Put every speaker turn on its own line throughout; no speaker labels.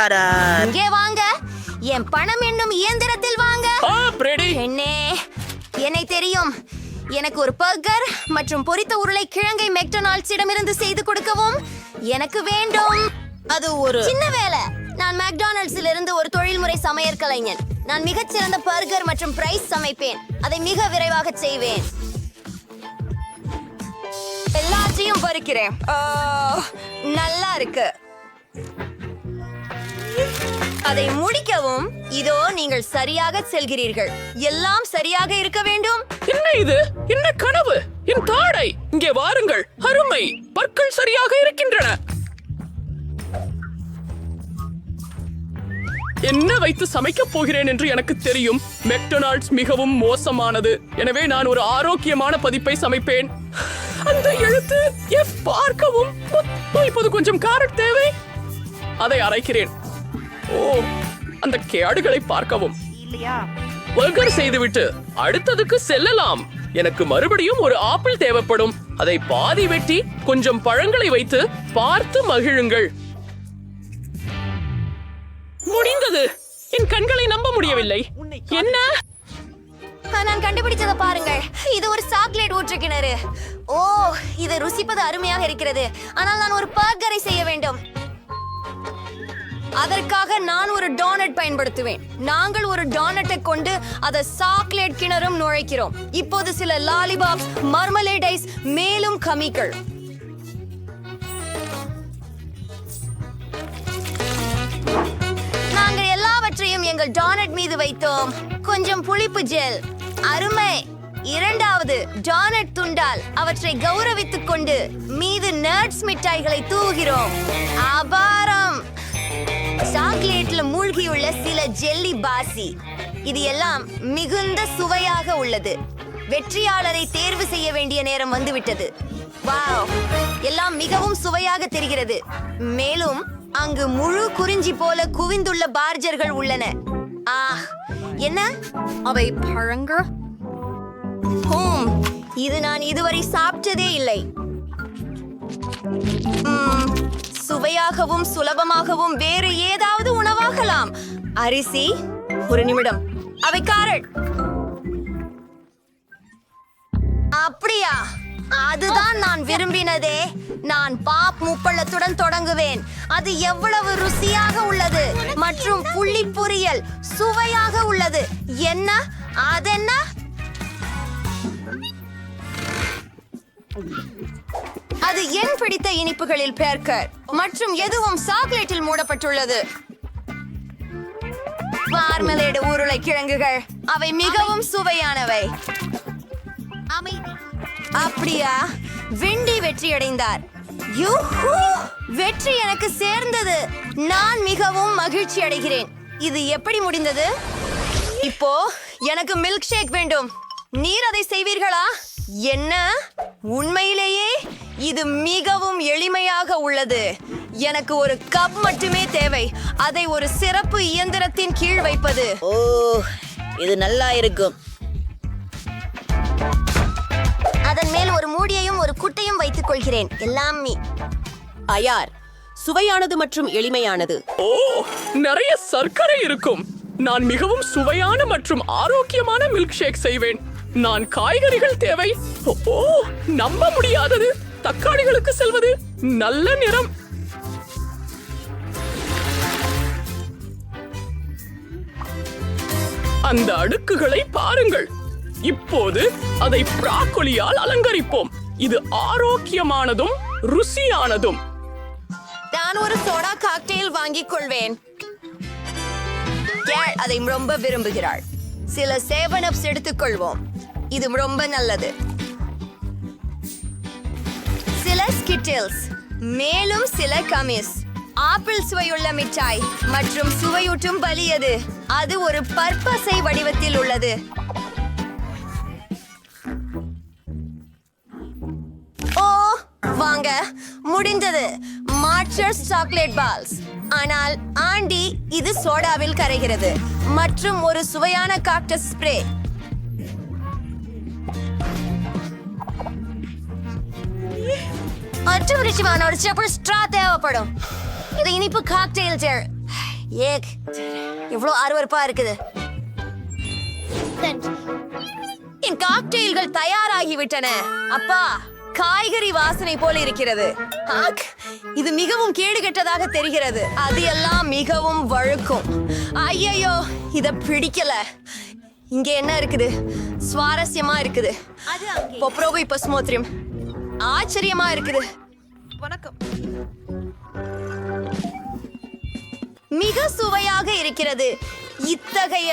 இங்கே வாங்க, என் பணம் என்னும் இயந்திரத்தில் வாங்க. என்னே, என்னை தெரியும். எனக்கு ஒரு பர்கர் மற்றும் பொரித்த உருளை கிழங்கை மெக்டொனால்ட்ஸிடமிருந்து செய்து கொடுக்கவும் எனக்கு வேண்டும்.
அது ஒரு
சின்ன வேலை. நான் மெக்டானல்ட்ஸில் இருந்து ஒரு தொழில்முறை சமையற் கலைஞன். நான் மிகச்சிறந்த பர்கர் மற்றும் பிரைஸ் சமைப்பேன். அதை மிக விரைவாக செய்வேன். எல்லாத்தையும் பறிக்கிறேன். நல்லா இருக்கு. அதை முடிக்கவும். இதோ நீங்கள் சரியாக செல்கிறீர்கள். எல்லாம் சரியாக இருக்க வேண்டும்.
என்ன இது? என்ன கனவு? என் தாடை இங்கே வாருங்கள். அருமை, பற்கள் சரியாக இருக்கின்றன. என்ன வைத்து சமைக்கப் போகிறேன் என்று எனக்கு தெரியும். மெக்டொனால்ட்ஸ் மிகவும் மோசமானது. எனவே நான் ஒரு ஆரோக்கியமான பதிப்பை சமைப்பேன். அந்த எழுத்து எஃப் பார்க்கவும். இப்போது கொஞ்சம் கேரட் தேவை. அதை அரைக்கிறேன். ஓ, அந்த கேடுகளை பார்க்கவும். பர்கர் செய்துவிட்டு அடுத்ததுக்கு செல்லலாம். எனக்கு மறுபடியும் ஒரு ஆப்பிள் தேவைப்படும். அதை பாதி வெட்டி கொஞ்சம் பழங்களை வைத்து பார்த்து மகிழுங்கள். முடிந்தது. என் கண்களை நம்ப முடியவில்லை. என்ன?
நான் கண்டுபிடிச்சதை பாருங்கள். இது ஒரு சாக்லேட் ஊற்று கிணறு. ஓ, இது ருசிப்பது அருமையாக இருக்கிறது. ஆனால் நான் ஒரு பர்கரை செய்ய வேண்டும். அதற்காக நான் ஒரு டோனட் பயன்படுத்துவேன். நாங்கள் ஒரு டோனட்டை கொண்டு அதை சாக்லேட் கிணறும் நுழைக்கிறோம். இப்போது சில லாலிபாப்ஸ், மர்மலேட் ஐஸ், மேலும் கமிகள். நாங்கள் எல்லாவற்றையும் எங்கள் டோனட் மீது வைத்தோம். கொஞ்சம் புளிப்பு ஜெல். அருமை. இரண்டாவது டோனட் துண்டால் அவற்றை கௌரவித்துக் கொண்டு மீது நட்ஸ் மிட்டாய்களை தூவுகிறோம். அபாரம். சாக்லேட்ல மூழ்கியுள்ள சில ஜெல்லி பாசி. இது எல்லாம் மிகுந்த சுவையாக உள்ளது. வெற்றியாளரை தேர்வு செய்ய வேண்டிய நேரம் வந்துவிட்டது. வாவ், எல்லாம் மிகவும் சுவையாக தெரிகிறது. மேலும் அங்கு முழு குறிஞ்சி போல குவிந்துள்ள பார்ஜர்கள் உள்ளன. என்ன அவை? பழங்கள். இது நான் இதுவரை சாப்பிட்டதே இல்லை. சுவையாகவும் சுலபமாகவும் வேறு ஏதாவது உணவாகலாம். அரிசி. ஒரு நிமிடம். அவை கேரட். அப்படியா? அதுதான் நான் விரும்பினதே. நான் பாப் முப்பள்ளத்துடன் தொடங்குவேன். அது எவ்வளவு ருசியாக உள்ளது மற்றும் புள்ளி பொரியல் சுவையாக உள்ளது. என்ன? அதென்ன? அது என் பிடித்த இனிப்புகளில் பேர்க்கர் மற்றும் எதுவும் சாக்லேட்டில் மூடப்பட்டுள்ளது. மார்மலேடு உருளை கிழங்குகள். அவை மிகவும் சுவையானவை. அப்படியா? விண்டி வெற்றியடைந்தார். யூஹூ! வெற்றி எனக்கு சேர்ந்தது. நான் மிகவும் மகிழ்ச்சி அடைகிறேன். இது எப்படி முடிந்தது? இப்போ எனக்கு மில்க் ஷேக் வேண்டும். நீர் அதை செய்வீர்களா? என்ன? உண்மையிலேயே இது மிகவும் எளிமையாக உள்ளது. எனக்கு ஒரு கப் மட்டுமே தேவை. அதை ஒரு சிறப்பு இயந்திரத்தின் கீழ் வைப்பது.
ஓ, இது நல்லா இருக்கும்.
அதன் மேல் ஒரு மூடியையும் ஒரு குட்டையும் வைத்துக் கொள்கிறேன். எல்லாம்
தயார். சுவையானது மற்றும் எளிமையானது.
ஓ, நிறைய சர்க்கரை இருக்கும். நான் மிகவும் சுவையான மற்றும் ஆரோக்கியமான மில்க் ஷேக் செய்வேன். நான் காய்கறிகள் தேவை. ஓ, நம்ப முடியாதது. தக்காளிகளுக்கு செல்வது. நல்ல நிறம். அந்த அடுக்குகளை பாருங்கள். இப்போது அதை பிராக்கோலியால் அலங்கரிப்போம். இது ஆரோக்கியமானதும் ருசியானதும்.
நான் ஒரு சோடா காக்டெயில் வாங்கிக் கொள்வேன். கேள் அதை ரொம்ப விரும்புகிறாள். சில 7-Ups எடுத்துக்கொள்வோம். இது ரொம்ப நல்லது. சில ஸ்கிட்டில்ஸ், மேலும் சில கமிஸ். ஆப்பிள் சுவையுள்ள மிட்டாய் மற்றும் சுவையூட்டும் பலியது. அது ஒரு பற்பசை வடிவத்தில் உள்ளது. ஓ, வாங்க, முடிந்தது. மார்ச்சர்ஸ் சாக்லேட் பால்ஸ். ஆனால் ஆண்டி, இது சோடாவில் கரைகிறது மற்றும் ஒரு சுவையான காக்டஸ் ஸ்ப்ரே. மற்றும் ரிச்சிமான ஒரு சப்பர் ஸ்ட்ரா தேவைப்படும். இது இனிப்பு காக்டெயில் ஜெல். ஏக் எவ்வளவு அருவருப்பா இருக்குது. என் காக்டெயில்கள் தயாராகிவிட்டன. அப்பா, காய்கறி வாசனை போல இருக்கிறது. ஆக், இது மிகவும் கேடுகெட்டதாக தெரிகிறது. அது எல்லாம் மிகவும் வழுக்கும். ஐயையோ, இத பிடிக்கல. இங்க என்ன இருக்குது? சுவாரஸ்யமா இருக்குது. பொப்ரோவை பஸ்மோத்ரியம் ஆச்சரியமா இருக்குது.
வணக்கம்.
மிக சுவையாக இருக்கிறது. இத்தகைய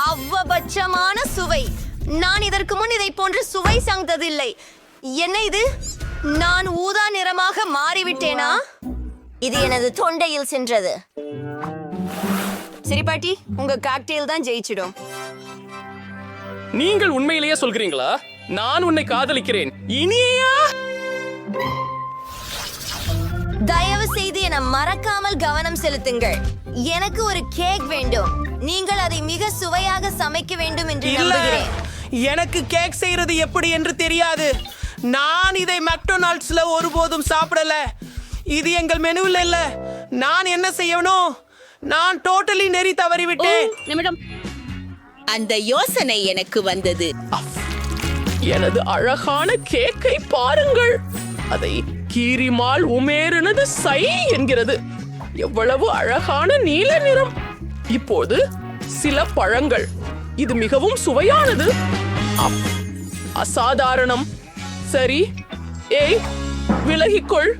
அவ்வபட்சமான சுவை நான் இதற்கு முன் இதை போன்று சுவை சார்ந்ததில்லை. என்ன இது? நான் ஊதா நிறமாக மாறிவிட்டேனா? இது எனது தொண்டையில் சென்றது. சரி பாட்டி, உங்க காக்டெயில் தான் ஜெயிச்சிடும்.
நீங்கள் உண்மையிலேயே சொல்கிறீங்களா? நான் உன்னை காதலிக்கிறேன். இனியா?
தயவு செய்து என மறக்காமல் கவனம் செலுத்துங்கள். எனக்கு ஒரு கேக் வேண்டும். நீங்கள் அதை மிக சுவையாக சமைக்க வேண்டும் என்று நம்புகிறேன்.
எனக்கு கேக் செய்யறது எப்படி என்று தெரியாது. நான் இதை மெக்டொனால்ட்ஸ்ல ஒருபோதும் சாப்பிடல. இது எங்கள் மெனுவில் இல்ல. நான் என்ன செய்யணும்? நான் டோட்டலி நெறி தவறிவிட்டேன்.
நிமிடம். அந்த யோசனை எனக்கு வந்தது.
எனது அழகான கேக்கை பாருங்கள். அதை கீரிமால் உமேருனது சை என்கிறது. எவ்வளவு அழகான நீல நிறம். இப்போது சில பழங்கள். இது மிகவும் சுவையானது. அசாதாரணம். சரி, ஏய், விலகிக்கொள்.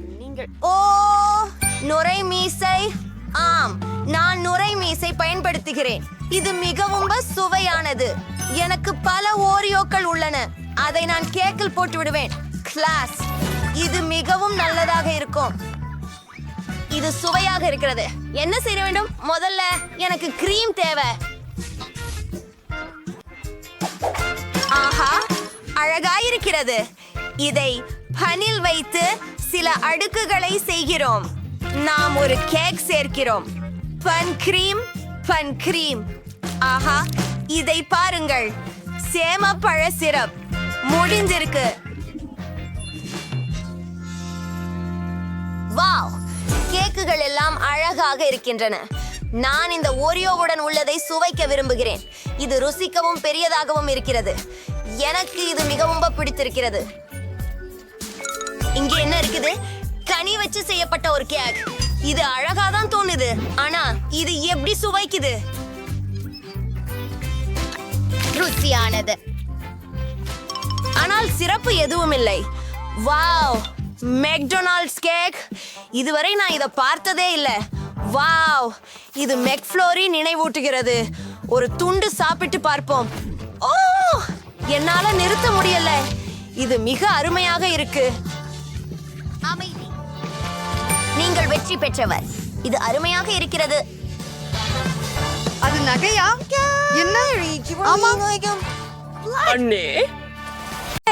ஓ, நுரை மீசை. ஆம், நான் நுரை மீசை பயன்படுத்துகிறேன். இது மிகவும் சுவையானது. எனக்கு பல ஓரியோக்கள் உள்ளன. அதை நான் கேக்கில் போட்டு விடுவேன். கிளாஸ். இது மிகவும் நல்லதாக இருக்கும். இது சுவையாக இருக்கிறது. என்ன செய்ய வேண்டும்? முதல்ல எனக்கு கிரீம் தேவை. ஆஹா, அழகாயிருக்கிறது. இதை பனில் வைத்து சில அடுக்குகளை செய்கிறோம். நாம் ஒரு கேக் சேர்க்கிறோம். பன் கிரீம். ஆஹா, இதை பாருங்கள். சேமப்பழ சிரப் முடிஞ்சிருக்கு. வாவ், கேக்குகள் எல்லாம் அழகாக இருக்கின்றன. நான் இந்த ஓரியோவுடன் உள்ளதை சுவைக்க விரும்புகிறேன். இது ருசிக்கவும் பெரியதாகவும் இருக்கிறது. எனக்கு இது மிகவும் பிடித்திருக்கிறது. இங்க என்ன இருக்குது? கனி வச்சு செய்யப்பட்ட ஒரு கேக். இது அழகா தான் தோணுது. ஆனா இது எப்படி சுவைக்குது? ருசியானது. ஆனால் சிறப்பு எதுவும் இல்லை. Wow, McDonald's cake. இதுவரை நான் இதை பார்த்ததே இல்லை. வாவ், இது மெக்ஃப்ளோரி நினைவூட்டுகிறது. ஒரு துண்டு சாப்பிட்டு பார்ப்போம். ஓ, என்னால நிறுத்த முடியல. இது மிக அருமையாக இருக்கு. அமைதி. நீங்கள் வெற்றி பெற்றவர். இது அருமையாக இருக்கிறது.
அது நகையா? என்ன? ஆமா.
அண்ணே,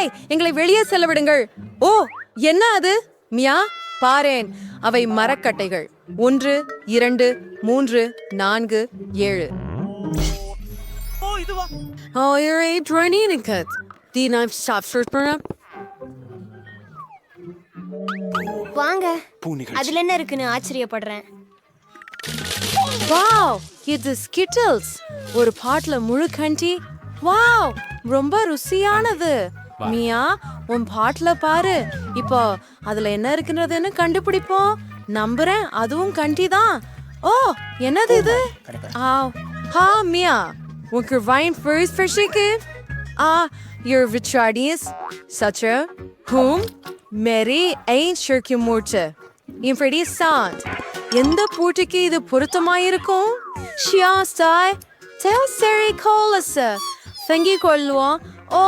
ஏய், எங்களை வெளியே செல்ல விடுங்கள். ஓ, என்ன அது? மியா, பாரேன். அவை மரக்கட்டைகள். 1, 2, 3, 4, 7.
ஓ, இதுவா?
Oh, you're a training cut. The knife shop for
வாங்க, அதுல என்ன இருக்குன்னு ஆச்சரியப்படுறேன்.
வாவ், இது ஸ்கிட்டல்ஸ். ஒரு பாட்ல முழு கண்டி. வாவ், ரொம்ப ருசியானது. மியா, உன் பாட்ல பாரு. இப்போ அதுல என்ன இருக்குன்றதுன்னு கண்டுபிடிப்போம். நம்புறேன், அதுவும் கண்டி தான். ஓ, என்னது இது? ஹா மியா, உனக்கு வைன் ஃபர்ஸ்ட் ஃபிஷிக்கு? You're Richardis, such a whom Mary ain't shirky morte. In Freddy sound. எந்த பூட்டிக்கு இது பொருத்தமாயிருக்கும்? ஷியாஸ்டாய் tell Sari Colas. தங்கி கொள்ளுவோம். ஓ,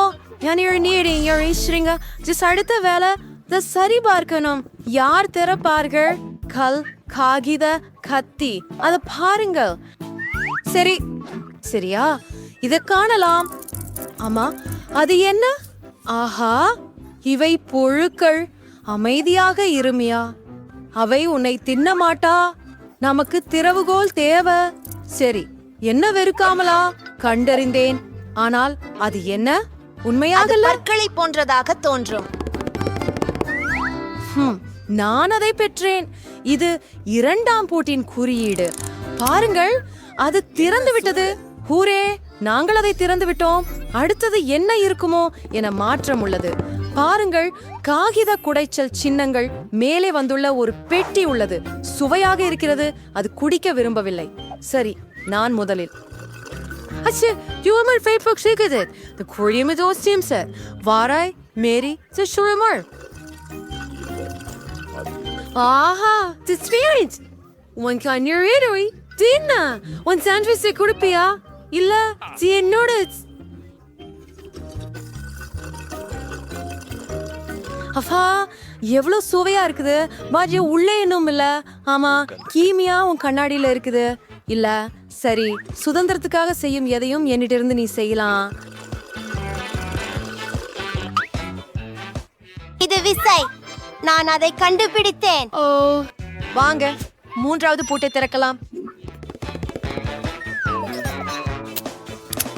யார் நீடிங் யார் ஈஸ்வரிங்க. ஜிஸ் அடுத்த வேலை த சரி பார்க்கணும். யார் திறப்பார்கள்? கல், காகித, கத்தி. அதை பாருங்கள். சரி, சரியா? இதை காணலாம். ஆமா, அது என்ன? ஆஹா, இவை புழுக்கள். அமைதியாக இருமியா. அவை உன்னை தின்ன மாட்டா. நமக்கு திறவுகோல் தேவை. சரி, என்ன வெறுக்காமலா? கண்டறிந்தேன். ஆனால் அது என்ன? உண்மையாக
பற்களை போன்றதாக தோன்றும்.
நான் அதை பெற்றேன். இது 2ஆம் பூட்டின் குறியீடு. பாருங்கள், அது திறந்து விட்டது. ஹூரே, நாங்கள் அதை திறந்து விட்டோம். அடுத்தது என்ன இருக்குமோ என மாற்றம் உள்ளது. பாருங்கள், காகித குடைச்சல் சின்னங்கள் மேலே வந்துள்ள ஒரு பெட்டி உள்ளது. சுவையாக இருக்கிறது. அது குடிக்க விரும்பவில்லை. சரி, நான் முதலில். Alltså, du har mal Facebook säkert. Det kommer med oss Simset. Varai, Mary, så Shurmar. Aha, det svärt. One kan you read Dinna. One sandwich se kurpiya. Illa, det är något. அப்பா, எவ்வளவு சுவையா இருக்குது. பாஜி, உள்ளே இன்னும் இல்ல. ஆமா, Kimia உன் கண்ணாடியில இருக்குது. இல்ல, சரி, சுதந்திரத்துக்காக செய்யும் எதையும் என்னிட்ட இருந்து நீ செய்யலாம்.
இது விசை. நான் அதை கண்டுபிடித்தேன்.
ஓ, வாங்க, மூன்றாவது பூட்டை திறக்கலாம்.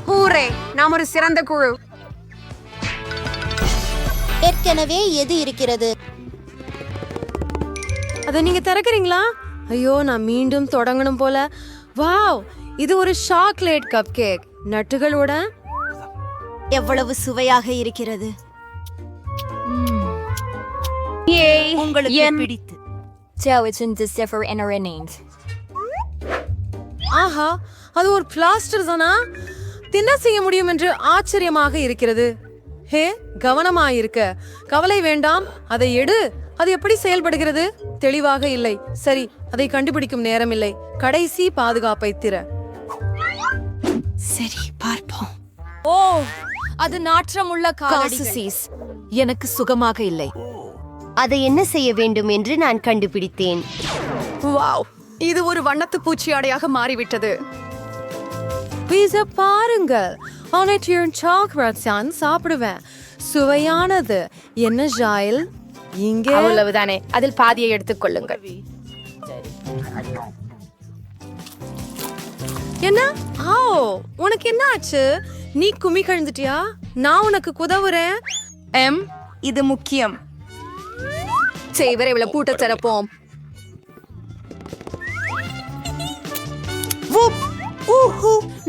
ஹூரே, நாம் ஒரு சிறந்த குழு.
ஏற்கனவே எது இருக்கிறது?
அதை நீங்க திறக்கிறீங்களா? ஐயோ, நான் மீண்டும் தொடங்கணும் போல. வாவ், இது ஒரு சாக்லேட் கப் கேக் நட்டுகளோட.
எவ்வளவு சுவையாக இருக்கிறது. உங்களுக்கு பிடித்து.
ஆஹா, அது ஒரு பிளாஸ்டர் தானா? தின்ன செய்ய முடியும் என்று ஆச்சரியமாக இருக்கிறது. ஹே, கவனமாயிருக்க. கவலை வேண்டாம், அதை எடு. அது எப்படி செயல்படுகிறது? தெளிவாக இல்லை. சரி, அதை கண்டுபிடிக்கும் நேரம் இல்லை. கடைசி பாதுகாப்பை திற.
சரி, பார்ப்போம்.
ஓ, அது நாற்றமுள்ள காசு.
எனக்கு சுகமாக இல்லை. அதை என்ன செய்ய வேண்டும் என்று நான் கண்டுபிடித்தேன்.
வாவ், இது ஒரு வண்ணத்து பூச்சி ஆடையாக மாறிவிட்டது.
பீஸா பாருங்கள். சாக்லேட் சான் சாப்பிடுவேன். சுவையானது. என்ன ஜாயில்? இங்கே
அவ்வளவுதானே, அதில் பாதியை எடுத்துக்கொள்ளுங்கள்.
என்ன? ஆ, உனக்கு என்ன ஆச்சு? நீ குமி கழுந்துட்டியா? நான் உனக்கு குதவுறேன்.
இது முக்கியம். செய்வரை இவ்வளவு பூட்ட திறப்போம்.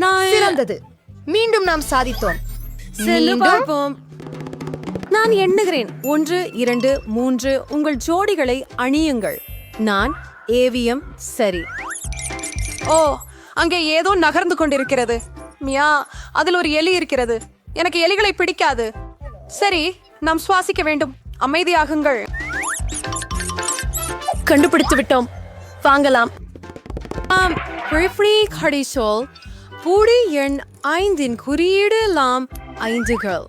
நான்
சிறந்தது. மீண்டும் நாம் சாதித்தோம்.
செல்லு பார்ப்போம். நான் எண்ணுகிறேன். 1, 2, 3. உங்கள் ஜோடிகளை அணியுங்கள். நான் ஏவிஎம். சரி.
ஓ, அங்கே ஏதோ நகர்ந்து கொண்டிருக்கிறது. மியா, அதில் ஒரு எலி இருக்கிறது. எனக்கு எலிகளை பிடிக்காது. சரி, நாம் சுவாசிக்க வேண்டும். அமைதியாகுங்கள். கண்டுபிடித்து விட்டோம். வாங்கலாம்.
கடிசோல் பூடி எண் 5 குறியீடு லாம் 5கள்.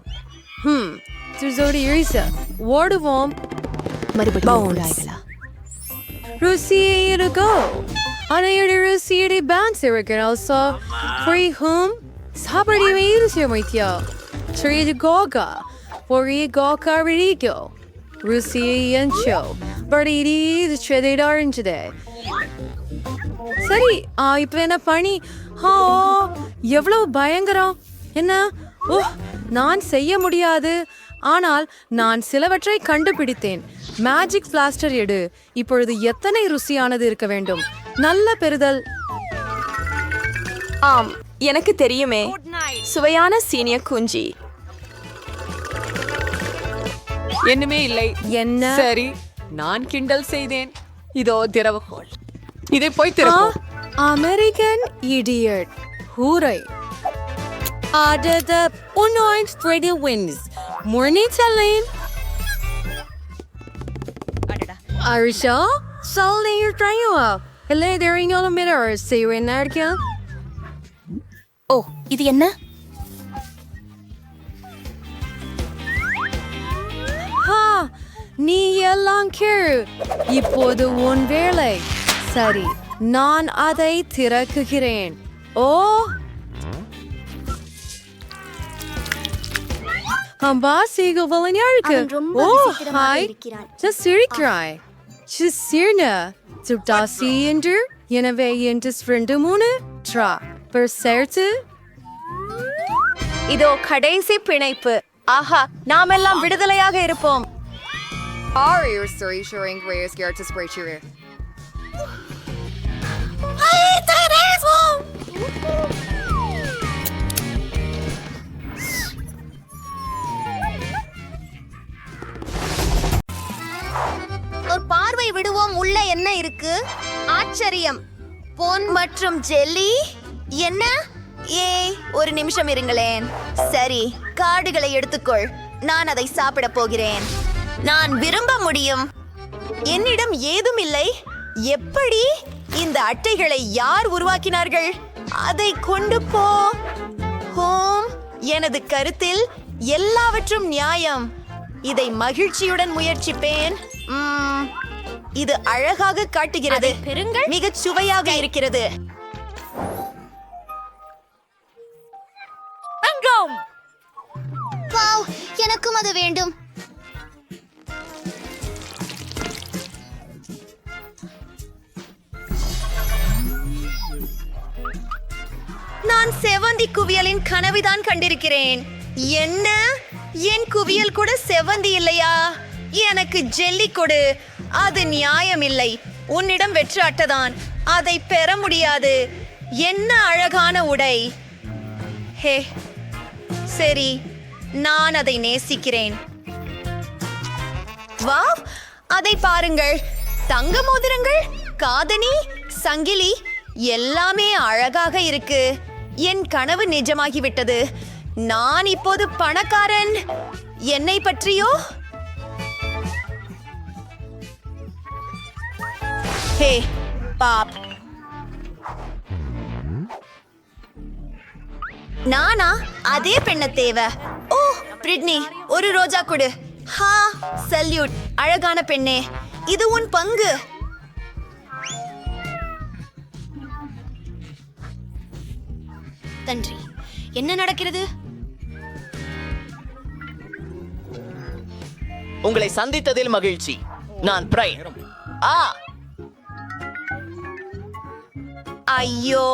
ஓடுவோம். ருசியோ அனையுடைய ருசியடி பேன்ஸ் இருக்கிறாள். ஸோ ஃப்ரீ ஹோம் சாப்பிட ருசிய மைத்தியா சரி கோகா பொறி கோகா ரிடிக்கோ ருசியை என்ச்சோ படி இது செடிடா இருந்துச்சு. சரி, இப்ப என்ன பணி? எவ்வளவு பயங்கரம். என்ன? ஓ, நான் செய்ய முடியாது. ஆனால் நான் சிலவற்றை கண்டுபிடித்தேன். மேஜிக் பிளாஸ்டர் எடு. இப்பொழுது எத்தனை ருசியானது இருக்க வேண்டும். நல்ல பெறுதல்.
ஆம், எனக்கு தெரியுமே. சுவையான சீனிய குஞ்சி.
என்னமே இல்லை.
என்ன?
சரி, நான் கிண்டல் செய்தேன். இதோ திறவுகோல். இதை போய் திறப்போம்.
American idiot. Hooray. Adada unoint Freddy wins. Morning Talene. Arisha, Salne you're trying to up. Hello, there in all the mirrors. See you in there,
ஓ, இது என்ன?
Ha, நீ எல்லாம் கேளு. இப்போது உன் வேலை. சரி, நான் அதை திறக்குகிறேன். ஓ, அம்பா சீகவலன் யாருக்கு? ஓ, ஹாய். Just சிரிக்கிறாய். Just சிரினா. சுட்டாசி என்று எனவே என்று ஃப்ரெண்டு 3 ட்ரா per சேர்த்து.
இதோ கடைசி பிணைப்பு. ஆஹா, நாமெல்லாம் விடுதலையாக இருப்போம்.
Are you seriously scared to spray your
ஆச்சரியம். பொன் மற்றும் ஜெல்லி என்ன? ஏய், ஒரு நிமிஷம் இருங்களேன். சரி, கார்டுகளை எடுத்துக்கொள். நான் அதை சாப்பிட போகிறேன். நான் விரும்ப முடியும். என்னிடம் ஏதும் இல்லை. எப்படி? இந்த அட்டைகளை யார் உருவாக்கினார்கள்? அதை கொண்டு போ. ஹோம், எனது கருத்தில் எல்லாவற்றும் நியாயம். இதை மகிழ்ச்சியுடன் முயற்சிப்பேன். இது அழகாக காட்டுகிறது. மிகச் சுவையாக இருக்கிறது.
வாவ், எனக்கும் அது வேண்டும்.
நான் செவந்தி குவியலின் கனவுதான் கண்டிருக்கிறேன். என்ன? என் குவியல் கூட செவந்தி இல்லையா? எனக்கு ஜெல்லி கொடு. அது நியாயம் இல்லை. உன்னிடம் வெற்று அட்டைதான். அதை பெற முடியாது. என்ன அழகான உடை. ஹே, சரி, நான் அதை நேசிக்கிறேன். வாவ், அதை பாருங்கள். தங்க மோதிரங்கள், காதணி, சங்கிலி எல்லாமே அழகாக இருக்கு. என் கனவு நிஜமாகிவிட்டது. நான் இப்போது பணக்காரன். என்னை பற்றியோ? ஹே பாப், நானா? அதே பெண்ண தேவை. ஓ பிரிட்னி, ஒரு ரோஜா கொடு. ஹா, சல்யூட், அழகான பெண்ணே. இது உன் பங்கு.
நன்றி. என்ன நடக்கிறது?
உங்களை சந்தித்ததில் மகிழ்ச்சி. நான் பிரைன்.
ஐயோ,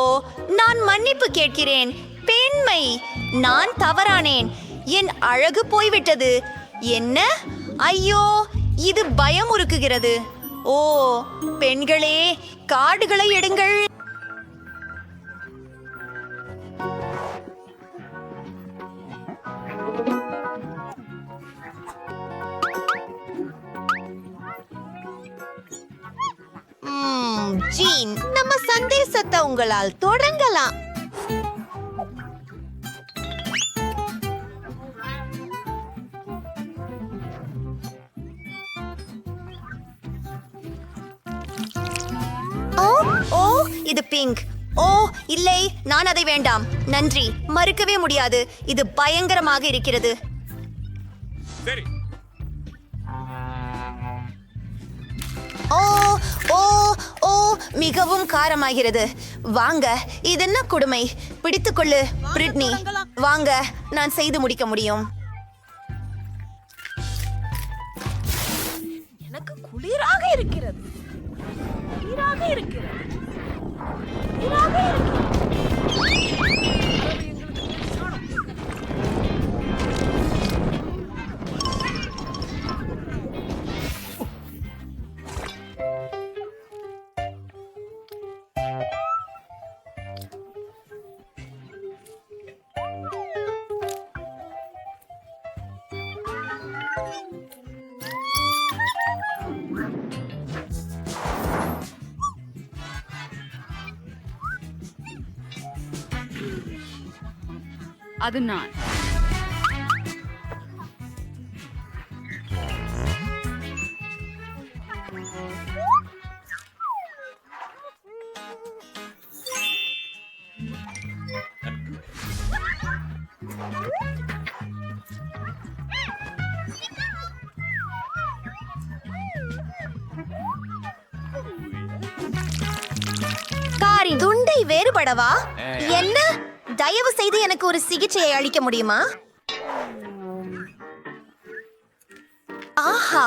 நான் மன்னிப்பு கேட்கிறேன். பெண்மை, நான் தவறானேன். என் அழகு போய்விட்டது. என்ன? ஐயோ, இது பயமுறுக்குகிறது. ஓ பெண்களே, கார்டுகளை எடுங்கள். ஜீன், நம்ம சந்தேசத்தை உங்களால் தொடங்கலாம். ஓ ஓ, இது பிங்க். ஓ இல்லை, நான் அதை வேண்டாம். நன்றி, மறுக்கவே முடியாது. இது பயங்கரமாக இருக்கிறது. ஓ ஓ ஓ, மிகவும் காரமாகிறது. வாங்க, இது என்ன கொடுமை. பிடித்துக்கொள்ளு பிரிட்னி. வாங்க, நான் செய்து முடிக்க முடியும்.
எனக்கு குளிராக இருக்கிறது. குளிராக இருக்கிறது. குளிராக இருக்கிறது.
அது நான்.
காரி, துண்டை வேறுபடவா? என்ன? தயவு செய்து எனக்கு ஒரு சிகிச்சையை அளிக்க முடியுமா? ஆஹா,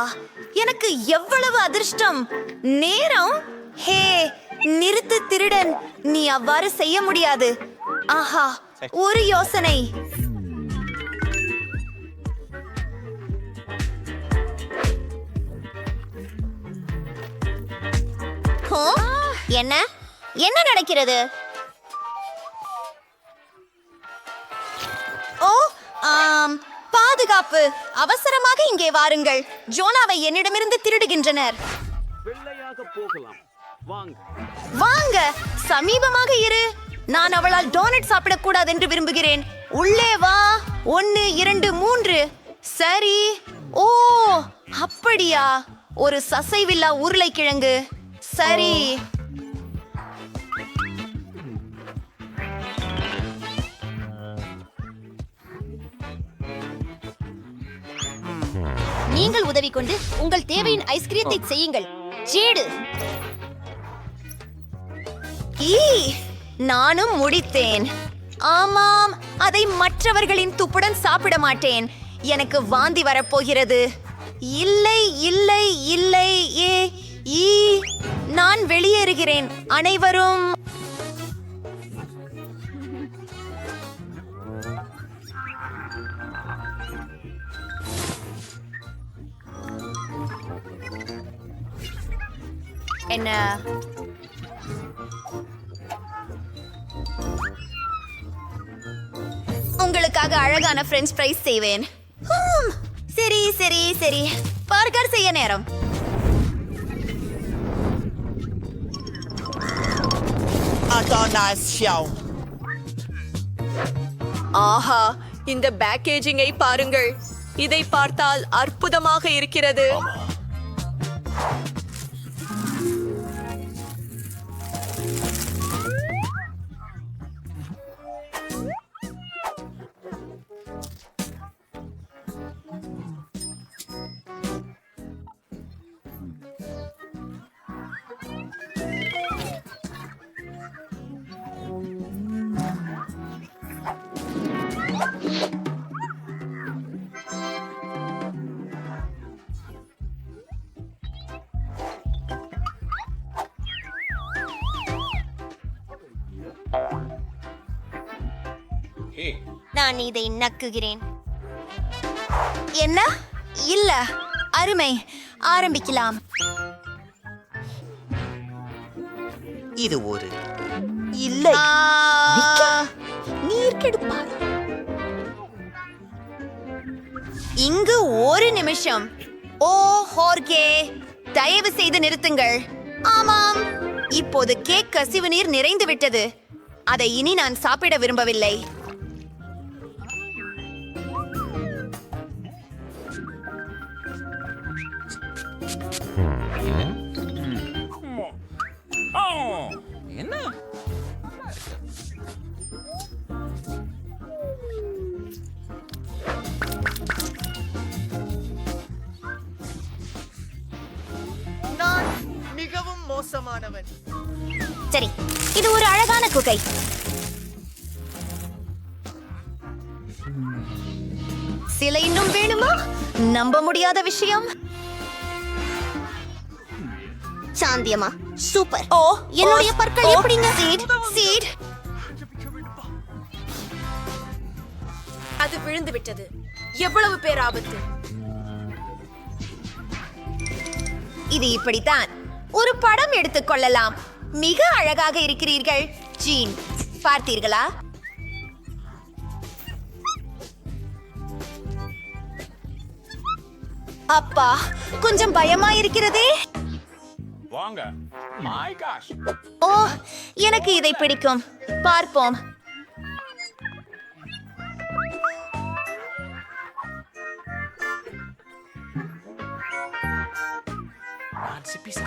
எனக்கு எவ்வளவு அதிர்ஷ்டம். நேரம். ஹே, நிறுத்து திருடன். நீ அவ்வாறு செய்ய முடியாது. ஆஹா, ஒரு யோசனை. என்ன என்ன நடக்கிறது? ஓ பாதுகாப்பு, அவசரமாக இங்கே வாருங்கள். ஜோனாவை என்னிடமிருந்து திருடுகின்றனர். வாங்க, சமீபமாக இரு. நான் அவளால் டோனட் சாப்பிடக்கூடாது என்று விரும்புகிறேன். உள்ளே வா. 1 2 3. சரி. ஓ, அப்படியா? ஒரு சசைவில்லா உருளைக்கிழங்கு. சரி.
நீங்கள் உதவி கொண்டு உங்கள் தேவையின் ஐஸ்கிரீத்தை செய்யுங்கள். ஜேடு.
ஈ, நானும் முடித்தேன். ஆமாம், அதை மற்றவர்களின் துப்புடன் சாப்பிட மாட்டேன். எனக்கு வாந்தி வரப்போகிறது. இல்லை இல்லை இல்லை. ஏ ஈ, நான் வெளியேறுகிறேன். அனைவரும் என்ன? உங்களுக்காக அழகான பிரெஞ்ச் ஃப்ரைஸ் செய்வேன். சரி சரி சரி. பர்கர் செய்ய நேரம்.
ஆஹா, இந்த பேக்கேஜிங்கை பாருங்கள். இதை பார்த்தால் அற்புதமாக இருக்கிறது.
நான் இதை நக்குகிறேன். என்ன? இல்ல, அருமை. ஆரம்பிக்கலாம்.
இது ஒரு
இல்லை. நீர் கெடுப்பார். இங்கு ஒரு நிமிஷம். ஓ ஹோர்கே, தயவு செய்து நிறுத்துங்கள். ஆமாம், இப்போது கேக் கசிவு நீர் நிறைந்து விட்டது. அதை இனி நான் சாப்பிட விரும்பவில்லை.
நான் மிகவும் மோசமானவன்.
சரி, இது ஒரு அழகான குகை. சிலை இன்னும் வேணுமா? நம்ப முடியாத விஷயம்.
சாந்தியமா, சூப்பர்.
ஓ,
என்னுடைய பற்கள் எப்படிங்க?
சீட் சீட்.
அது விழுந்து விட்டது. எவ்வளவு பேர் ஆபத்து.
இது இப்படித்தான். ஒரு படம் எடுத்துக் கொள்ளலாம். மிக அழகாக இருக்கிறீர்கள். ஜீன், பார்த்தீர்களா? அப்பா, கொஞ்சம் பயமா இருக்கிறதே. ஓ, எனக்கு இதை பிடிக்கும். பார்ப்போம்.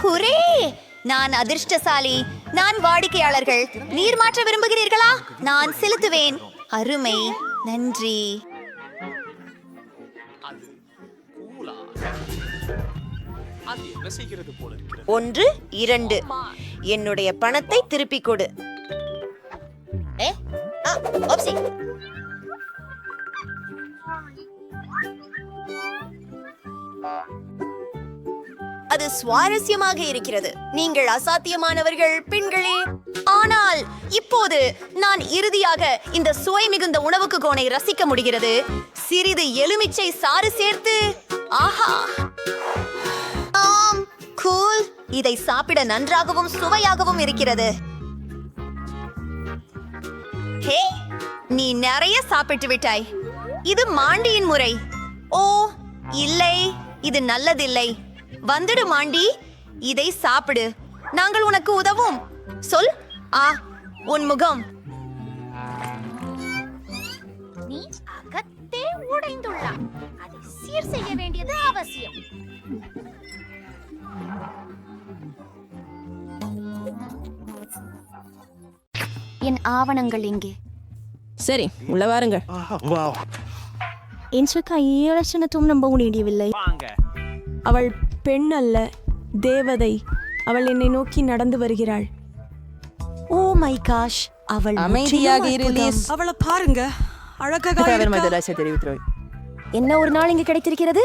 ஹுரே! நான் அதிர்ஷ்டசாலி. நான் வாடிக்கையாளர்கள். நீர் மாற்ற விரும்புகிறீர்களா? நான் செலுத்துவேன். அருமை, நன்றி.
1 2. என்னுடைய பணத்தை திருப்பிக் கொடு.
அது சுவாரஸ்யமாக இருக்கிறது. நீங்கள் அசாத்தியமானவர்கள் பெண்களே. ஆனால் இப்போது நான் இறுதியாக இந்த சுவை மிகுந்த உணவுக்கு கோணை ரசிக்க முடிகிறது. சிறிது எலுமிச்சை சாறு சேர்த்து. ஆஹா, ஆம், கூல். இதை சாப்பிட நன்றாகவும் சுவையாகவும் இருக்கிறது. ஹே, நீ நிறைய சாப்பிட்டு விட்டாய். இது மாண்டியின் முறை. ஓ இல்லை, இது நல்லதில்லை. வந்துடு மாண்டி, இதை சாப்பிடு. நாங்கள் உனக்கு உதவும். சொல். உன் முகம்.
நீ அகத்தே உடைந்துள்ளாய். அதை சீர் செய்ய வேண்டியது அவசியம். என் ஆவணங்கள் எங்கே?
சரி, உள்ள வாருங்க.
என் கையலட்சணத்தும் நம்ப முடியவில்லை.
அவள் பெண் அல்ல, தேவதை. அவள் என்னை நோக்கி நடந்து வருகிறாள்.
ஓ மை காஷ், அவள்
அமைதியாக இரு, லீஸ்.
அவளை பாருங்க, அழகாக
என்ன ஒரு நாள் இங்கு கிடைத்திருக்கிறது.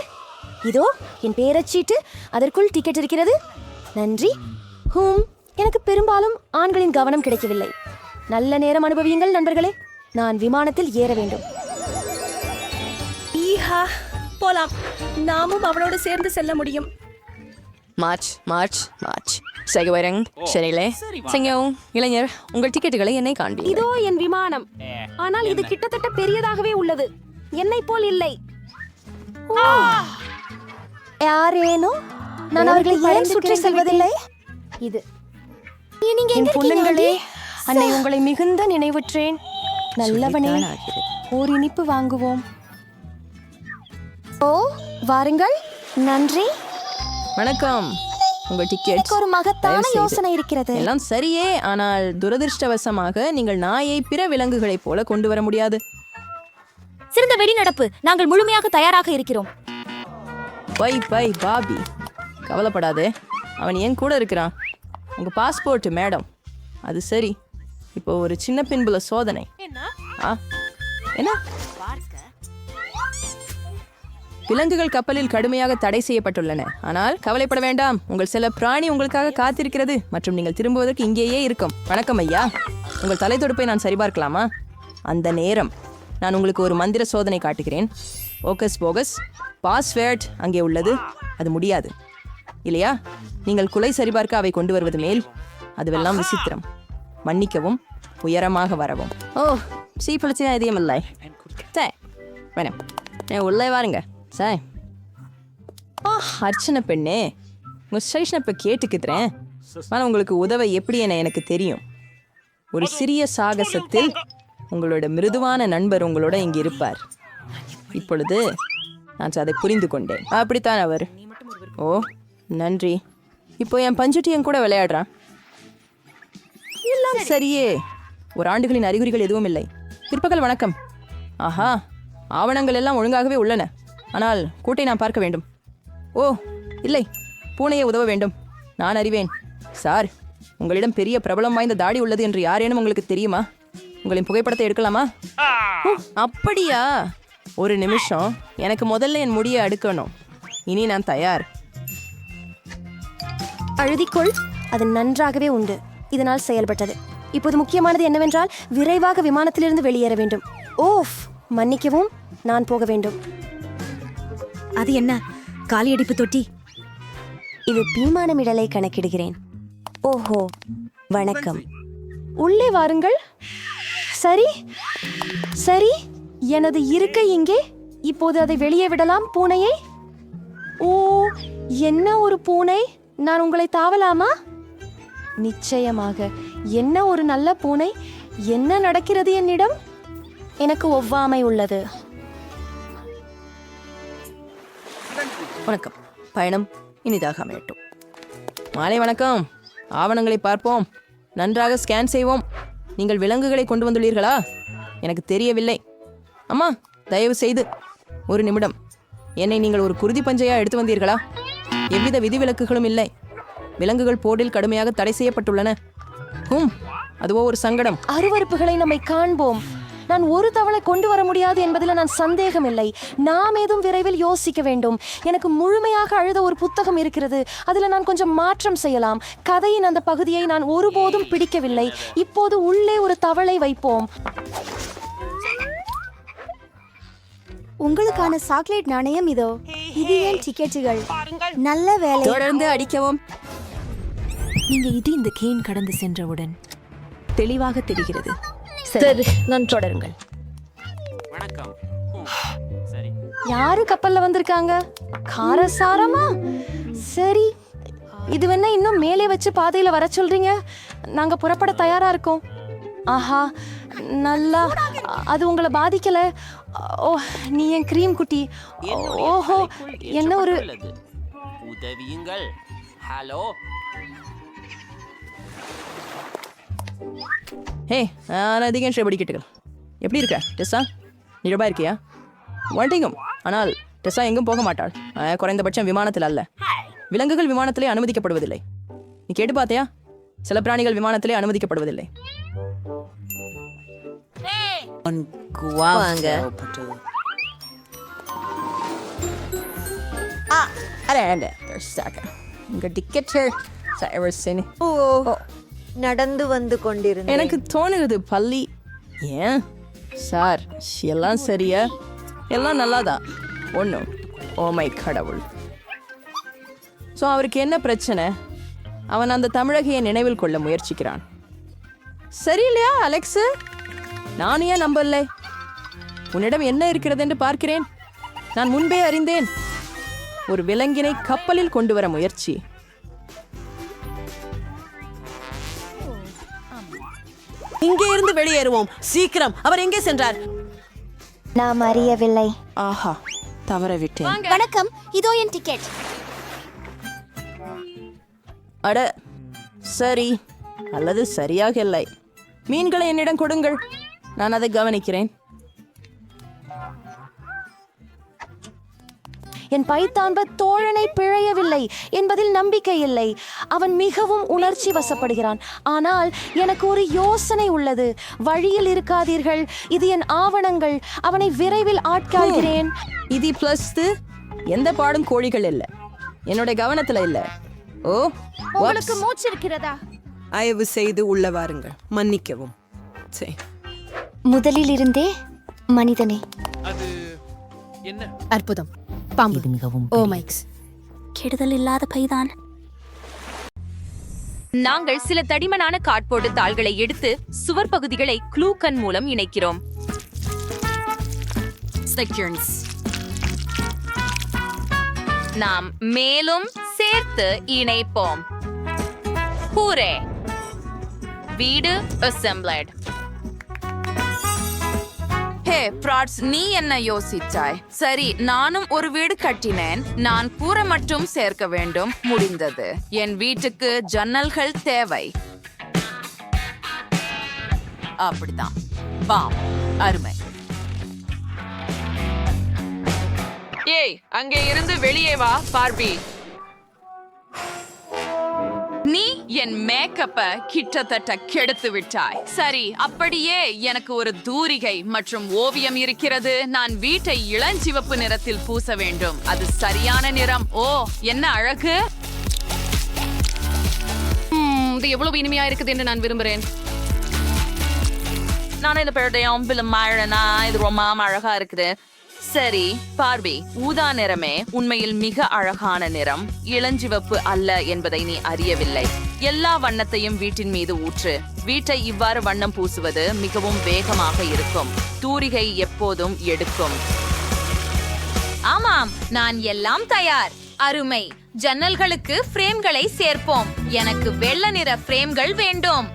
இதோ என் பேரச்சீட்டு, அதற்குள் டிக்கெட் இருக்கிறது. நன்றி. எனக்கு பெரும்பாலும் ஆண்களின் கவனம் கிடைக்கவில்லை. நல்ல நேரம் அனுபவியுங்கள் நண்பர்களே. நான் விமானத்தில் ஏற வேண்டும்.
போலாம், நாமும் அவளோடு சேர்ந்து செல்ல முடியும்.
மார்ச் சகவரங் சரிங்களே. சங்கம் இளைஞர், உங்கள் டிக்கெட்டுகளை என்னை காண்பி.
இதோ என் விமானம். ஆனால் இது கிட்டத்தட்ட பெரியதாகவே உள்ளது. என்னை போல் இல்லை. யாரேனோ நான் அவர்களை ஏன் சுற்றி செல்வதில்லை. இது
என் பொண்ணுங்களே, அன்னை உங்களை மிகுந்த நினைவுற்றேன். நல்லவனே, ஓர் இனிப்பு வாங்குவோம்.
ஓ வாருங்கள். நன்றி.
வணக்கம். உங்கள் டிக்கெட்.
எனக்கு ஒரு மகத்தான யோசனை இருக்கிறது.
எல்லாம் சரியே, ஆனால் துரதிருஷ்டவசமாக நீங்கள் நாயை பிற விலங்குகளைப் போல கொண்டு வர முடியாது.
சிறந்த வெளிநடப்பு. நாங்கள் முழுமையாக தயாராக இருக்கிறோம்.
பை பாபி, கவலைப்படாதே. அவன் என் கூட இருக்கிறான். உங்க பாஸ்போர்ட் மேடம். அது சரி, இப்போ ஒரு சின்ன பின்புல சோதனை. என்ன? விலங்குகள் கப்பலில் கடுமையாக தடை செய்யப்பட்டுள்ளன. ஆனால் கவலைப்பட வேண்டாம், உங்கள் சில பிராணி உங்களுக்காக காத்திருக்கிறது மற்றும் நீங்கள் திரும்புவதற்கு இங்கேயே இருக்கும். வணக்கம் ஐயா, உங்கள் தலை தொடுப்பை நான் சரிபார்க்கலாமா? அந்த நேரம் நான் உங்களுக்கு ஒரு மந்திர சோதனை காட்டுகிறேன். ஓகஸ் போகஸ். பாஸ்வேர்ட் அங்கே உள்ளது. அது முடியாது இல்லையா? நீங்கள் குலை சரிபார்க்க அவை கொண்டு வருவது மேல். அதுவெல்லாம் விசித்திரம். மன்னிக்கவும், உயரமாக வரவும். ஓ, சீப்பளிச்சியா எதையும் இல்லை. வேணும், உள்ளே வாருங்க சாய். அர்ச்சனை பெண்ணே, உங்கள் ஸ்டேஷனை இப்போ கேட்டுக்கிறேன். ஆனால் உங்களுக்கு உதவ எப்படி என எனக்கு தெரியும். ஒரு சிறிய சாகசத்தில் உங்களோட மிருதுவான நண்பர் உங்களோட இங்கே இருப்பார். இப்பொழுது நான் அதை புரிந்து கொண்டேன். அப்படித்தான் அவர். ஓ நன்றி. இப்போ என் பஞ்சுட்டி என் கூட விளையாடுறான். எல்லாம் சரியே. ஒரு ஆண்டுகளின் அறிகுறிகள் எதுவும் இல்லை. பிற்பகல் வணக்கம். ஆஹா, ஆவணங்கள் எல்லாம் ஒழுங்காகவே உள்ளன. ஆனால் கூட்டை நான் பார்க்க வேண்டும். ஓ இல்லை, பூனையை உதவ வேண்டும். நான் அறிவேன். சார், உங்களிடம் பெரிய பிரபலம் வாய்ந்த தாடி உள்ளது என்று யாரேனும் உங்களுக்கு தெரியுமா? உங்களின் புகைப்படத்தை எடுக்கலாமா? அப்படியா? ஒரு நிமிஷம், எனக்கு முதல்ல என் முடியை அடுக்கணும். இனி நான் தயார்.
அழுதிக்கொள். அது நன்றாகவே உண்டு. இதனால் செயல்பட்டது. இப்போது முக்கியமானது என்னவென்றால் விரைவாக விமானத்திலிருந்து வெளியேற வேண்டும். ஓஃப், மன்னிக்கவும், நான் போக வேண்டும்.
அது என்ன காலியடிப்பு தொட்டி?
இது விமானமிடலை கணக்கிடுகிறேன். ஓஹோ, வணக்கம். உள்ளே வாருங்கள். சரி, எனது இருக்கை இங்கே. இப்போது அதை வெளியே விடலாம். பூனையை. ஓ, என்ன ஒரு பூனை! நான் உங்களை தாவலாமா? நிச்சயமாக. என்ன ஒரு நல்ல பூனை! என்ன நடக்கிறது என்னிடம்? எனக்கு ஒவ்வாமை உள்ளது.
வணக்கம். பயணம் இனிதாக அமையட்டும். மாலை வணக்கம். ஆவணங்களை பார்ப்போம். நன்றாக ஸ்கேன் செய்வோம். நீங்கள் விலங்குகளை கொண்டு வந்துள்ளீர்களா? எனக்கு தெரியவில்லை. அம்மா, தயவு செய்து ஒரு நிமிடம். என்னை நீங்கள் ஒரு குருதி பஞ்சையா எடுத்து வந்தீர்களா? எவ்வித விதிவிலக்குகளும் இல்லை. விலங்குகள் போரில் கடுமையாக தடை செய்யப்பட்டுள்ளன. அதுவோ ஒரு சங்கடம்.
அருவருப்புகளை நம்மை காண்போம். நான் ஒரு தவளை கொண்டு வர முடியாது என்பதில் நான் சந்தேகமில்லை. நாம் ஏதும் விரைவில் யோசிக்க வேண்டும். எனக்கு முழுமையாக அழுத ஒரு புத்தகம் இருக்கிறது. அதில் நான் கொஞ்சம் மாற்றம் செய்யலாம். கதையின் அந்த பகுதியை நான் ஒருபோதும் பிடிக்கவில்லை. இப்போது உள்ளே ஒரு தவளை வைப்போம்.
உங்களுக்கான சாக்லேட் நாணயம் இதோ. இது ஏன் டிக்கெட்டுகள்? நல்ல வேலை.
தொடர்ந்து அடிக்கவும்.
நீங்க இது இந்த கேன் கடந்து சென்றவுடன் தெளிவாக தெரிகிறது.
சரி, நான் தொடருங்கள். யாரு கப்பல்ல வந்திருக்காங்க? காரசாரமா? சரி, இது வேணா இன்னும் மேலே வச்சு பாதையில வர சொல்றீங்க. நாங்க புறப்பட தயாரா இருக்கோம். ஆஹா, நல்லா. அது உங்களை பாதிக்கல. ஓ, நீ என் கிரீம் குட்டி. ஓஹோ, என்ன ஒரு
உதவியுங்கள். ஹலோ.
ஹே, நான் அதிகம் படிக்கட்டுகள். எப்படி இருக்க டெஸ்ஸா? நிரபா இருக்கியா? வண்டிங்கும். ஆனால் டெஸ்ஸா எங்கும் போக மாட்டாள். குறைந்தபட்சம் விமானத்தில் அல்ல. விலங்குகள் விமானத்திலே அனுமதிக்கப்படுவதில்லை. நீ கேட்டு பார்த்தியா? சில பிராணிகள் விமானத்திலே அனுமதிக்கப்படுவதில்லை.
நடந்து வந்து கொண்டிருந்தேன்.
எனக்கு தோணுகிறது பள்ளி. ஏன் சார், எல்லாம் சரியா? எல்லாம் நல்லாதான். ஒன்றும் ஓமை கடவுள். ஸோ அவருக்கு என்ன பிரச்சனை? அவன் அந்த தமிழகையை நினைவில் கொள்ள முயற்சிக்கிறான். சரியில்லையா அலெக்ஸ்? நான் ஏன் நம்பல? உன்னிடம் என்ன இருக்கிறது என்று பார்க்கிறேன். நான் முன்பே அறிந்தேன். ஒரு விலங்கினை கப்பலில் கொண்டு வர முயற்சி.
இங்கே இருந்து வெளியேறுவோம் சீக்கிரம். அவர் எங்கே சென்றார்?
நாம் அறியவில்லை.
ஆஹா, தவற விட்டேன்.
வணக்கம், இதோ என் டிக்கெட்.
அட சரி, அல்லது சரியாக இல்லை. மீன்களை என்னிடம் கொடுங்கள், நான் அதை கவனிக்கிறேன்.
என் பைத்தான்ப தோழனை பிழையவில்லை என்பதில் நம்பிக்கை இல்லை. அவன் மிகவும் உணர்ச்சி வசப்படுகிறான். ஆனால் எனக்கு ஒரு யோசனை உள்ளது. வழியில் இருக்காதீர்கள், இது என் ஆவணங்கள். அவனை விரைவில் ஆட்காள்கிறேன்.
இது பிளஸ் எந்த பாடும் கோழிகள் இல்லை, என்னுடைய கவனத்துல இல்லை. ஓ,
உங்களுக்கு மூச்சு இருக்கிறதா?
தயவு செய்து உள்ள வாருங்கள். மன்னிக்கவும். சரி,
முதலில் இருந்தே மனிதனே.
அற்புதம். பாம்பு மிகவும் ஓ மைக்ஸ்.
கெடுதல் இல்லாத பைதான்.
நாங்கள் சில தடிமனான கார்ட்போர்டு தாள்களை எடுத்து சுவர் பகுதிகளை க்ளூ கன் மூலம் இணைக்கிறோம். நாம் மேலும் சேர்த்து இணைப்போம். ஹூரே! வீடு அசெம்பிளட். ஹே ப்ராட்ஸ், நீ என்ன யோசிச்சாய்? சரி, நானும் ஒரு வீடு கட்டினேன். நான் கூரை மட்டும் சேர்க்க வேண்டும். முடிந்தது. என் வீட்டுக்கு ஜன்னல்கள் தேவை. அப்படிதான். வாம், அருமை. ஏய், அங்கே இருந்து வெளியே வா பார்பி. நீ என் மேக்கப்ப கிட்டத்தட்ட கெடுத்து விட்டாய். சரி, அப்படியே எனக்கு ஒரு தூரிகை மற்றும் ஓவியம் இருக்கிறது. நான் வீட்டை இளஞ்சிவப்பு நிறத்தில் பூச வேண்டும். அது சரியான நிறம். ஓ, என்ன அழகு! இது எவ்வளவு இனிமையா இருக்குது என்று நான் விரும்புகிறேன். நான் இந்த பேருடையும் இது ரொம்ப அழகா இருக்குது. சரி பார்பி, ஊதா நிறமே உண்மையில் மிக அழகான நிறம். இளஞ்சிவப்பு அல்ல என்பதை நீ அறியவில்லை. எல்லா வண்ணத்தையும் வீட்டின் மீது ஊற்று. வீட்டை இவ்வாறு வண்ணம் பூசுவது மிகவும் வேகமாக இருக்கும். தூரிகை எப்போதும் எடுக்கும். ஆமாம், நான் எல்லாம் தயார். அருமை. ஜன்னல்களுக்கு ஃப்ரேம்களை சேர்ப்போம். எனக்கு வெள்ளை நிற ஃப்ரேம்கள் வேண்டும்.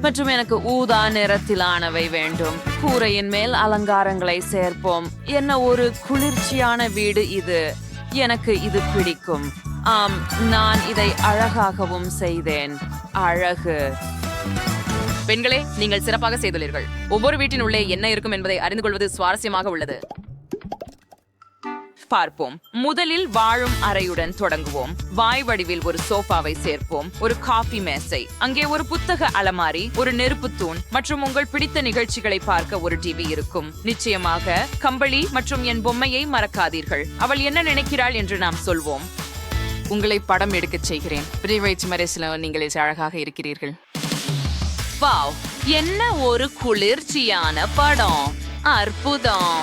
மற்றும் எனக்கு ஊதா நிறத்திலானவை வேண்டும். கூரையின் மேல் அலங்காரங்களை சேர்ப்போம். என்ன ஒரு குளிர்ச்சியான வீடு இது. எனக்கு இது பிடிக்கும். ஆம், நான் இதை அழகாகவும் செய்தேன். அழகு. பெண்களே, நீங்கள் சிறப்பாக செய்துள்ளீர்கள். ஒவ்வொரு வீட்டின் உள்ளே என்ன இருக்கும் என்பதை அறிந்து கொள்வது சுவாரஸ்யமாக உள்ளது. பார்ப்போம். முதலில் வாழும் அறையுடன் தொடங்குவோம். வாய் வடிவில் ஒரு சோஃபாவை சேர்ப்போம். ஒரு காஃபி மேசை, அங்கே ஒரு புத்தக அலமாரி, ஒரு நெருப்பு தூண் மற்றும் உங்கள் பிடித்த நிகழ்ச்சிகளை பார்க்க ஒரு டிவி இருக்கும். நிச்சயமாக கம்பளி மற்றும் என் பொம்மையை மறக்காதீர்கள். அவள் என்ன நினைக்கிறாள் என்று நாம் சொல்வோம். உங்களை படம் எடுக்க செய்கிறேன். நீங்கள் அழகாக இருக்கிறீர்கள். வாவ், என்ன ஒரு குளிர்ச்சியான படம். அற்புதம்.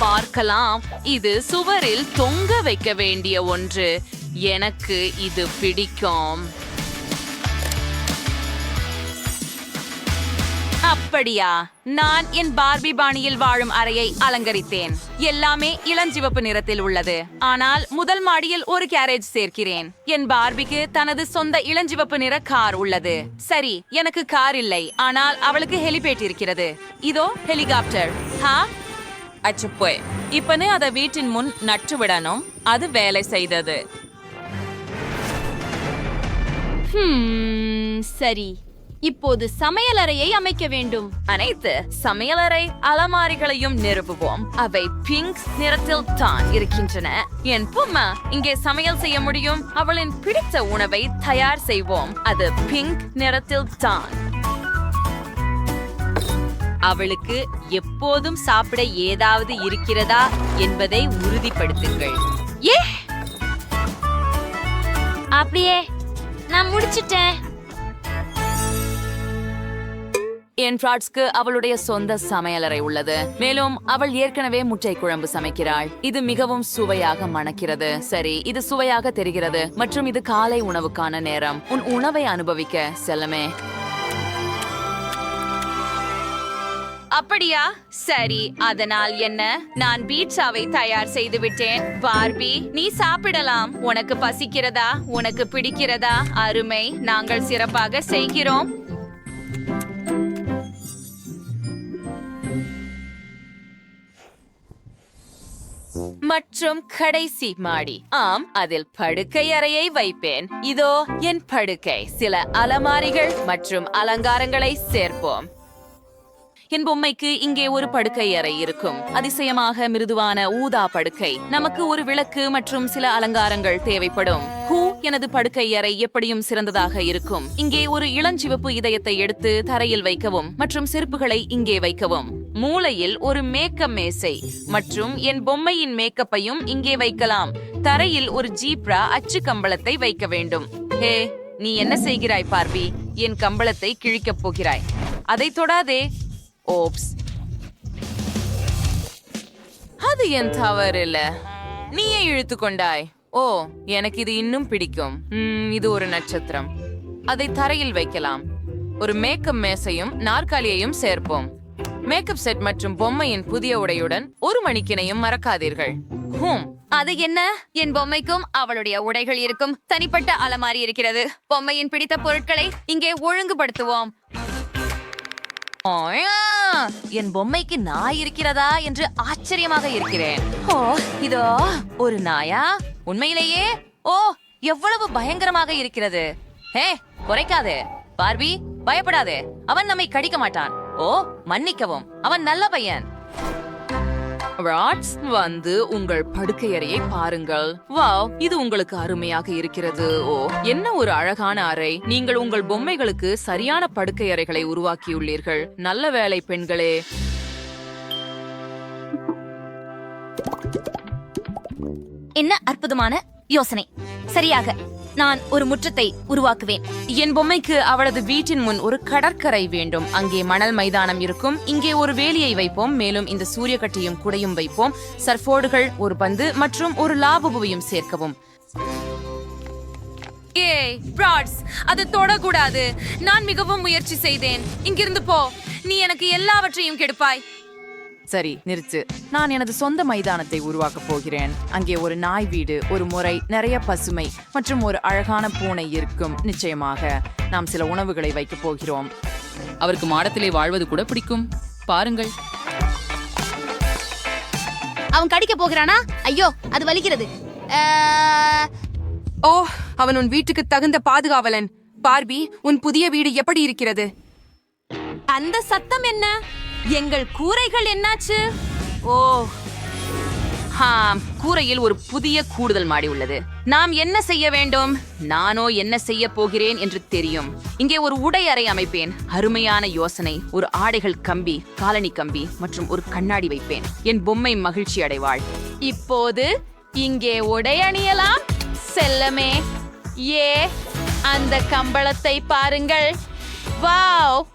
பார்க்கலாம். இது சுவரில் தொங்க வைக்க வேண்டிய ஒன்று. எனக்கு இது பிடிக்கும். அப்படியா? நான் என் பார்பி பாணியில் வாழும் அறையை அலங்கரித்தேன். எல்லாமே இளஞ்சிவப்பு நிறத்தில் உள்ளது. ஆனால் முதல் மாடியில் ஒரு கேரேஜ் சேர்க்கிறேன். என் பார்பிக்கு தனது சொந்த இளஞ்சிவப்பு நிற கார் உள்ளது. சரி, எனக்கு கார் இல்லை, ஆனால் அவளுக்கு ஹெலிபேட் இருக்கிறது. இதோ ஹெலிகாப்டர். அச்சுப்போய், இப்பனு அதை வீட்டின் முன் நட்டு விடணும். அது வேலை செய்தது.
சரி, இப்போது சமையலறையை அமைக்க வேண்டும்.
அனைத்து சமையலறை அலமாரிகளையும் நிரப்புவோம். அவை பிங்க் நிறத்தில் தான் இருக்கின்றன. என் பொம்மா இங்கே சமையல் செய்ய முடியும். அவளின் பிடித்த உணவை தயார் செய்வோம். அது பிங்க் நிறத்தில் தான். அவளுக்கு எப்போதும் சாப்பிட ஏதாவது இருக்கிறதா என்பதை உறுதிப்படுத்துங்கள்.
அப்படியே நான் முடிச்சிட்டேன்.
என் ஃப்ராட்ஸ்க்கு அவளுடைய சொந்த சமையலறை உள்ளது. மேலும் அவள் ஏற்கனவே முட்டை குழம்பு சமைக்கிறாள். இது மிகவும் சுவையாக மணக்கிறது. சரி, இது சுவையாக தெரிகிறது. மற்றும் இது காலை உணவுக்கான நேரம். உன் உணவை அனுபவிக்க செல்லமே. அப்படியா? சரி, அதனால் என்ன? நான் பீட்சாவை தயார் செய்து விட்டேன். பார்பி, நீ சாப்பிடலாம். உனக்கு பசிக்கிறதா? உனக்கு பிடிக்கிறதா? அருமை, நாங்கள் சிறப்பாக செய்கிறோம். மற்றும் கடைசி மாடி. ஆம், அதில் படுக்கை அறையை வைப்பேன். இதோ என் படுக்கை. சில அலமாரிகள் மற்றும் அலங்காரங்களை சேர்ப்போம். என் பொம்மைக்கு இங்கே ஒரு படுக்கை அறை இருக்கும். அதிசயமாக மிருதுவான ஊதா படுக்கை. நமக்கு ஒரு விளக்கு மற்றும் சில அலங்காரங்கள் தேவைப்படும். எனது படுக்கை அறை எப்படியும் சிறந்ததாக இருக்கும். இங்கே ஒரு இளஞ்சிவப்பு இதயத்தை எடுத்து தரையில் வைக்கவும் மற்றும் செருப்புகளை இங்கே வைக்கவும். மூலையில் ஒரு மேக்கப் மேசை மற்றும் என் பொம்மையின் மேக்கப்பையும் இங்கே வைக்கலாம். தரையில் ஒரு ஜீப்ரா அச்சு கம்பளத்தை வைக்க வேண்டும். ஹே, நீ என்ன செய்கிறாய் பார்பி? என் கம்பளத்தை கிழிக்கப் போகிறாய். அதை தொடாதே. ஓப்ஸ், அது என் தவறு இல்ல. நீயே இழுத்து கொண்டாய். ஓ, எனக்கு இது இன்னும் பிடிக்கும். இது ஒரு நட்சத்திரம். அதை தரையில் வைக்கலாம். ஒரு மேக்கப் மேசையும் நாற்காலியையும் சேர்ப்போம். மேக்கப் செட் மற்றும் பொம்மையின் புதிய உடையுடன் ஒரு மணிக்கினையும் மறக்காதீர்கள்.
அது என்ன? என் பொம்மைக்கும் அவளுடைய உடைகள் இருக்கும் தனிப்பட்ட அலமாரி இருக்கிறது. பொம்மையின் பிடித்த பொருட்களை இங்கே ஒழுங்குபடுத்துவோம்.
என் பொம்மைக்கு நாய் இருக்கிறதா என்று ஆச்சரியமாக இருக்கிறேன். ஓ, இதோ ஒரு நாயா? உண்மையிலேயே? ஓ, எவ்வளவு பயங்கரமாக இருக்கிறது. ஹே, குறைக்காதே பார்பி, பயப்படாதே. அவன் நம்மை கடிக்க மாட்டான். ஓ, மன்னிக்கவும், அவன் நல்ல பையன். ராட்ஸ், வந்து உங்கள் படுக்கை அறையை பாருங்கள். வாவ், இது உங்களுக்கு அருமையாக இருக்கிறது. ஓ, என்ன ஒரு அழகான அறை. நீங்கள் உங்கள் பொம்மைகளுக்கு சரியான படுக்கை அறைகளை உருவாக்கியுள்ளீர்கள். நல்ல வேலை பெண்களே.
என்ன அற்புதமான யோசனை. சரியாக, நான் ஒரு முற்றத்தை உருவாக்குவேன்.
என் பொம்மைக்கு அவளது வீட்டின் முன் ஒரு கடற்கரை வேண்டும். அங்கே மணல் மைதானம் இருக்கும். இங்கே ஒரு வேலியை வைப்போம். மேலும் இந்த சூரிய கட்டியும் குடையும் வைப்போம். சர்ஃபோர்டுகள், ஒரு பந்து மற்றும் ஒரு லாபுபுவையும் சேர்க்கவும். அது தொடக்கூடாது. நான் மிகவும் முயற்சி செய்தேன். இங்கிருந்து போ. நீ எனக்கு எல்லாவற்றையும் கெடுப்பாய். சரி, நிறுத்து. நான் எனது சொந்த மைதானத்தை உருவாக்கப் போகிறேன். அங்கே ஒரு நாய் வீடு, ஒரு முறை, நிறைய பசுமை மற்றும் ஒரு அழகான பூனை இருக்கும். நிச்சயமாக நாம் சில உணவுகளை வைக்கப் போகிறோம்.
அவருக்கு மாடத்திலே வாழ்வது கூட பிடிக்கும். பாருங்கள்.
அவன் கடிக்க போகிறானா? ஐயோ, அது வலிக்கிறது.
ஓ, அவன் உன் வீட்டுக்கு தகுந்த பாதுகாவலன். பார்பி, உன் புதிய வீடு எப்படி இருக்கிறது?
அந்த சத்தம் என்ன? எங்கள் கூரைகள் என்னாச்சு? ஓ, கூரையில் ஒரு புதிய கூடுதல் மாடி உள்ளது. நாம் என்ன செய்ய வேண்டும்? நானோ என்ன செய்ய போகிறேன் என்று தெரியும். இங்கே ஒரு உடை அறை அமைப்பேன். அருமையான யோசனை. ஒரு ஆடைகள் கம்பி, காலனி கம்பி மற்றும் ஒரு கண்ணாடி வைப்பேன். என் பொம்மை மகிழ்ச்சி அடைவாள். இப்போது இங்கே உடை அணியலாம். செல்லமே, ஏ, அந்த கம்பளத்தை பாருங்கள். வாவ்,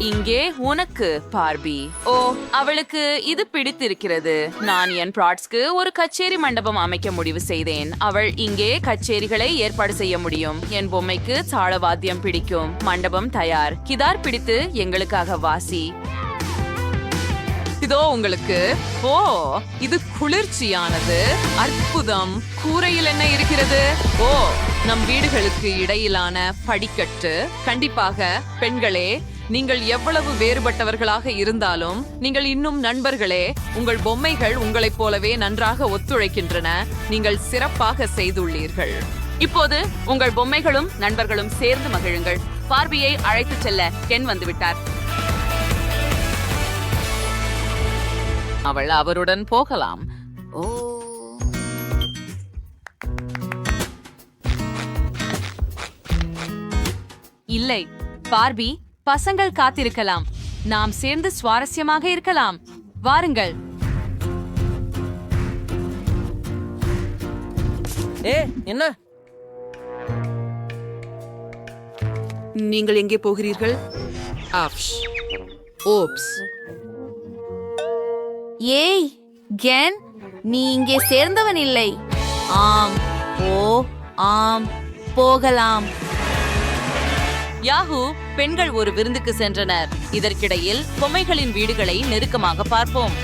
இங்கே உனக்கு பார்பி. ஓ, அவளுக்கு இது பிடித்திருக்கிறது. நான் என் ப்ராட்ஸ்க்கு ஒரு கச்சேரி மண்டபம் அமைக்க முடிவு செய்தேன். அவள் இங்கே கச்சேரிகளை ஏற்பாடு செய்ய முடியும். என் பொம்மைக்கு தாளவாத்தியம் பிடிக்கும். மண்டபம் தயார். கிதார் பிடித்து எங்களுக்காக வாசி. இதோ உங்களுக்கு. ஓ, இது குளிர்ச்சியானது. அற்புதம். கூரையில் என்ன இருக்கிறது? ஓ, நம் வீடுகளுக்கு இடையிலான படிக்கட்டு. கண்டிப்பாக பெண்களே, நீங்கள் எவ்வளவு வேறுபட்டவர்களாக இருந்தாலும் நீங்கள் இன்னும் நண்பர்களே. உங்கள் பொம்மைகள் உங்களைப் போலவே நன்றாக ஒத்துழைக்கின்றன. நீங்கள் சிறப்பாக செய்துள்ளீர்கள். இப்போது உங்கள் பொம்மைகளும் நண்பர்களும் சேர்ந்து மகிழுங்கள். பார்பியை அழைத்துச் செல்ல கென் வந்துவிட்டார். அவள் அவருடன் போகலாம். ஓ, இல்லை பார்பி, பசங்கள் காத்திருக்கலாம். நாம் சேர்ந்து சுவாரஸ்யமாக இருக்கலாம். வாருங்கள்.
என்ன
நீங்கள் எங்கே போகிறீர்கள்? ஓப்ஸ்.
ஏய் கென், நீ இங்கே சேர்ந்தவன் இல்லை. ஆம். ஓ ஆம், போகலாம்.
யாஹூ, பெண்கள் ஒரு விருந்துக்கு சென்றனர். இதற்கிடையில் பொம்மைகளின் வீடுகளை நெருக்கமாக பார்ப்போம்.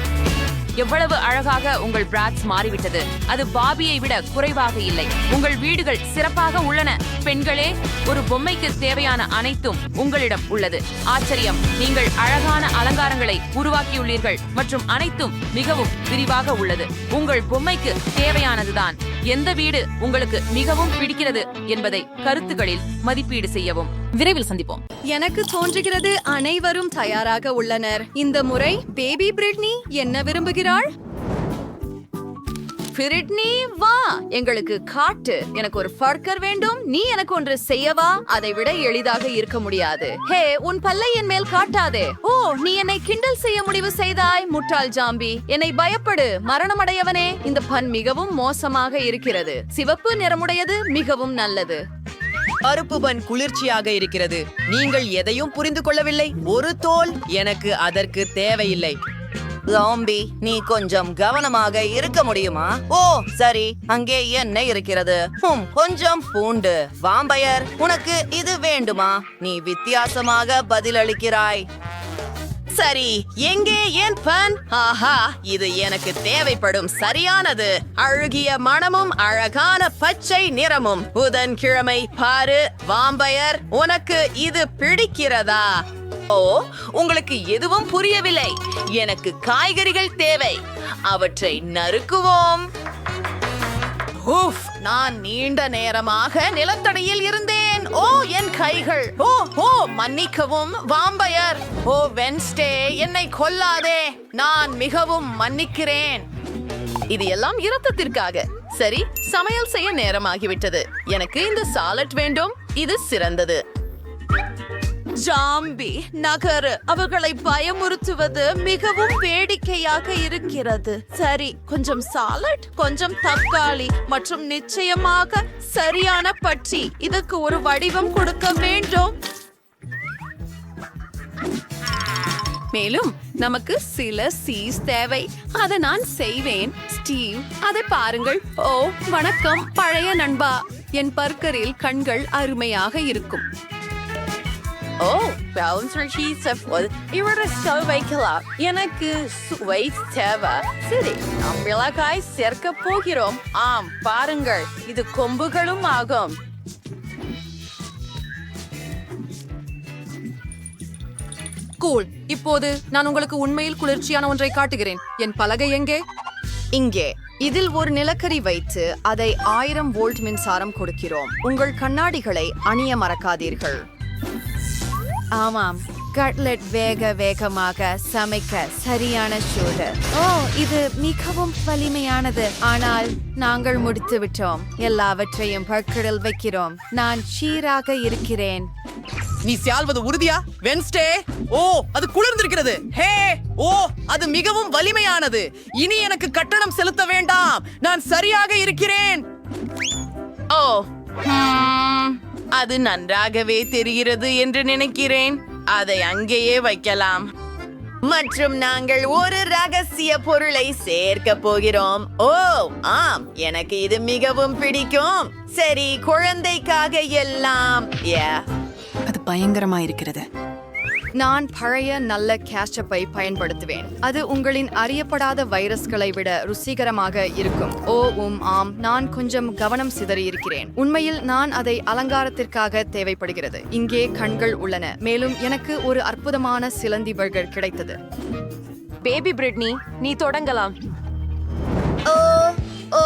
எவ்வளவு அழகாக உங்கள் பிராட்ஸ் மாறிவிட்டது. அது பாபியை விட குறைவாக இல்லை. உங்கள் வீடுகள் சிறப்பாக உள்ளன. பெண்களே, ஒரு பொம்மைக்கு தேவையான அனைத்தும் உங்களிடம் உள்ளது. ஆச்சரியம், நீங்கள் அழகான அலங்காரங்களை உருவாக்கியுள்ளீர்கள் மற்றும் அனைத்தும் மிகவும் விரிவாக உள்ளது. உங்கள் பொம்மைக்கு தேவையானதுதான். எந்த வீடு உங்களுக்கு மிகவும் பிடிக்கிறது என்பதை கருத்துகளில் மதிப்பீடு செய்யவும். விரைவில் சந்திப்போம்.
எனக்கு தோன்றுகிறது அனைவரும் தயாராக உள்ளனர். இந்த முறை பேபி பிரிட்னி என்ன விரும்புகிறாள்?
பிரிட்னி, வா, எங்களுக்கு காட்டு. எனக்கு ஒரு பர்கர் வேண்டும். நீ எனக்கு ஒன்று செய்யவா? அதை விட எளிதாக இருக்க முடியாது. ஹே, உன் பல்லை என் மேல் காட்டாதே. ஓ, நீ என்னை கிண்டல் செய்ய முடிவு செய்தாய், முட்டாள் ஜாம்பி. என்னை பயப்படு, மரணமடையவனே. இந்த பன் மிகவும் மோசமாக இருக்கிறது. சிவப்பு நிறமுடையது மிகவும் நல்லது.
பருப்பு பன் குளிர்ச்சியாக இருக்கிறது. நீங்கள் எதையும் புரிந்து கொள்ளவில்லை. ஒரு தோல் எனக்கு அதற்கு தேவையில்லை.
ஜாம்பி, நீ கொஞ்சம் கவனமாக இருக்க முடியுமா? ஓ சரி, அங்கே என்ன இருக்கிறது? கொஞ்சம் பூண்டு. வாம்பயர், உனக்கு இது வேண்டுமா? நீ வித்தியாசமாக பதிலளிக்கிறாய்.
சரி, எங்கே என் பன்? ஆஹா, இது எனக்கு தேவைப்படும். சரியானது. அழுகிய மணமும் அழகான பச்சை நிறமும். புதன்கிழமை பாரு. வாம்பயர், உனக்கு இது பிடிக்கிறதா? ஓ, உங்களுக்கு எதுவும் புரியவில்லை. எனக்கு காய்கறிகள் தேவை. அவற்றை நறுக்குவோம். நான் நீண்ட நேரமாக நிலத்தடியில் இருந்தேன். ஓ, என் கைகள். ஓ, மன்னிக்கவும் வாம்பயர். ஓ வென்ஸ்டே, என்னை கொல்லாதே. நான் மிகவும் மன்னிக்கிறேன். இது எல்லாம் இரத்தத்திற்காக. சரி, சமையல் செய்ய நேரமாகிவிட்டது. எனக்கு இந்த சாலட் வேண்டும். இது சிறந்தது.
ஜாம்பி நகரு. அவர்களை பயமுறுத்துவது மிகவும் வேடிக்கையாக இருக்கிறது. சரி, கொஞ்சம் சாலட், கொஞ்சம் தக்காளி மற்றும் நிச்சயமாக சரியான பட்சி. இதற்கு ஒரு வடிவம் கொடுக்க வேண்டும்.
மேலும் நமக்கு சில சீஸ் தேவை. அதை நான் செய்வேன். ஸ்டீவ், அதை பாருங்கள். ஓ வணக்கம் பழைய நண்பா. என் பர்கரில் கண்கள் அருமையாக இருக்கும்.
ஓ, வைக்கலாம். எனக்கு சுவை தேவை. சரி, நாம் மிளகாய் சேர்க்க போகிறோம். ஆம், பாருங்கள், இது கொம்புகளும் ஆகும்.
கூல். இப்போது நான் உங்களுக்கு உண்மையில் குளிர்ச்சியான ஒன்றை காட்டுகிறேன். என் பலகை எங்கே?
இங்கே. இதில் ஒரு நிலக்கரி வைத்து அதை 1000 வோல்ட் மின்சாரம் கொடுக்கிறோம். உங்கள் கண்ணாடிகளை அணிய மறக்காதீர்கள். ஆமாம், கட்லெட் வேகமாக சமைக்க சரியான சூடு. ஓ, இது மிகவும் வலிமையானது. ஆனால் நாங்கள் முடித்து விட்டோம். எல்லாவற்றையும் பர்கரில் வைக்கிறோம். நான் சீராக இருக்கிறேன்.
நீ சால்வது உறுதியா வென்ஸ்டே? ஓ, அது குளிர்ந்திருக்கிறது. ஹே, ஓ, அது மிகவும் வலிமையானது. இனி எனக்கு கட்டணம் செலுத்த வேண்டாம். நான் சரியாக இருக்கிறேன். ஓ, அது நன்றாகவே தெரிகிறது என்று நினைக்கிறேன்.
அதை அங்கேயே வைக்கலாம். மற்றும் நாங்கள் ஒரு ரகசிய பொருளை சேர்க்க போகிறோம். ஓ ஆம், எனக்கு இது மிகவும் பிடிக்கும். சரி, குழந்தைக்காக எல்லாம்.
அது பயங்கரமா இருக்கிறது.
நான் பழைய நல்ல கேட்சப்பை பயன்படுத்துவேன். அது உங்களின் அறியப்படாத வைரஸ்களை விட ருசிகரமாக இருக்கும். ஆம், நான் கொஞ்சம் கவனம் சிதறி இருக்கிறேன். உண்மையில் நான் அதை அலங்காரத்திற்காக தேவைப்படுகிறது. இங்கே கண்கள் உள்ளன. மேலும் எனக்கு ஒரு அற்புதமான சிலந்தி பர்கர் கிடைத்தது.
பேபி பிரிட்னி, நீ தொடங்கலாம்.
ஓ ஓ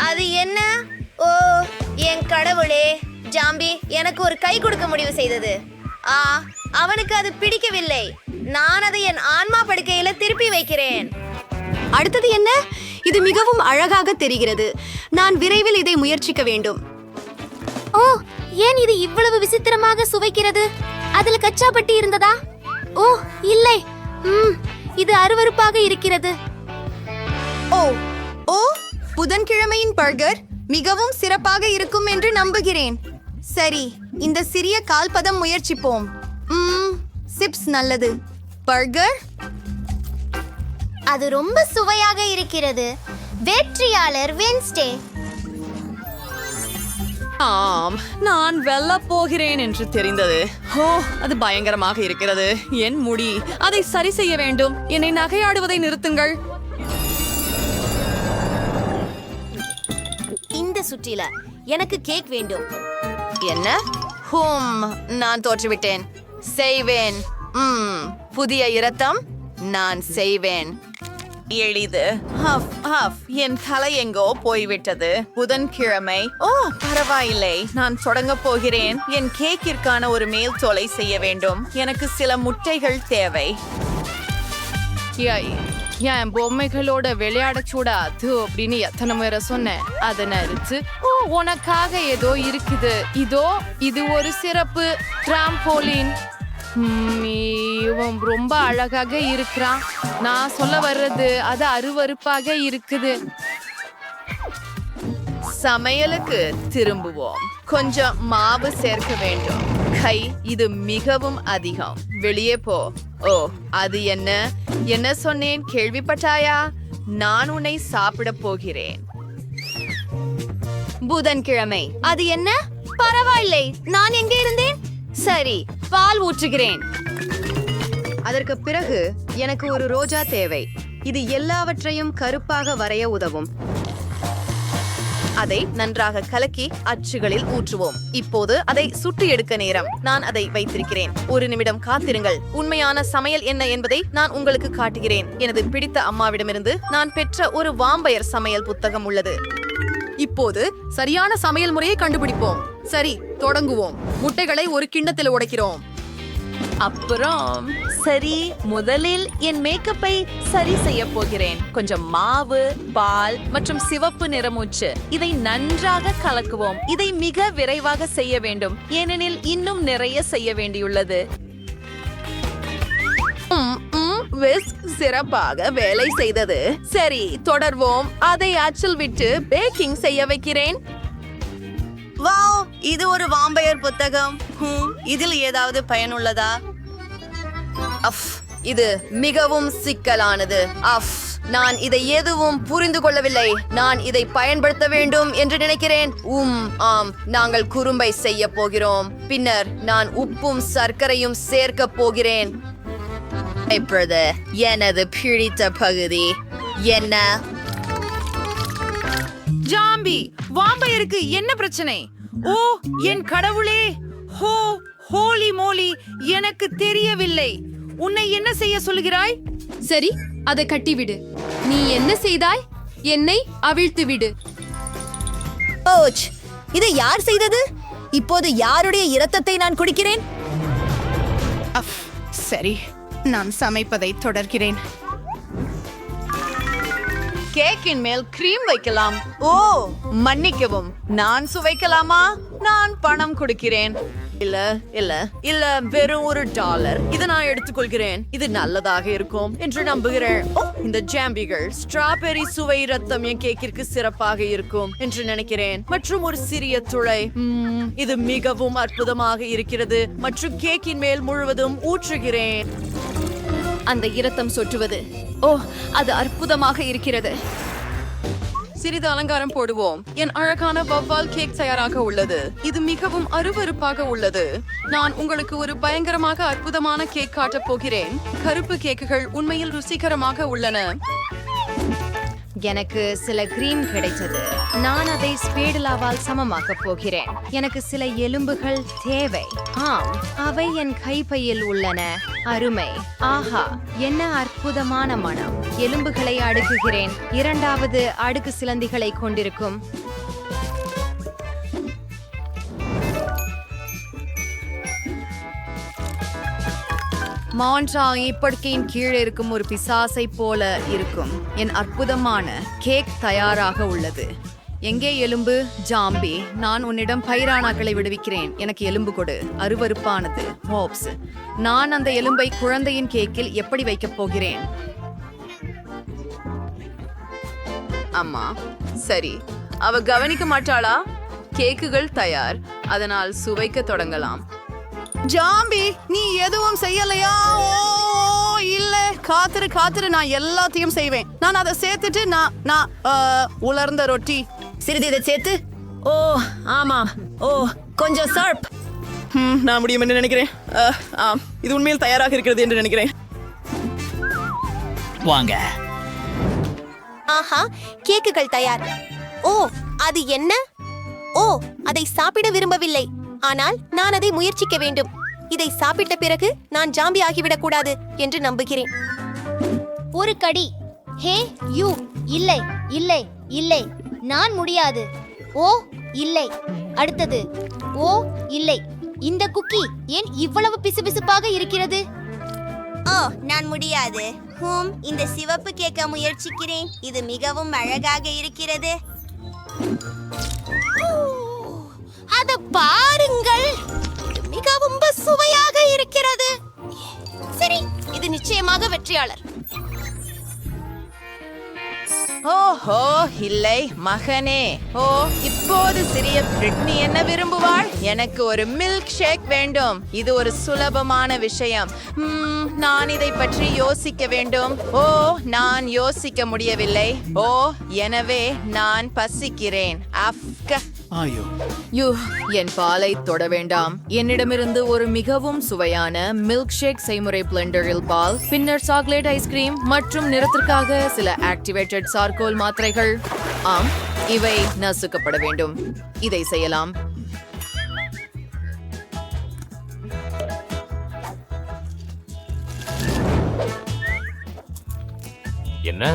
அது என்ன? ஓ என் கடவுளே, ஜாம்பி எனக்கு ஒரு கை கொடுக்க முடிவு செய்தது. அவனுக்கு அது பிடிக்கவில்லை. நான் அதை என் ஆன்மா படுக்கையில திருப்பி வைக்கிறேன். அடுத்தது என்ன? இது மிகவும் அழகாக தெரிகிறது. நான் விரைவில் இதை முயற்சிக்க வேண்டும். ஓ, ஏன் இது இவ்வளவு விசித்திரமாக சுவைக்கிறது? அதில் கச்சா பட்டி இருந்ததா? ஓ இல்லை, இது அருவருப்பாக இருக்கிறது. ஓ ஓ புதன்கிழமையின் பர்கர் மிகவும் சிறப்பாக இருக்கும் என்று நம்புகிறேன். சரி, இந்த சிறிய கால்பதம் முயற்சிப்போம். சிப்ஸ் நல்லது. பர்கர் அது ரொம்ப சுவையாக இருக்கிறது. வெற்றியாளர் வென்ஸ்டே.
ஆம், நான் வெல்லப் போகிறேன் என்று தெரிந்தது. ஓ, அது பயங்கரமாக இருக்கிறது. என் முடி, அதை சரி செய்ய வேண்டும். என்னை நகையாடுவதை நிறுத்துங்கள்.
இந்த சுற்றில எனக்கு கேக் வேண்டும்.
என்ன? நான் தோற்றுவிட்டேன். செய்வேன். புதிய இரத்தம் நான் செய்வேன். எளிது. என் தலை எங்கோ போய்விட்டது. புதன்கிழமை. ஓ பரவாயில்லை, நான் தொடங்க போகிறேன். என் கேக்கிற்கான ஒரு மேல் தோலை செய்ய வேண்டும். எனக்கு சில முட்டைகள் தேவை.
என் பொம்மைகளோட விளையாட கூடாது அப்படின்னு எத்தனை முறை சொன்னேன். அதை நிறுத்து. ஓ, உனக்காக ஏதோ இருக்குது. இது ஒரு சிறப்பு டிராம்போலின். இவன் ரொம்ப அழகாக இருக்கிறான். நான் சொல்ல வர்றது அது அருவருப்பாக இருக்குது.
சமையலுக்கு திரும்புவோம். கொஞ்சம் மாவு சேர்க்க வேண்டும். கை, இது மிகவும் அதிகம். வெளியே போ. ஓ, அது என்ன சொன்னேன்? கேள்விப்பட்டாயா? நான் உன்னை சாப்பிட போகிறேன்.
புதன்கிழமை. அது என்ன? பரவாயில்லை, நான் எங்கே இருந்தேன்? சரி, பால் ஊற்றுகிறேன். அதற்கு பிறகு எனக்கு ஒரு ரோஜா தேவை. இது எல்லாவற்றையும் கருப்பாக வரைய உதவும்.
அதை நன்றாக கலக்கி அச்சுகளில் ஊற்றுவோம். இப்போது அதை சுட்டு எடுக்க நேரம். நான் அதை வைத்திருக்கிறேன். ஒரு நிமிடம் காத்திருங்கள். உண்மையான சமையல் என்ன என்பதை நான் உங்களுக்கு காட்டுகிறேன். எனது பிடித்த அம்மாவிடமிருந்து நான் பெற்ற ஒரு வாம்பயர் சமையல் புத்தகம் உள்ளது.
இப்போது சரியான சமையல் முறையை கண்டுபிடிப்போம். சரி, தொடங்குவோம். முட்டைகளை ஒரு கிண்ணத்தில் உடைக்கிறோம்.
அப்புறம் சரி, முதலில் என் மேக்கப்பை சரி செய்ய போகிறேன். கொஞ்சம் மாவு, பால் மற்றும் சிவப்பு நிறமூச்சு. இதை நன்றாக கலக்குவோம். இதை மிக விரைவாக செய்ய வேண்டும், ஏனெனில் இன்னும் நிறைய செய்ய வேண்டியுள்ளது. விஸ்க் சிறப்பாக வேலை செய்தது. சரி, தொடர்வோம். அதை அச்சில் விட்டு பேக்கிங் செய்ய வைக்கிறேன்.
வாவ், இது ஒரு வாம்பயர் புத்தகம். இதில் ஏதாவது பயனுள்ளதா?
இது மிகவும் சிக்கலானது. நான் இதை எதுவும் புரிந்து கொள்ளவில்லை. நான் இதை பயன்படுத்த வேண்டும் என்று நினைக்கிறேன். ஆம், நாங்கள் குறும்பை செய்ய போகிறோம். பின்னர் நான் உப்பும் சர்க்கரையும் சேர்க்க போகிறேன். இப்பொழுது எனது பிடித்த பகுதி என்ன?
ஜாம்பி, வாம்பயருக்கு என்ன பிரச்சனை? ஓ என் கடவுளே! ஹோலி மோலி, எனக்கு தெரியவில்லை. உன்னை என்ன செய்ய சொல்கிறாய்?
சரி, அதை கட்டிவிடு. நீ என்ன செய்தாய்? என்னை அவிழ்த்து விடு.
ஓச், இதை யார் செய்தது? இப்போது யாருடைய இரத்தத்தை நான் குடிக்கிறேன்?
சரி, நான் சமைப்பதை தொடர்கிறேன்.
கேக்கின் மேல் கிரீம் வைக்கலாம். ஓ மன்னிக்கவும், நான் சுவைக்கலாமா? நான் பணம் கொடுக்கிறேன்.
இல்ல இல்ல இல்ல வெறும் $1. இதை நான் எடுத்துக்கொள்கிறேன். இது நல்லதாக இருக்கும் என்று நம்புகிறேன். இந்த ஜாம்பிகள் ஸ்ட்ராபெரி சுவை ரத்தம் என் கேக்கிற்கு சிறப்பாக இருக்கும் என்று நினைக்கிறேன். மற்றும் ஒரு சிறிய துளை. இது மிகவும் அற்புதமாக இருக்கிறது. மற்றும் கேக்கின் மேல் முழுவதும் ஊற்றுகிறேன்.
அந்த இரத்தம் சொட்டுவது, ஓ, அது அற்புதமாக இருக்கிறது.
சிறிது அலங்காரம் போடுவோம். என் அழகான வவ்வால் கேக் தயாராக உள்ளது. இது மிகவும் அருவருப்பாக உள்ளது. நான் உங்களுக்கு ஒரு பயங்கரமாக அற்புதமான கேக் காட்டப் போகிறேன். கருப்பு கேக்குகள் உண்மையில் ருசிகரமாக உள்ளன.
எனக்கு சில கிரீம் கிடைத்தது. நான் அதை ஸ்பேடுலாவால் சமமாக்கப் போகிறேன். எனக்கு சில எலும்புகள் தேவை. ஆம், அவை என் கைப்பையில் உள்ளன. அருமை. ஆஹா, என்ன அற்புதமான மனம். எலும்புகளை அடுக்குகிறேன். 2வது அடுக்கு சிலந்திகளை கொண்டிருக்கும். மான்ட்ரா படுக்கையின் கீழே இருக்கும் ஒரு பிசாசை போல இருக்கும். என் அற்புதமான கேக் தயாராக உள்ளது. எங்கே எலும்பு? ஜாம்பி, நான் உன்னிடம் பைரானாக்களை விடுவிக்கிறேன். எனக்கு எலும்பு கொடு. அருவருப்பானது. ஹோப்ஸ், நான் அந்த எலும்பை குழந்தையின் கேக்கில் எப்படி வைக்கப் போகிறேன்?
அம்மா, சரி, அவ கவனிக்க மாட்டாளா? கேக்குகள் தயார், அதனால் சுவைக்க தொடங்கலாம்.
ஜாம்பி, நீ எதுவும் செய்யலையா? ஓ இல்ல, காத்துரு, நான் எல்லாத்தையும் செய்வேன். நான் அதை சேர்த்துட்டு நான் உலர்ந்த ரொட்டி.
சிறிது இதை சேர்த்து. ஓ ஆமா, ஓ கொஞ்சம் சர்ப்.
நான் முடியும் என்று நினைக்கிறேன். இது உண்மையில் தயாராக இருக்கிறது என்று நினைக்கிறேன்.
வாங்க.
ஆஹா, கேக்குகள் தயார். ஓ, அது என்ன? ஓ, அதை சாப்பிட விரும்பவில்லை. ஆனால் நான் அதை முயற்சிக்க வேண்டும். இதை சாப்பிட்ட பிறகு நான் ஜாம்பி ஆகிவிடக் கூடாது என்று நம்புகிறேன்.
ஒரு கடி. ஹே யூ, இல்லை இல்லை இல்லை, நான் முடியாது. ஓ இல்லை. அடுத்தது. ஓ இல்லை, இந்த குக்கி ஏன் இவ்வளவு பிசுபிசுப்பாக இருக்கிறது?
ஓ, நான் முடியாது. இந்த சிவப்பு கேக்க முயற்சிக்கிறேன். இது மிகவும் அழகாக இருக்கிறது. அத பாருங்கள், மிகவும் சுவையாக இருக்கிறது. சரி, இது நிச்சயமாக வெற்றியாளர்.
ஓஹோ, இல்லை மகனே. ஓ, இப்போது சிறிய பிரிட்னி என்ன விரும்புவாள்? எனக்கு ஒரு மில்க் ஷேக் வேண்டும். இது ஒரு சுலபமான விஷயம். நான் இதை பற்றி யோசிக்க வேண்டும். ஓ, நான் யோசிக்க முடியவில்லை. ஓ, எனவே நான் பசிக்கிறேன்.
என் பாலை தொட வேண்டாம். என்னிடமிருந்து ஒரு மிகவும் சுவையான மில்க் ஷேக் செய்முறை பிளெண்டரில் பால், பின்னர் சாக்லேட் ஐஸ்கிரீம் மற்றும் நிறத்திற்காக சில ஆக்டிவேட்டட் சார்கோல் மாத்திரைகள். ஆம், இவை நசுக்கப்பட வேண்டும். இதை செய்யலாம்.
என்ன?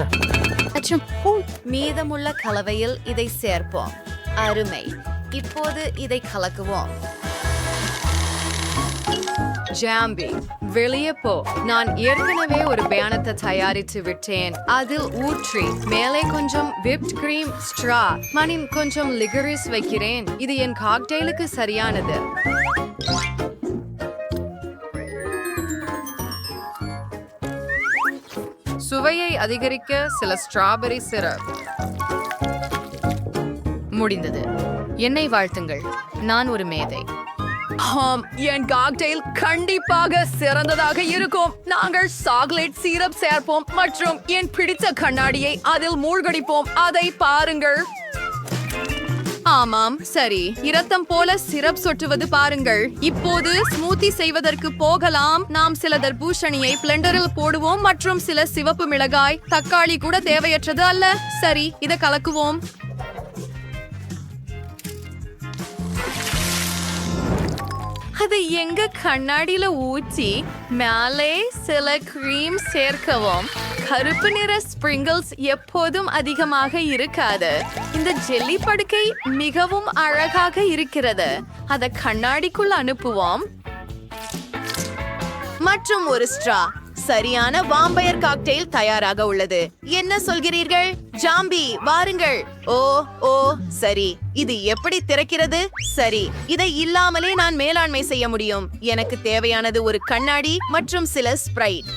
மீதமுள்ள கலவையில் இதை சேர்ப்போம். அருமை. இப்போது இதை கலக்குவோம். ஜாம்பி, வெளியே போ. நான் ஏற்கனவே ஒரு பேனத்தை தயாரித்து விட்டேன். அதில் ஊற்றி மேலே கொஞ்சம் விப்ட் கிரீம், ஸ்ட்ரா, மணின் கொஞ்சம் லிகரிஸ் வைக்கிறேன். இது என் காக்டெயிலுக்கு சரியானது. சுவையை அதிகரிக்க சில ஸ்ட்ராபெரி சிரப். முடிந்தது. என்னை வாழ்த்துங்கள். நான் ஒரு மேதை.
என் காக்டெயில் கண்டிப்பாக சிறந்ததாக இருக்கும். நாங்கள் சாக்லேட் சீரப் சேர்ப்போம் மற்றும் என் பிடித்த கண்ணாடியை அதில் மூழ்கடிப்போம். அதை பாருங்கள். ஆமாம், சரி, இரத்தம் போல சிரப் சொட்டுவது பாருங்கள். இப்போது ஸ்மூத்தி செய்வதற்கு போகலாம். நாம் சில தர்பூசணியை பிளெண்டரில் போடுவோம் மற்றும் சில சிவப்பு மிளகாய், தக்காளி கூட தேவையற்றது அல்ல. சரி, இதை கலக்குவோம். அதை எங்க கண்ணாடியில ஊற்றி மேலே சில கிரீம் சேர்க்கவும். கருப்பு நிற ஸ்பிரிங்கிள்ஸ் எப்போதும் அதிகமாக இருக்காது. இந்த ஜெல்லி படுக்கை மிகவும் அழகாக இருக்கிறது. அதை கண்ணாடிக்குள் அனுப்புவோம்.
மற்றும் ஒரு ஸ்ட்ரா.
சரியான வாம்பயர் காக்டெயில் தயாராக உள்ளது. என்ன சொல்கிறீர்கள்? ஜாம்பி வாருங்கள். ஓ ஓ சரி, இது எப்படி திறக்கிறது? சரி, இதை இல்லாமலே நான் மேலாண்மை செய்ய முடியும். எனக்கு தேவையானது ஒரு கண்ணாடி மற்றும் சில ஸ்ப்ரைட்.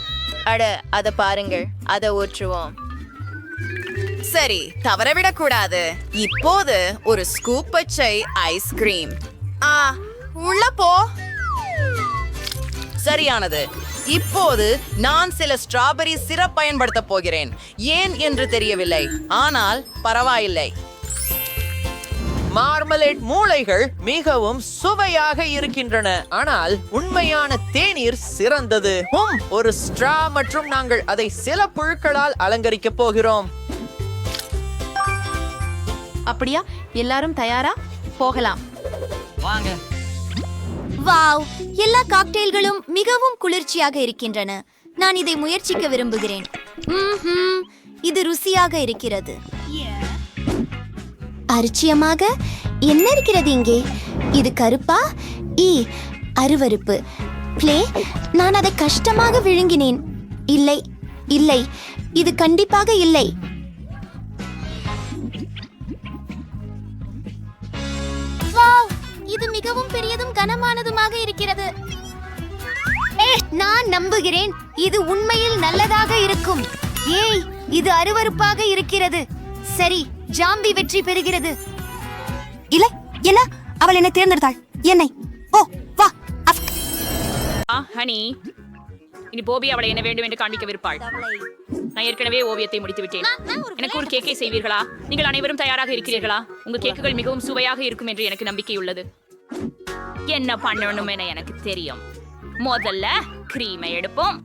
அட அத பாருங்கள், அதை ஊற்றுவோம். சரி, தவறவிடக் கூடாது. இப்போது ஒரு ஸ்கூப் பச்சை ஐஸ்கிரீம். உள்ள போ. சரியானது. இப்போது நான் சில ஸ்ட்ராபெரி சிரப் பயன்படுத்த போகிறேன். ஏன் என்று தெரியவில்லை, ஆனால் பரவாயில்லை.
மார்மலேட் மூளைகள் மிகவும் சுவையாக இருக்கின்றன, ஆனால் உண்மையான தேநீர் சிறந்தது. ஒரு ஸ்ட்ரா மற்றும் நாங்கள் அதை சில புழுக்களால் அலங்கரிக்க போகிறோம்.
அப்படியா? எல்லாரும் தயாரா? போகலாம்.
வாங்க. வாவ், எல்லா காக்டெயில்களும் மிகவும் குளிர்ச்சியாக இருக்கின்றன. நான் இதை முயற்சிக்க விரும்புகிறேன். இது ருசியாக இருக்கிறது. அரிச்சியமாக என்ன இருக்கிறது இங்கே? இது கருப்பா? அருவருப்பு. பிளே, நான் அதை கஷ்டமாக விழுங்கினேன். இல்லை இல்லை, இது கண்டிப்பாக இல்லை. வாவ், இது மிகவும் பெரியதும் கனமானதுமாக இருக்கிறது. நான் நம்புகிறேன் இது உண்மையில் நல்லதாக இருக்கும். ஏய், இது அருவருப்பாக இருக்கிறது. சரி, ஜாம்பி வெற்றி பெறுகிறது. இல்லை, என்ன? அவள் என்னை தேர்ந்தெடுத்தாள். என்னை? ஓ, வா.
ஹனி, இனி போபி அவளை என்ன வேண்டும் என்று காண்பிக்க விருப்பாள். நான் ஏற்கனவே ஓவியத்தை முடித்து விட்டேன். எனக்கு ஒரு கேக்கை செய்வீர்களா? நீங்கள் அனைவரும் தயாராக இருக்கிறீர்களா? உங்கள் கேக்குகள் மிகவும் சுவையாக இருக்கும் என்று எனக்கு நம்பிக்கை உள்ளது. என்ன பண்ணணும் என எனக்கு தெரியும். முதல்ல கிரீமை எடுப்போம்.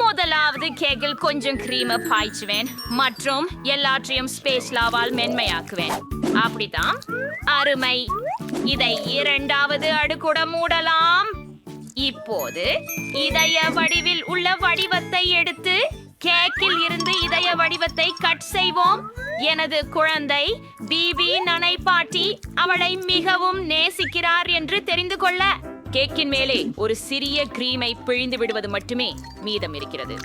முதலாவது கேக்கில் கொஞ்சம் கிரீமை பாய்ச்சுவேன் மற்றும் எல்லாற்றையும் ஸ்பேஸ்லாவால் மென்மையாக்குவேன். அப்படித்தான். அருமை. இதை இரண்டாவது அடுக்குட மூடலாம். இப்போது இதய வடிவில் உள்ள வடிவத்தை எடுத்து கேக்கில் இருந்து இதய வடிவத்தை கட் செய்வோம். எனது குழந்தை பிபி நனைப்பாட்டி அவளை மிகவும் நேசிக்கிறார் என்று தெரிந்து கொள்ள கேக்கின் மேலே ஒரு சிறிய கிரீமை பிழிந்து விடுவது மட்டுமே மீதம் இருக்கிறது.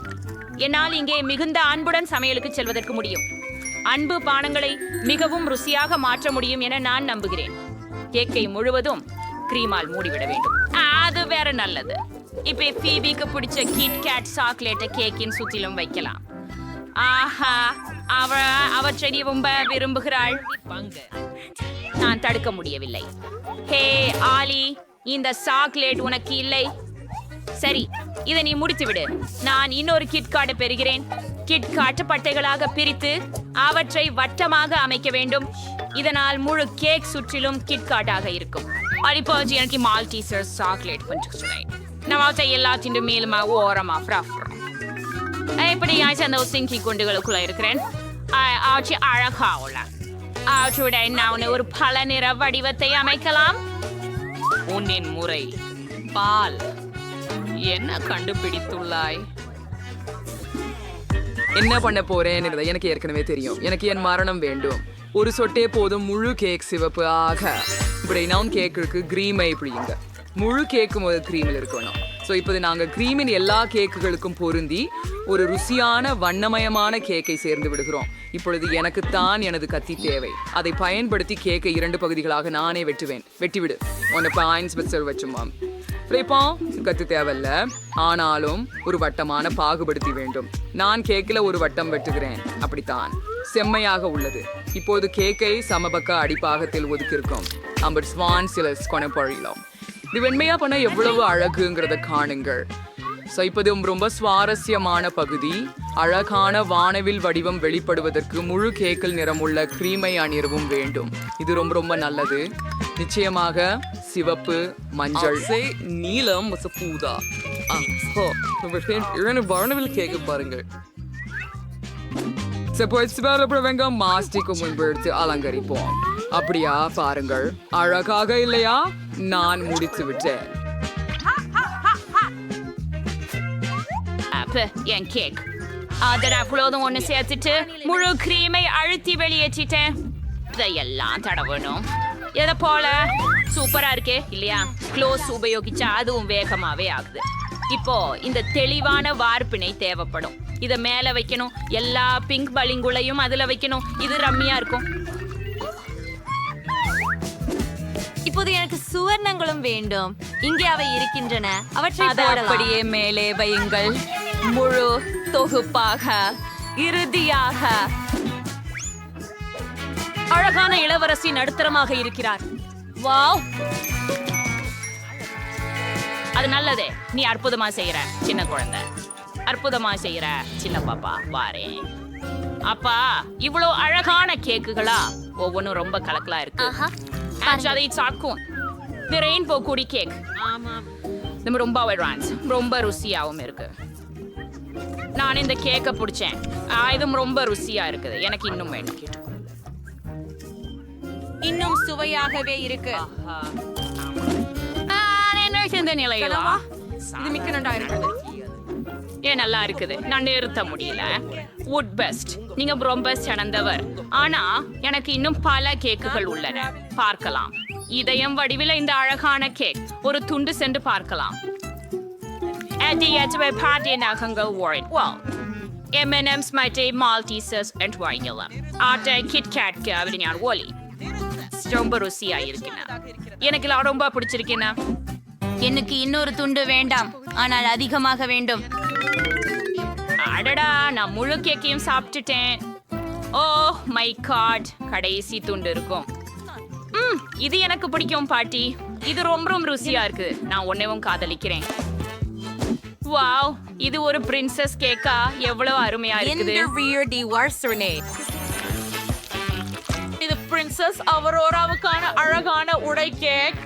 என்னால் இங்கே மிகுந்த அன்புடன் சமையலுக்கு செல்வதற்கு முடியும். அன்பு பானங்களை மிகவும் ருசியாக மாற்ற முடியும் என நான் நம்புகிறேன். கேக்கை முழுவதும் கிரீமால் மூடிவிட வேண்டும். அது வேற நல்லது. இப்ப பீபிக்கு பிடிச்ச கிட் கேட் சாக்லேட்டை கேக்கின் சுற்றிலும் வைக்கலாம். ஆஹா, அவற்றை ரொம்ப விரும்புகிறாள். நான் தடுக்க முடியவில்லை. ஹே ஆலி, இந்த சாக்லேட் உனக்கு இல்லை. சரி, இதை நீ முடித்து விடு. நான் இன்னொரு கிட்காட்டை பெறுகிறேன். கிட்காட்டு பட்டைகளாக பிரித்து அவற்றை வட்டமாக அமைக்க வேண்டும். இதனால் முழு கேக் சுற்றிலும் கிட்காட்டாக இருக்கும். அரிப்பாஜி எனக்கு மால்டீசர் சாக்லேட் கொஞ்சம் நான் எல்லாத்தின் மேலுமா ஓரமா இப்படி அந்த சிங்கி குண்டுகளுக்குள்ள இருக்கிறேன். ஆட்சி அழகாவுல ஆற்றுடன் நான் ஒரு பல நிற வடிவத்தை அமைக்கலாம். உன்னின் முறை பால் என்ன கண்டுபிடித்துள்ளாய்?
என்ன பண்ண போறேன் எனக்கு ஏற்கனவே தெரியும். எனக்கு என் மரணம் வேண்டும். ஒரு சொட்டே போதும் முழு கேக் சிவப்பு ஆக. இப்படி நான் கேக்கு கிரீமை பிடிங்க. முழு கேக்கும் ஒரு கிரீமில் இருக்கணும். ஸோ இப்போது நாங்கள் கிரீமின் எல்லா கேக்குகளுக்கும் பொருந்தி ஒரு ருசியான வண்ணமயமான கேக்கை சேர்ந்து விடுகிறோம். இப்பொழுது எனக்குத்தான் எனது கத்தி தேவை. அதை பயன்படுத்தி கேக்கை 2 பகுதிகளாக நானே வெட்டுவேன். வெட்டிவிடு. உன்னை பாயிண்ட்ஸ் வச்சு வச்சுமாம். இப்போ கத்து தேவையில்ல, ஆனாலும் ஒரு வட்டமான பாகுபடுத்தி வேண்டும். நான் கேக்கில் ஒரு வட்டம் வெட்டுகிறேன். அப்படித்தான் செம்மையாக உள்ளது. இப்போது கேக்கை சமபக்க அடிப்பாகத்தில் ஒதுக்கியிருக்கோம். அம்பர் ஸ்வான் சிலஸ் கொணப்பொழிலாம். இது வெண்மையா பண்ண எவ்வளவு அழகுங்கிறத காணுங்கள். ஸோ இப்போது ரொம்ப சுவாரஸ்யமான பகுதி. அழகான வானவில் வடிவம் வெளிப்படுவதற்கு முழு கேக்கில் நிறமுள்ள கிரீமை அணியவும் வேண்டும். இது ரொம்ப ரொம்ப நல்லது. நிச்சயமாக சிவப்பு, மஞ்சள், நீலம், பூதா. வானவில் கேக்கு பாருங்கள். மாஸ்டிக்கு முன்பு எடுத்து அலங்கரிப்போம். அப்படியா? பாருங்கள், அழகாக இல்லையா? நான் முடித்து விட்டேன்.
என் கேக் அதில் அவ்வளோதும் ஒன்று சேர்த்துட்டு முழு கிரீமை அழுத்தி வெளியேற்றிட்டேன். இதையெல்லாம் தடவணும். எதை போல சூப்பரா இருக்கே இல்லையா? க்ளோஸ் உபயோகிச்சா அதுவும் வேகமாவே ஆகுது. இப்போ இந்த தெளிவான வார்ப்பினை தேவைப்படும். இத மேல வைக்கணும். எல்லா பிங்க் பளிங்குளையும் அதுல வைக்கணும். இது ரம்மியா இருக்கும்.
இப்போது எனக்கு சுவர்ணங்களும் வேண்டும். இங்கே அவை இருக்கின்றன. அவற்றை
அதை அப்படியே மேலே வையுங்கள். முழு தொகுப்பாக இறுதியாக அழகான இளவரசி நடுத்தரமாக இருக்கிறார். வாவ், அது நல்லதே. நீ அற்புதமா செய்யற சின்ன குழந்தை, அற்புதமா செய்யற சின்ன பாப்பா. வாரே அப்பா, இவ்வளோ அழகான கேக்குகளா? ஒவ்வொன்றும் ரொம்ப கலக்கலா இருக்கு. அதை சாக்கும். இந்த ரெயின்போ கூடி கேக் நம்ம ரொம்ப அட்வான்ஸ், ரொம்ப ருசியாகவும் இருக்கு. நான் இந்த கேக்கை பிடிச்சேன். இதுவும் ரொம்ப ருசியா இருக்குது. எனக்கு இன்னும் வேணும்.
இன்னும் சுவையாகவே இருக்கு.
இந்த நிலையில
இது மிக்க நன்றா இருக்குது.
ஏன் நல்லா இருக்குது. நான் நிறுத்த முடியல. வுட் பெஸ்ட், நீங்க ரொம்ப சிறந்தவர். ஆனா எனக்கு இன்னும் பல கேக்குகள் உள்ளன. பார்க்கலாம். இதயம் வடிவில் இந்த அழகான கேக். ஒரு துண்டு சென்று பார்க்கலாம். M&M's மற்றும் மால்டீசஸ் and vanilla. ஆட்டை கிட்கேட்க்கு அப்படி நான் ஒலி ரொம்ப ருசியா இருக்குண்ணா. எனக்கு எல்லாம் ரொம்ப பிடிச்சிருக்கேண்ணா.
எனக்கு இன்னொரு துண்டு வேண்டாம், ஆனால் அதிகமாக வேண்டும்.
அடடா, நான் முழு கேக்கையும் சாப்பிட்டுட்டேன். ஓ மை காட், கடைசி துண்டு இருக்கும். இது எனக்கு பிடிக்கும் பாட்டி. இது ரொம்ப ரொம்ப ருசியா இருக்கு. நான் உன்னையும் காதலிக்கிறேன். வாவ், இது ஒரு பிரின்சஸ் கேக்கா? எவ்வளவு அருமையா இருக்குது. இது பிரின்சஸ் அவரோராவுக்கான அழகான உடை கேக்.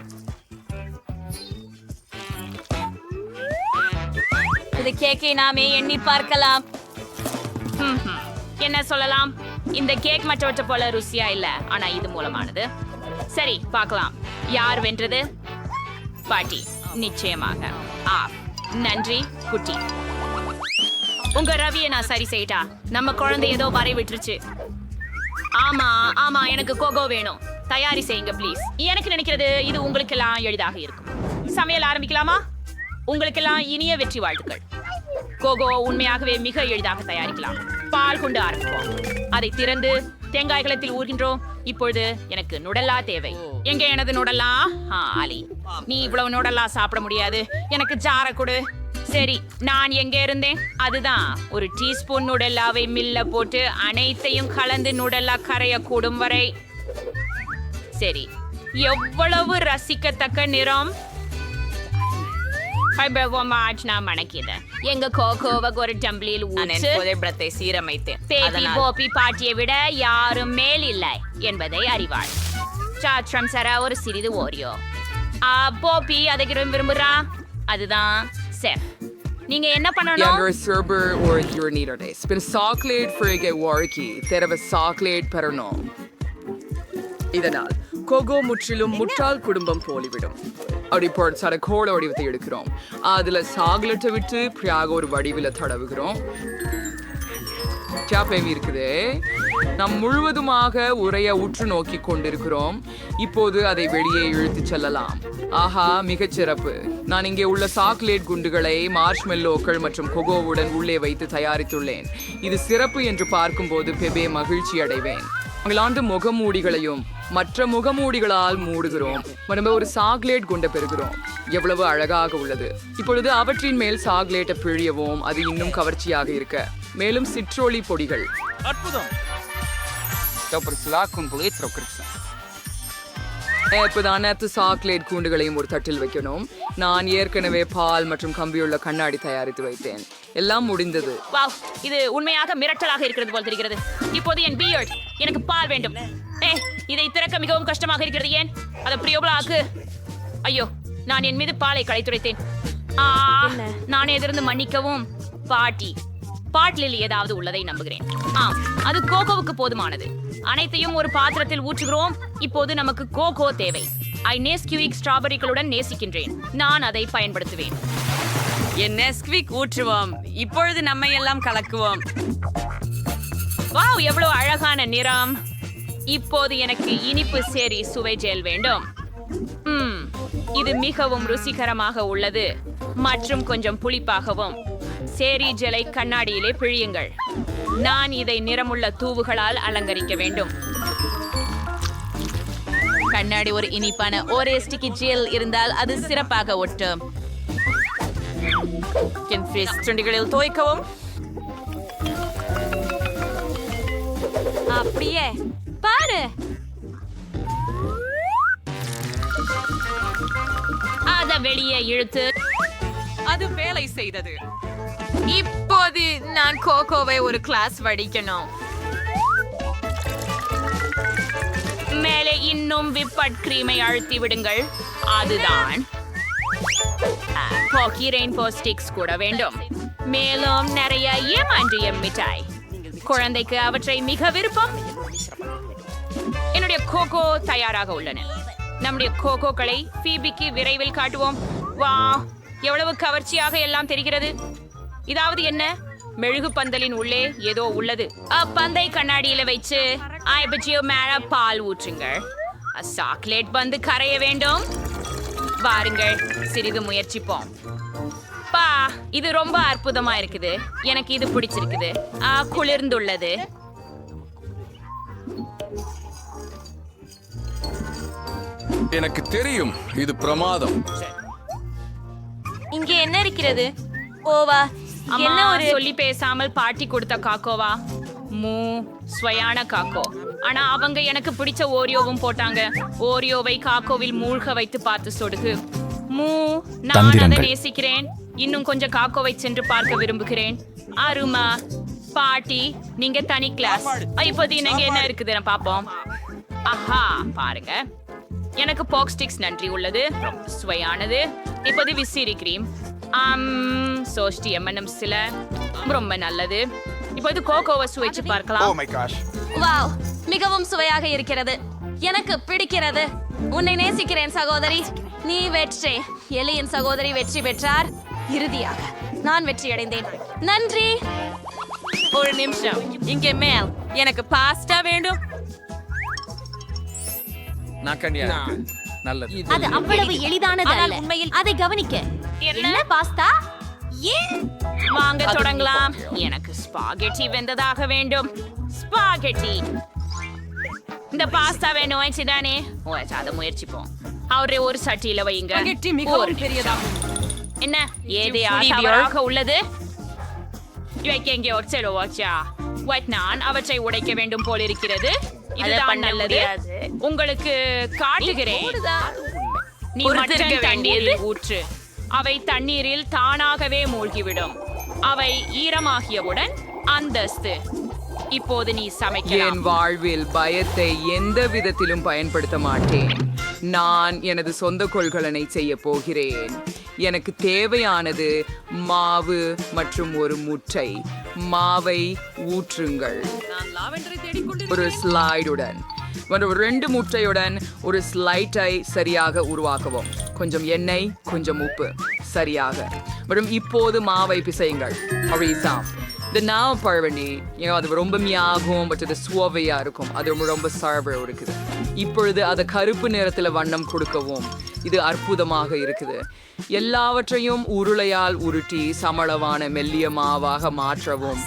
இந்த கேக்கை நாமே எண்ணி பார்க்கலாம்.
என்ன சொல்லலாம்? இந்த கேக் மற்றவற்றை போல ருசியா இல்ல, ஆனா இது மூலமானது. சரி, பார்க்கலாம். யார் வென்றது? பாட்டி, நிச்சயமாக. நன்றி குட்டி. உங்க ரவியை நான் சரி செய்யிட்டா. நம்ம குழந்தை ஏதோ வரை விட்டுருச்சு. ஆமா ஆமா, எனக்கு கோகோ வேணும். தயாரி செய்யுங்க ப்ளீஸ். எனக்கு நினைக்கிறது இது உங்களுக்கெல்லாம் எளிதாக இருக்கும். சமையல் ஆரம்பிக்கலாமா? உங்களுக்கெல்லாம் இனிய வெற்றி வாழ்த்துக்கள். கோகோ உண்மையாகவே மிக எளிதாக தயாரிக்கலாம். பால் கொண்டு ஆரம்பிப்போம். அதை திறந்து தேங்காய் கலத்தில் ஊர்கின்றோம். இப்பொழுது எனக்கு நுடல்லா தேவை. எங்க எனது நுடல்லா? ஆலி, நீ இவ்வளவு நுடல்லா சாப்பிட முடியாது. எனக்கு ஜார கொடு. சரி, நான் எங்க இருந்தேன்? அதுதான், ஒரு டீஸ்பூன் நுடல்லாவை மில்ல போட்டு அனைத்தையும் கலந்து நுடல்லா கரைய கூடும் வரை. சரி, எவ்வளவு ரசிக்கத்தக்க நிறம். எங்க கோகோவை ஒரு டம்ளியில் ஊற்றி சீரமைத்தேன். பேபி போபி பாட்டியை விட யாரும் மேல் இல்லை என்பதை அறிவாள். சாற்றம் சர ஒரு சிறிது ஓரியோ. போபி அதை விரும்புறா. அதுதான் செஃப். நீங்க என்ன பண்ணணும்?
Younger server or your needed days. Spin chocolate for a worky. There was chocolate peronom. இதனால் கோகோ முற்றிலும் முட்டாள் குடும்பம் போலிவிடும். அப்படி போட கோல வடிவத்தை எடுக்கிறோம். அதுல சாக்லேட்டை விட்டு பிரியாக ஒரு வடிவில தடவுகிறோம். சாப்பேவி இருக்குது. நாம் முழுவதுமாக உரைய உற்று நோக்கி கொண்டிருக்கிறோம். இப்போது அதை வெளியே இழுத்து செல்லலாம். ஆஹா, மிகச் சிறப்பு. நான் இங்கே உள்ள சாக்லேட் குண்டுகளை மார்ஷ்மெல்லோக்கள் மற்றும் கொகோவுடன் உள்ளே வைத்து தயாரித்துள்ளேன். இது சிறப்பு என்று பார்க்கும்போது பெபே மகிழ்ச்சி அடைவேன். உங்களாண்டு முகமூடிகளையும் மற்ற முகமூடிகளால் மூடுகிறோம். நம்ம ஒரு சாக்லேட் குண்டை பெறுகிறோம். எவ்வளவு அழகாக உள்ளது. இப்பொழுது அவற்றின் மேல் சாக்லேட்டை பிழியவும். அது இன்னும் கவர்ச்சியாக இருக்க. மேலும் சிற்றொளி பொடிகள். அற்புதம். இப்போதான் அனைத்து சாக்லேட் கூண்டுகளையும் ஒரு தட்டில் வைக்கணும். நான் ஏற்கனவே பால் மற்றும் கம்பியுள்ள கண்ணாடி தயாரித்து வைத்தேன். எல்லாம் முடிந்தது.
வாவ், இது உண்மையாக மிரட்டலாக இருக்கிறது போல் தெரிகிறது. இப்போது என் பியர்ட், எனக்கு பால் வேண்டும். இதை திறக்க மிகவும் கஷ்டமாக இருக்கிறது. ஏன் அதை பிரியோபலாக்கு? ஐயோ, நான் என் மீது பாலை களைத்துரைத்தேன். நான் எதிர்ந்து மன்னிக்கவும். பாட்டி, பாட்டிலில் ஏதாவது உள்ளதை நம்புகிறேன். அது கோகோவுக்கு போதுமானது. அனைத்தையும் ஒரு பாத்திரத்தில் ஊற்றுகிறோம். இப்போது நமக்கு கோகோ தேவை. நெஸ்குவிக் ஸ்ட்ராபெரிகளுடன் நேசிக்கின்றேன். நான் அதை பயன்படுத்துவேன்.
என் நெஸ்குவிக் ஊற்றுவோம். இப்பொழுது நம்ம எல்லாம் கலக்குவோம்.
வாவ், எவ்வளவு அழகான நிறம். இப்போது எனக்கு இனிப்பு சேரி சுவை ஜெல் வேண்டும். இது மிகவும் ருசிகரமாக உள்ளது. மற்றும் கொஞ்சம் புளிப்பாகவும். சேரி ஜெலை கண்ணாடியிலே பிழியுங்கள். நான் இதை நிறமுள்ள தூவுகளால் அலங்கரிக்க வேண்டும்.
கண்ணாடி ஒரு இனிப்பான ஒரே ஸ்டிக்கி ஜெல் இருந்தால் அது சிறப்பாக ஒட்டும்.
என் ஃப்ரிஸ் துண்டுகளில் துவைக்கவும்.
அப்படியே பாரு.
அத வெளியே இழுத்து. அது வேலை செய்தது. இப்போது நான் கோகோவை ஒரு கிளாஸ் வடிக்கணும். மேலே இன்னும் விப்பட் கிரீமை அழுத்தி விடுங்கள். அதுதான் போக்கி ரெயின்போ ஸ்டிக்ஸ் கூட வேண்டும். மேலும் நிறைய ஏமாண்டிய மிட்டாய். குழந்தைக்கு அவற்றை மிக விருப்பம். என்னுடைய கோகோ தயாராக உள்ளன. நம்முடைய கோகோக்களை பீபிக்கு விரைவில் காட்டுவோம். வா, எவ்வளவு கவர்ச்சியாக எல்லாம் தெரிகிறது. இதாவது என்ன, மெழுகு பந்தலின் உள்ளே ஏதோ உள்ளது. பந்தை கண்ணாடியில வச்சு ஐபஜியோ மேல பால் ஊற்றுங்கள். சாக்லேட் பந்து கரைய வேண்டும். வாருங்கள், சிறிது முயற்சிப்போம். பா, இது ரொம்ப அற்புதமா இருக்குது. எனக்கு இது பிடிச்சிருக்குது. குளிர்ந்துள்ளது.
எனக்கு தெரியும், இது பிரமாதம்.
இங்கே என்ன இருக்கிறது? ஓவா, என்ன ஒரு
சொல்லி பேசாமல் பாட்டி கொடுத்த காக்கோவா? ஸ்வயான காக்கோ. ஆனா அவங்க எனக்கு பிடிச்ச ஓரியோவும் போட்டாங்க. ஓரியோவை காக்கோவில் மூழ்க வைத்து பார்த்து சொடுகு. நான் அதை நேசிக்கிறேன். இன்னும் கொஞ்சம் காக்கோவை சென்று பார்க்க விரும்புகிறேன். அருமா பாட்டி, நீங்க தனி கிளாஸ். இப்போது நீங்க என்ன இருக்குதுன்னு பாப்போம். ஆஹா, பாருங்க, எனக்கு பாக் ஸ்டிக்ஸ் நன்றி உள்ளது. சுவையானது. இப்போது விசிறி கிரீம். சோஷ்டி எம்என்எம் சில ரொம்ப நல்லது. இப்போது கோகோவை சுவைச்சு பார்க்கலாம்.
வாவ், மிகவும் சுவையாக இருக்கிறது. எனக்கு பிடிக்கிறது. உன்னை நேசிக்கிறேன் சகோதரி. நீ வெற்றி. எலியின் சகோதரி வெற்றி பெற்றார். இறுதியாக நான் வெற்றி அடைந்தேன். நன்றி.
ஒரு நிமிஷம், இங்கே மேல் எனக்கு பாஸ்டா வேண்டும்.
அது அவ்வளவு எளிதானது அல்ல. உண்மையில் அதை கவனிக்க. என்ன பாஸ்தா? ஏன்
வாங்க தொடங்கலாம். எனக்கு ஸ்பாகெட்டி வெந்ததாக வேண்டும். ஸ்பாகெட்டி. இந்த பாஸ்தா வேணும் தானே? அதை முயற்சிப்போம். அவரே ஒரு சட்டியில வையுங்க.
மிகவும் பெரியதாகும்.
என்ன ஏதையாக உள்ளது? இவைக்கு எங்கே ஒரு செலவு வச்சா? நான் அவற்றை உடைக்க வேண்டும் போல் இருக்கிறது. இதுதான் நல்லது. உங்களுக்கு காட்டுகிறேன். நீ மட்டன் தண்ணீரில் ஊற்று. அவை தண்ணீரில் தானாகவே மூழ்கிவிடும். அவை ஈரமாகியவுடன் அந்தஸ்து. இப்போது நீ சமைக்கலாம்.
என் வாழ்வில் பயத்தை எந்த விதத்திலும் பயன்படுத்த மாட்டேன். நான் எனது சொந்த கொள்கலனை செய்ய போகிறேன். எனக்கு தேவையானது மாவு மற்றும் ஒரு முட்டை. மாவை ஊற்றுங்கள். ஒரு ஸ்லைடுடன் மற்றும் 2 முட்டையுடன் ஒரு ஸ்லைட்டை சரியாக உருவாக்கவும். கொஞ்சம் எண்ணெய், கொஞ்சம் உப்பு, சரியாக. மற்றும் இப்போது மாவை பிசையுங்கள். இந்த நாவ் பழவண்டி அது ரொம்ப மியாகும், பட் அது சுவையா இருக்கும். அது ரொம்ப சார்பு இருக்குது. இப்பொழுது அதை கருப்பு நிறத்தில் வண்ணம் கொடுக்கவும். இது அற்புதமாக இருக்குது. எல்லாவற்றையும் உருளையால் உருட்டி சமளவான மெல்லிய மாவாக மாற்றவும்.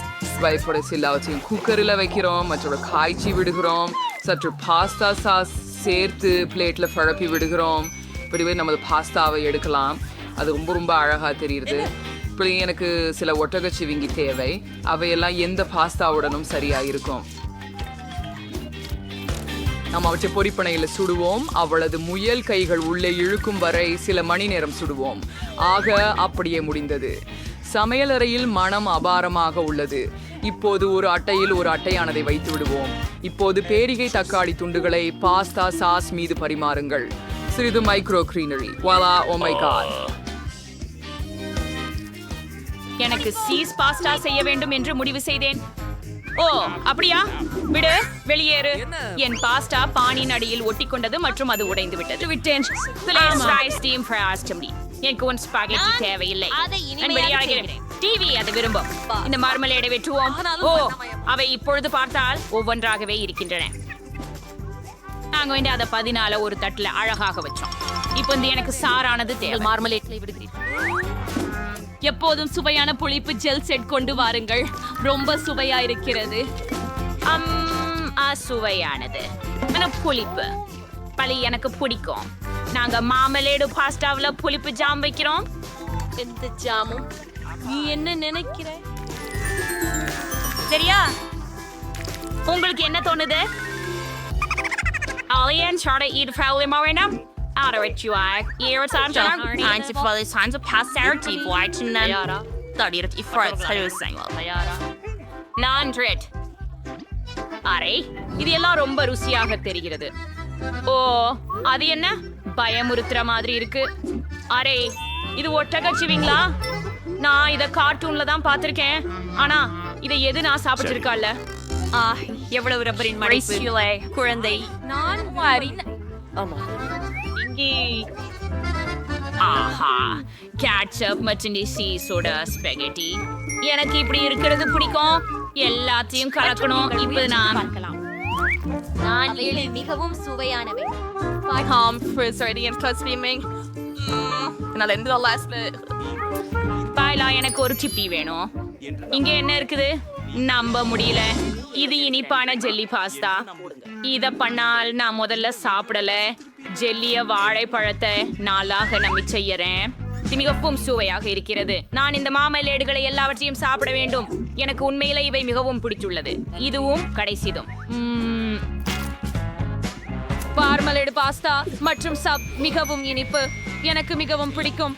எல்லாவற்றையும் குக்கரில் வைக்கிறோம் மற்றும் காய்ச்சி விடுகிறோம். சற்று பாஸ்தா சாஸ் சேர்த்து பிளேட்டில் பழப்பி விடுகிறோம். இப்படிவே நமது பாஸ்தாவை எடுக்கலாம். அது ரொம்ப ரொம்ப அழகாக தெரியுது. இப்படி எனக்கு சில ஒட்டகச்சிவிங்கி தேவை. அவையெல்லாம் எந்த பாஸ்தாவுடனும் சரியா இருக்கும். நாம் அவற்றை பொரிப்பனையில் சுடுவோம். அவளது முயல் கைகள் உள்ளே இழுக்கும் வரை சில மணி நேரம் சுடுவோம். ஆக அப்படியே முடிந்தது. சமையலறையில் மனம் அபாரமாக உள்ளது. இப்போது ஒரு அட்டையில் ஒரு அட்டையானதை வைத்து விடுவோம். இப்போது பேரிகை தக்காளி துண்டுகளை பாஸ்தா சாஸ் மீது பரிமாறுங்கள். சிறிது micro greenery. Voila, oh my God.
எனக்கு சீஸ் பாஸ்தா செய்ய வேண்டும் என்று முடிவு செய்தேன். ஓ, அப்படியா? விடு, வெளியேறு. என் பாஸ்தா பானின் அடியில் ஒட்டிக்கொண்டது மற்றும் அது உடைந்து விட்டது. விட்டேன். எனக்கு ஒன் ஸ்பாகெட்டி தேவையில்லை. நான் வெளியாகிறேன். டிவி அதை விரும்பும். இந்த மார்மலேடை வெட்டுவோம். ஓ, அவை இப்பொழுது பார்த்தால் ஒவ்வொன்றாகவே இருக்கின்றன. நாங்க அதை 14 ஒரு தட்டுல அழகாக வச்சோம். இப்போது எனக்கு சாரானது தேவை. மார்மலேட்களை விடுகிறீர்கள். எப்போதும் சுவையான புளிப்பு ஜெல் செட் கொண்டு வாருங்கள். ரொம்ப சுவையா இருக்கிறது. சுவையானது புளிப்பு பழி எனக்கு பிடிக்கும். நாங்க மாமலேடு பாஸ்டாவில் புளிப்பு ஜாம் வைக்கிறோம்.
எந்த ஜாமும் நீ என்ன நினைக்கிற?
சரியா? உங்களுக்கு என்ன தோணுது? Alien try to eat fairly more enough. Out of it, you are. Here it's on time. Kinds of follow signs of posterity for to none. Study it if it's producing. Non-dread. Array, இது எல்லாம் ரொம்ப ருசியாக தெரிகிறது. ஓ, அது என்ன பயமுறுத்துற மாதிரி இருக்கு. Array, இது ஒட்டகச்சிவிங்களா? நான் இத கார்ட்டூன்ல தான் பார்த்திருக்கேன். ஆனா இதை எது நான் சாப்பிட்டிருக்கல. எவ்வளவு ரப்பரின் மடிப்பு குழந்தை. நான் ஆமா இங்கே ஆஹா கேட்சப் மற்றும் சீஸோட ஸ்பெகட்டி. எனக்கு இப்படி இருக்கிறது பிடிக்கும். எல்லாத்தையும் கலக்கணும். இப்போ நான்
மிகவும் சுவையானவை.
எனக்கு ஒரு சிப்பி வேணும். இங்க என்ன இருக்குது? நம்ப முடியல. இது இனிப்பான ஜெல்லி பாஸ்தா. இத பண்ணால் நான் முதல்ல சாப்பிடல. ஜெல்லிய வாழைப்பழத்தை நாளாக நம்பி செய்யறேன். மிகவும் சுவையாக இருக்கிறது. நான் இந்த மாமலேடுகளை எல்லாவற்றையும் சாப்பிட வேண்டும். எனக்கு உண்மையில இவை மிகவும் பிடித்துள்ளது. இதுவும் கடைசிதும். பார்மலேடு பாஸ்தா மற்றும் சப் மிகவும் இனிப்பு. எனக்கு மிகவும் பிடிக்கும்.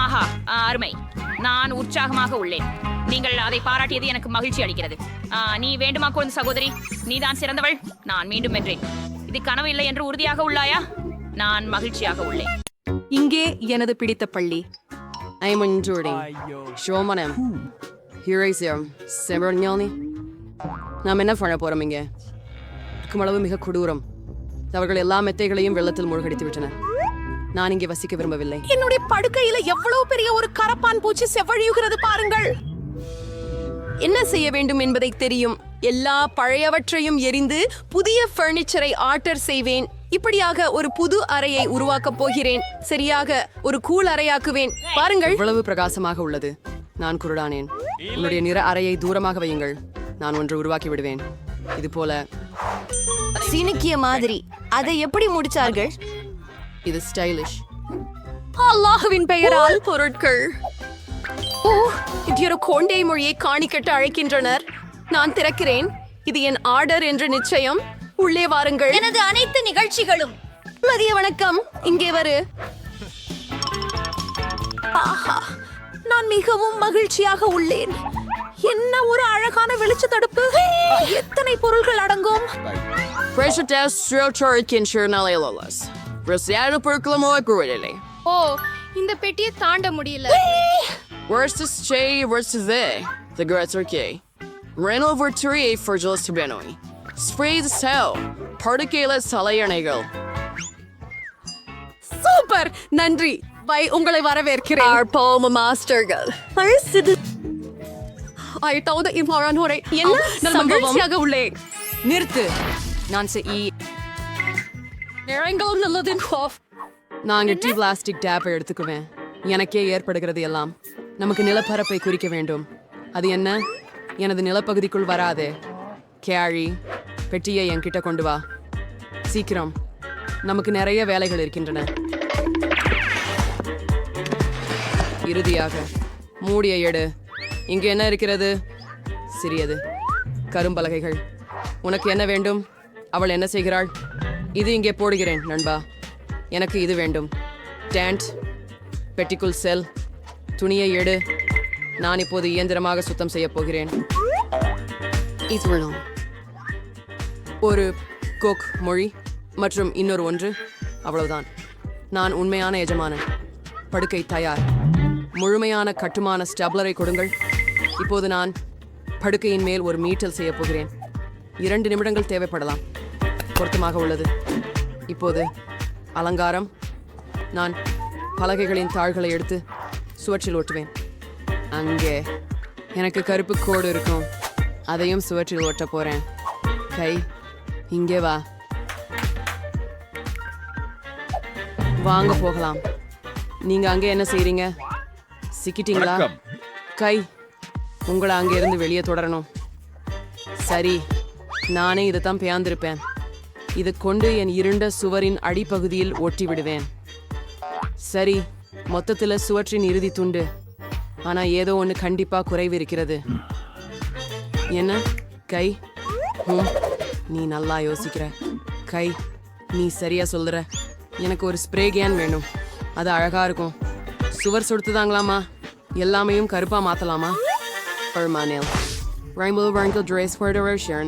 ஆஹா, அருமை. நான் உற்சாகமாக உள்ளேன். நீங்கள் அதை பாராட்டியது எனக்கு மகிழ்ச்சி அளிக்கிறது. நீ வேண்டுமா குழந்தை சகோதரி? நீ தான் சிறந்தவள். நான் மீண்டும் வென்றேன். இது கனவு இல்லை என்று உறுதியாக உள்ளாயா? நான் மகிழ்ச்சியாக உள்ளேன்.
இங்கே எனது பிடித்த பள்ளி. I'm enjoying. Showmanem. Here is your Severnyalni. நாம் என்ன பண்ண போறோம் இங்கே? அளவு மிக கொடூரம். அவர்கள் எல்லா மெத்தைகளையும் வெள்ளத்தில் மூழ்கடித்து விட்டனர். நான் இங்கே வசிக்க விரும்பவில்லை.
என்னுடைய படுக்கையில எவ்வளவு பெரிய ஒரு கரப்பான் பூச்சி செவ்வழியுகிறது பாருங்கள்.
என்ன செய்ய வேண்டும் என்பதை தெரியும். எல்லா பழையவற்றையும் எரிந்து புதிய பர்னிச்சரை ஆர்டர் செய்வேன். இப்படியாக ஒரு புது அறையை உருவாக்கப் போகிறேன். சரியாக ஒரு கூல் அறையாக்குவேன். பாருங்கள், இவ்வளவு பிரகாசமாக உள்ளது. நான் குருடானேன். உன்னுடைய நிற அறையை தூரமாக வையுங்கள். நான் ஒன்று உருவாக்கி விடுவேன். இது போல
சீனிக்கிய மாதிரி. அதை எப்படி முடிச்சார்கள்?
இது ஸ்டைலிஷ். அல்லாஹ்வின் பெயரால் பொருட்கள். ஓ, இது கோண்டை மொழியை காணிக்கட்டு அழைக்கின்றனர். நான் திறக்கிறேன். இது என் ஆர்டர் என்று நிச்சயம். உள்ளே வாருங்கள்.
எனது அனைத்து நிகழ்ச்சிகளும்.
மதிய வணக்கம். இங்கே வரு.
ஆஹா, நான் மிகவும் மகிழ்ச்சியாக உள்ளேன். என்ன ஒரு அழகான வெளிச்ச தடுப்பு. எத்தனை பொருள்கள் அடங்கும்.
ஓ, இந்த பெட்டியை தாண்ட முடியல.
Versus J versus they. The girls are gay. Ran over tree for just Benoi. Spray the cell. Particular Salayanegal.
Super, நன்றி. பை, உங்களை வரவேற்கிறேன்.
Our poem masterகள்.
என்ன மகிழ்ச்சியாக உள்ளேன்.
நிறுத்து. நான் நாங்க டீ பிளாஸ்டிக் டேப்பை எடுத்துக்குவேன். எனக்கே ஏற்படுகிறது எல்லாம். நமக்கு நிலப்பரப்பை குறிக்க வேண்டும். அது என்ன? எனது நிலப்பகுதிக்குள் வராதே. கேரி, பெட்டியை என்கிட்ட கொண்டு வா சீக்கிரம். நமக்கு நிறைய வேலைகள் இருக்கின்றன. இறுதியாக மூடிய எடு. இங்கு என்ன இருக்கிறது? சிறியது கரும்பலகைகள். உனக்கு என்ன வேண்டும்? அவள் என்ன செய்கிறாள்? இது இங்கே போடுகிறேன் நண்பா. எனக்கு இது வேண்டும். டேண்ட், பெட்டிக்குள் செல். துணியை எடு. நான் இப்போது இயந்திரமாக சுத்தம் செய்ய போகிறேன். ஒரு கோக் மொழி மற்றும் இன்னொரு ஒன்று. அவ்வளவுதான். நான் உண்மையான எஜமானன். படுக்கை தயார். முழுமையான கட்டுமான ஸ்டப்லரை கொடுங்கள். இப்போது நான் படுக்கையின் மேல் ஒரு மீட்டல் செய்ய போகிறேன். 2 நிமிடங்கள் தேவைப்படலாம். பொருத்தமாக உள்ளது. இப்போது அலங்காரம். நான் பலகைகளின் தாள்களை எடுத்து சுவற்றில் ஒட்டுவேன். அங்கே எனக்கு கருப்பு கோடு இருக்கும். அதையும் சுவற்றில் ஒட்ட போறேன். கை, இங்கே வா. வாங்க போகலாம். நீங்க அங்கே என்ன செய்றீங்க? சிக்கிட்டீங்களா? கை, உங்களை அங்கே இருந்து வெளியே தொடரணும். சரி, நானே இதைத்தான் பேர்ந்திருப்பேன். இதை கொண்டு என் இருண்ட சுவரின் அடிப்பகுதியில் ஒட்டி விடுவேன். சரி, மொத்தத்தில் சுவற்றின் இறுதி துண்டு. ஆனா ஏதோ ஒன்று கண்டிப்பா குறைவு இருக்கிறது. என்ன கை? நீ நல்லா யோசிக்கிற. கை, நீ சரியா சொல்லுற. எனக்கு ஒரு ஸ்ப்ரே கேன் வேணும். அது அழகா இருக்கும். சுவர் சுடுத்துதாங்களாமா? எல்லாமையும் கருப்பா மாத்தலாமா? Permanel. Rainbow Wrinkle Dress for the Russian.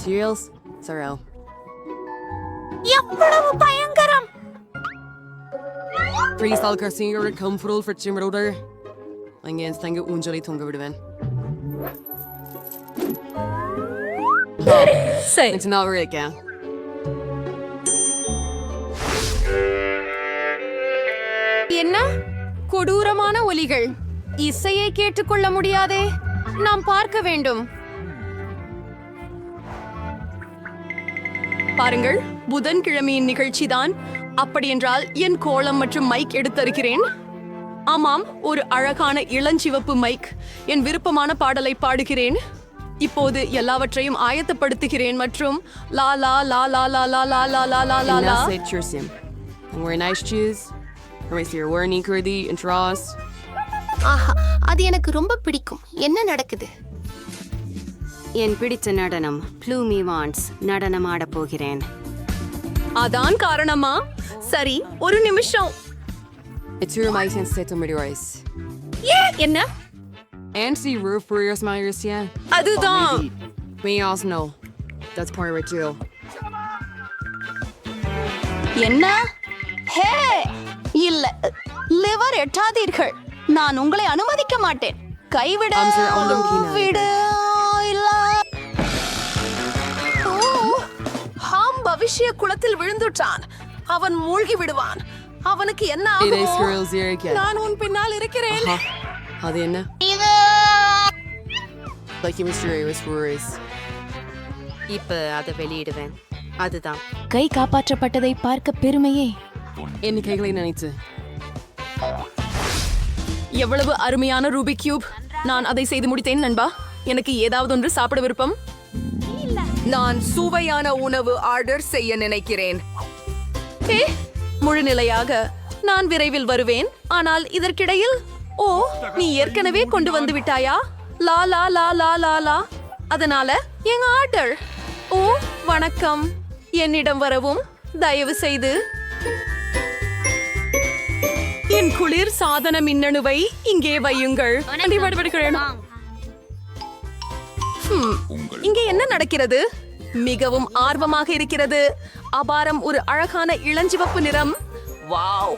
Teals, Sorrel.
எவ்வளவு பயங்கரம்!
Please all Garcia comfortable for Chimroder. அங்கே தங்க ஊஞ்சலை தொங்க விடுவேன்.
சரி.
It's not right again.
என்ன கொடூரமான ஒலிகள்! இசையை கேட்டுக்கொள்ள முடியாதே. நாம் பார்க்க வேண்டும்.
பாருங்கள், புதன்கிழமையின் நிகழ்ச்சிதான். அப்படியென்றால் என் கோலம் மற்றும் மைக் எடுத்திருக்கிறேன். ஆமாம், ஒரு அழகான இளஞ்சிவப்பு மைக். என் விருப்பமான பாடலை பாடுகிறேன். இப்போது எல்லாவற்றையும் ஆயத்தப்படுத்துகிறேன் மற்றும் லா லா லா லா லா லா லா லா லா லா லா லா.
Wear nice shoes. Raise your wearing curdy and draws.
ஆஹா, அது எனக்கு ரொம்ப பிடிக்கும். என்ன நடக்குது?
என் பிடித்த நடனம் ப்ளூமி வான்ஸ் நடனம் ஆடப் போகிறேன்.
அதான் காரணமா? சரி, ஒரு நிமிஷம்.
It's your mic and set on your eyes.
என்ன?
And see roof for your smiles, yeah.
அதுதான்.
We also know. That's part of it too.
என்ன? ஹே, இல்ல, லிவர் எட்டாதீர்கள். நான் உங்களை அனுமதிக்க மாட்டேன். கைவிட விடு. இல்ல. ஹாம் பவிஷ்ய குளத்தில் விழுந்துட்டான். அவன் மூழ்கி விடுவான். அவனுக்கு என்ன ஆகும்? நான் உன் பின்னால் இருக்கிறேன்.
அது என்ன? Like you mysterious worries.
இப்ப அதை வெளியிடுவேன். அதுதான்.
கை காப்பாற்றப்பட்டதை பார்க்க பெருமையே.
என் கைகளை நினைத்து.
எவ்வளவு அருமையான ரூபி கியூப். நான் அதை செய்து முடித்தேன் நண்பா. எனக்கு ஏதாவது ஒன்று சாப்பிட விருப்பம்.
நான் சுவையான உணவு ஆர்டர் செய்ய நினைக்கிறேன்.
முழு நிலையாக நான் விரைவில் வருவேன். ஆனால் இதற்கிடையில், ஓ, நீ ஏற்கனவே கொண்டு வந்து விட்டாயா? லா லா லா லா லா லா. அதனால என் ஆர்டர். ஓ, வணக்கம். என்னிடம் வரவும் தயவு செய்து. என் குளிர் சாதன மின்னணுவை இங்கே வையுங்கள். இங்கே என்ன நடக்கிறது? மிகவும் ஆர்வமாக இருக்கிறது. அபாரம், ஒரு அழகான இளஞ்சிவப்பு நிறம். வாவ்,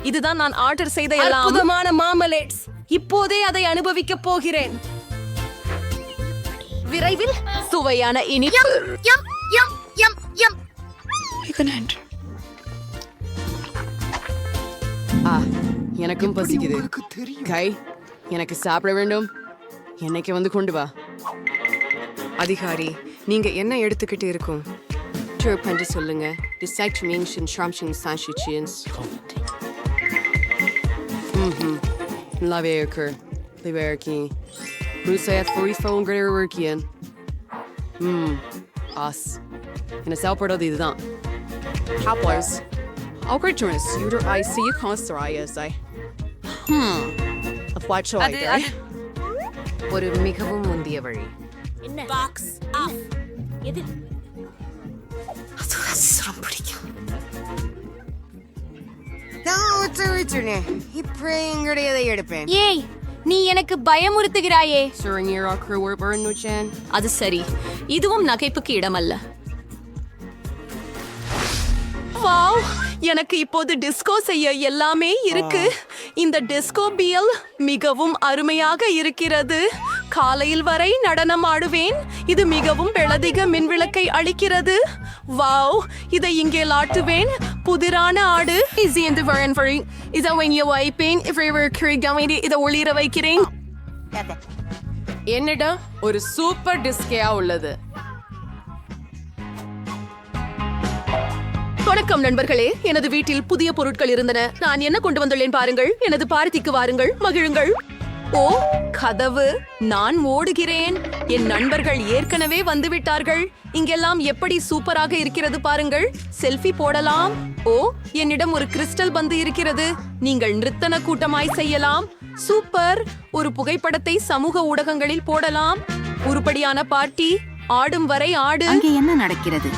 இதுதான் நான் ஆர்டர் செய்த எல்லாம்.
அற்புதமான மாமலேட்ஸ். இப்போதே அதை அனுபவிக்க போகிறேன்.
விரைவில் சுவையான இனிப்பு.
எனக்கும் பசிக்குது. கை, எனக்கு சாப்பிட வேண்டும். என்னைக்கு வந்து கொண்டு வா.
அதிகாரி, நீங்க என்ன எடுத்துக்கிட்டு இருக்கும்?
பண்ணி சொல்லுங்க. Lave occur. Liberki. Brusa for phone greater workian. Us. In a salport of the dan. Hopplers. Algorithms. Uter I see you constarias. Of what shall I do?
ஒரு மிகவும் முந்திய வழி.
Box off. எது?
ஏய், நீ எனக்கு பயமுறுத்துகிறாயே.
அது சரி, இதுவும் நகைப்புக்கு இடமல்ல. வாவ், எனக்கு இப்போது டிஸ்கோ செய்ய எல்லாமே இருக்கு. இந்த டிஸ்கோ பியல் மிகவும் அருமையாக இருக்கிறது. காலையில் வரை நடனம் ஆடுவேன். இது மிகவும் பெளதிக மின்விளக்கை அளிக்கிறது. வாவ், இதை இங்கே லாட்டுவேன். புதிரான ஆடு. இதை ஒளிர வைக்கிறேன்.
என்னிடம் ஒரு சூப்பர் டிஸ்கேயா உள்ளது.
வணக்கம் நண்பர்களே, எனது வீட்டில் புதிய பொருட்கள் இருந்தன. நான் என்ன கொண்டு வந்துள்ளேன் பாருங்கள். எனது பார்ட்டிக்கு வாருங்கள், மகிழுங்கள். ஓ, கதவு! நான் ஓடுகிறேன். என் நண்பர்கள் ஏற்கனவே வந்துவிட்டார்கள். இங்கெல்லாம் எப்படி சூப்பராக இருக்கிறது பாருங்கள். செல்ஃபி போடலாம். ஓ, என்னிடம் ஒரு கிறிஸ்டல் பந்து இருக்கிறது. நீங்கள் நிறுத்தன கூட்டமாய் செய்யலாம். சூப்பர்! ஒரு புகைப்படத்தை சமூக ஊடகங்களில் போடலாம். உருப்படியான பார்ட்டி. ஆடும் வரை ஆடு.
அங்கே என்ன நடக்கிறது?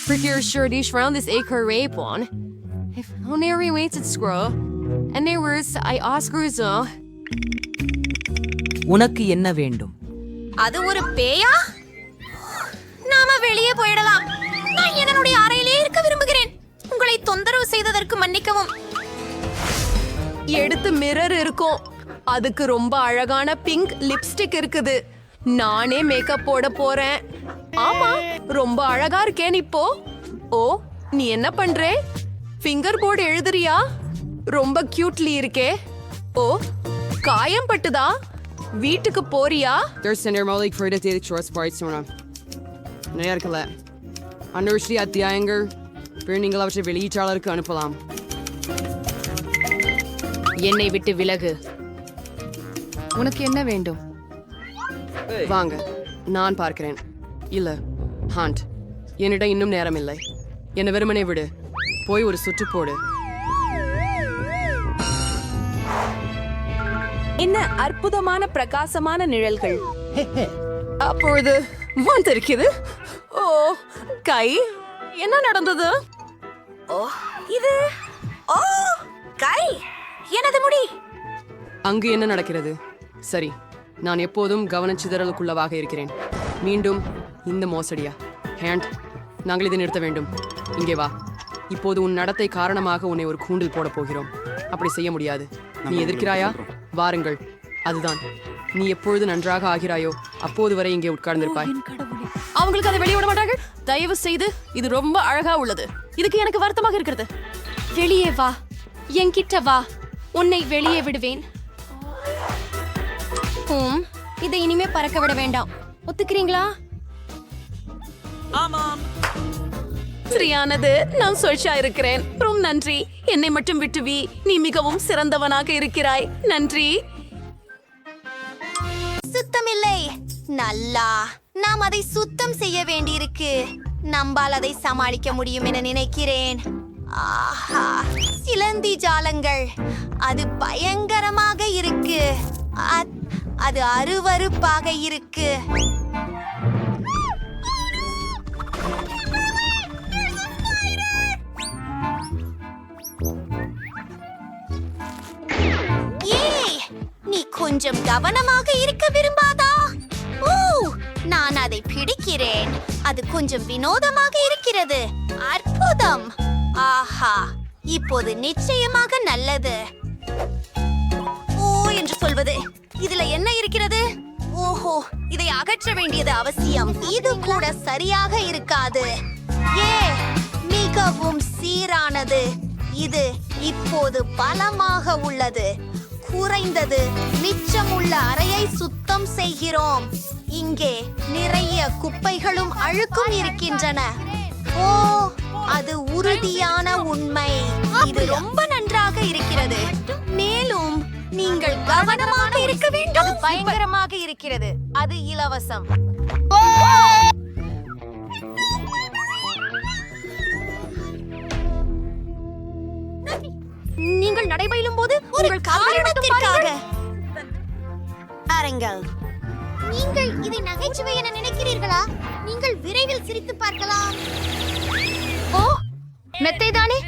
Prettier shirtish round this acre rape one. If only waits at scroll. And there was I Oscars.
உனக்கு என்ன வேண்டும்?
அது ஒரு பேயா? நாம வெளியே போயிடலாம். நான் என்னுடைய அறையிலே இருக்க விரும்புகிறேன். உங்களை தொந்தரவு செய்ததற்கு மன்னிக்கவும்.
எடுத்து மிரர் இருக்கும். அதுக்கு ரொம்ப அழகான பிங்க் லிப்ஸ்டிக் இருக்குது. நானே மேக்கப் போட போறேன். ஆமா, ரொம்ப அழகா இருக்கேன் இப்போ. ஓ, நீ என்ன பண்றே? ஃபிங்கர் போர்டு எழுதுறியா? ரொம்ப கியூட்லி இருக்கே. ஓ, காயம் பட்டுதா? வீட்டுக்கு போறியா?
இருக்கல அன்வர்ஷி அத்தியாயங்கள் நீங்கள் அவற்றை வெளியீட்டாளருக்கு அனுப்பலாம்.
என்னை விட்டு விலகு.
உனக்கு என்ன வேண்டும்?
வாங்க, நான் பார்க்கிறேன். இல்ல, ஹாண்ட், என்னிடம் இன்னும் நேரம் இல்லை. என்னை வெறுமனே விடு. போய் ஒரு சுற்று போடு.
என்ன அற்புதமான பிரகாசமான நிழல்கள். அப்பொழுது வந்திருக்குது. ஓ, கை. என்ன நடந்தது?
ஓ, இது ஓ, கை. எனது முடி.
அங்கு என்ன நடக்கிறது? சரி, நான் எப்போதும் கவனச்சிதறலுக்குள்ளவாக இருக்கிறேன். மீண்டும் இந்த மோசடியா? ஹேண்ட், நாங்கள் இதை நிறுத்த வேண்டும். இங்கே வா. இப்போது உன் நடத்தை காரணமாக உன்னை ஒரு கூண்டில் போட போகிறோம். அப்படி செய்ய முடியாது. நீ எதிர்க்கிறாயா? வாருங்கள். அதுதான். நீ எப்பொழுது நன்றாக ஆகிறாயோ அப்போது வரை இங்கே உட்கார்ந்திருப்பாய்.
அவங்களுக்கு அதை வெளியே விட மாட்டார்கள். தயவு செய்து, இது ரொம்ப அழகா உள்ளது. இதுக்கு எனக்கு வருத்தமாக இருக்கிறது.
வெளியே வா, என்கிட்ட வா, உன்னை வெளியே விடுவேன். இதை இனிமே பறக்க விட வேண்டாம். ஒத்துக்கிறீங்களா?
சரியானது. நான் சொல்ஷா இருக்கிறேன். ரொம்ப நன்றி. என்னை மட்டும் விட்டுவி. நீ மிகவும் சிறந்தவனாக இருக்கிறாய். நன்றி.
சுத்தமில்லை. நல்லா, நாம் அதை சுத்தம் செய்ய வேண்டியிருக்கு. நம்பால் அதை சமாளிக்க முடியும் என நினைக்கிறேன். ஆஹா, சிலந்தி ஜாலங்கள். அது பயங்கரமாக இருக்கு. அது அருவருப்பாக இருக்கு. ஏய், நீ கொஞ்சம் கவனமாக இருக்க விரும்பாதா? ஓ, நான் அதை பிடிக்கிறேன். அது கொஞ்சம் வினோதமாக இருக்கிறது. அற்புதம். ஆஹா, இப்போது நிச்சயமாக நல்லது. ஓ என்று சொல்வது. இதுல என்ன இருக்கிறது? ஓஹோ, இதை அகற்ற வேண்டியது அவசியம். இது கூட சரியாக இருக்காது. மிகவும் சீரானது. இது இப்போது பலமாக உள்ளது. குறைந்தது மிச்சமுள்ள அறையை சுத்தம் செய்கிறோம். இங்கே நிறைய குப்பைகளும் அழுக்கும் இருக்கின்றன. ஓ, அது உறுதியான உண்மை. இது ரொம்ப நன்றாக இருக்கிறது. மேலும் நீங்கள் கவனமாக இருக்க வேண்டும். அது பயங்கரமாக இருக்கிறது. அது இலவசம். நீங்கள் நடைபயிலும் போது உங்கள் காரணத்திற்காக பாருங்கள். நீங்கள் இதை நகைச்சுவை என நினைக்கிறீர்களா? நீங்கள் விரைவில் சிரித்து பார்க்கலாம். ஓ, மெத்தைதானே?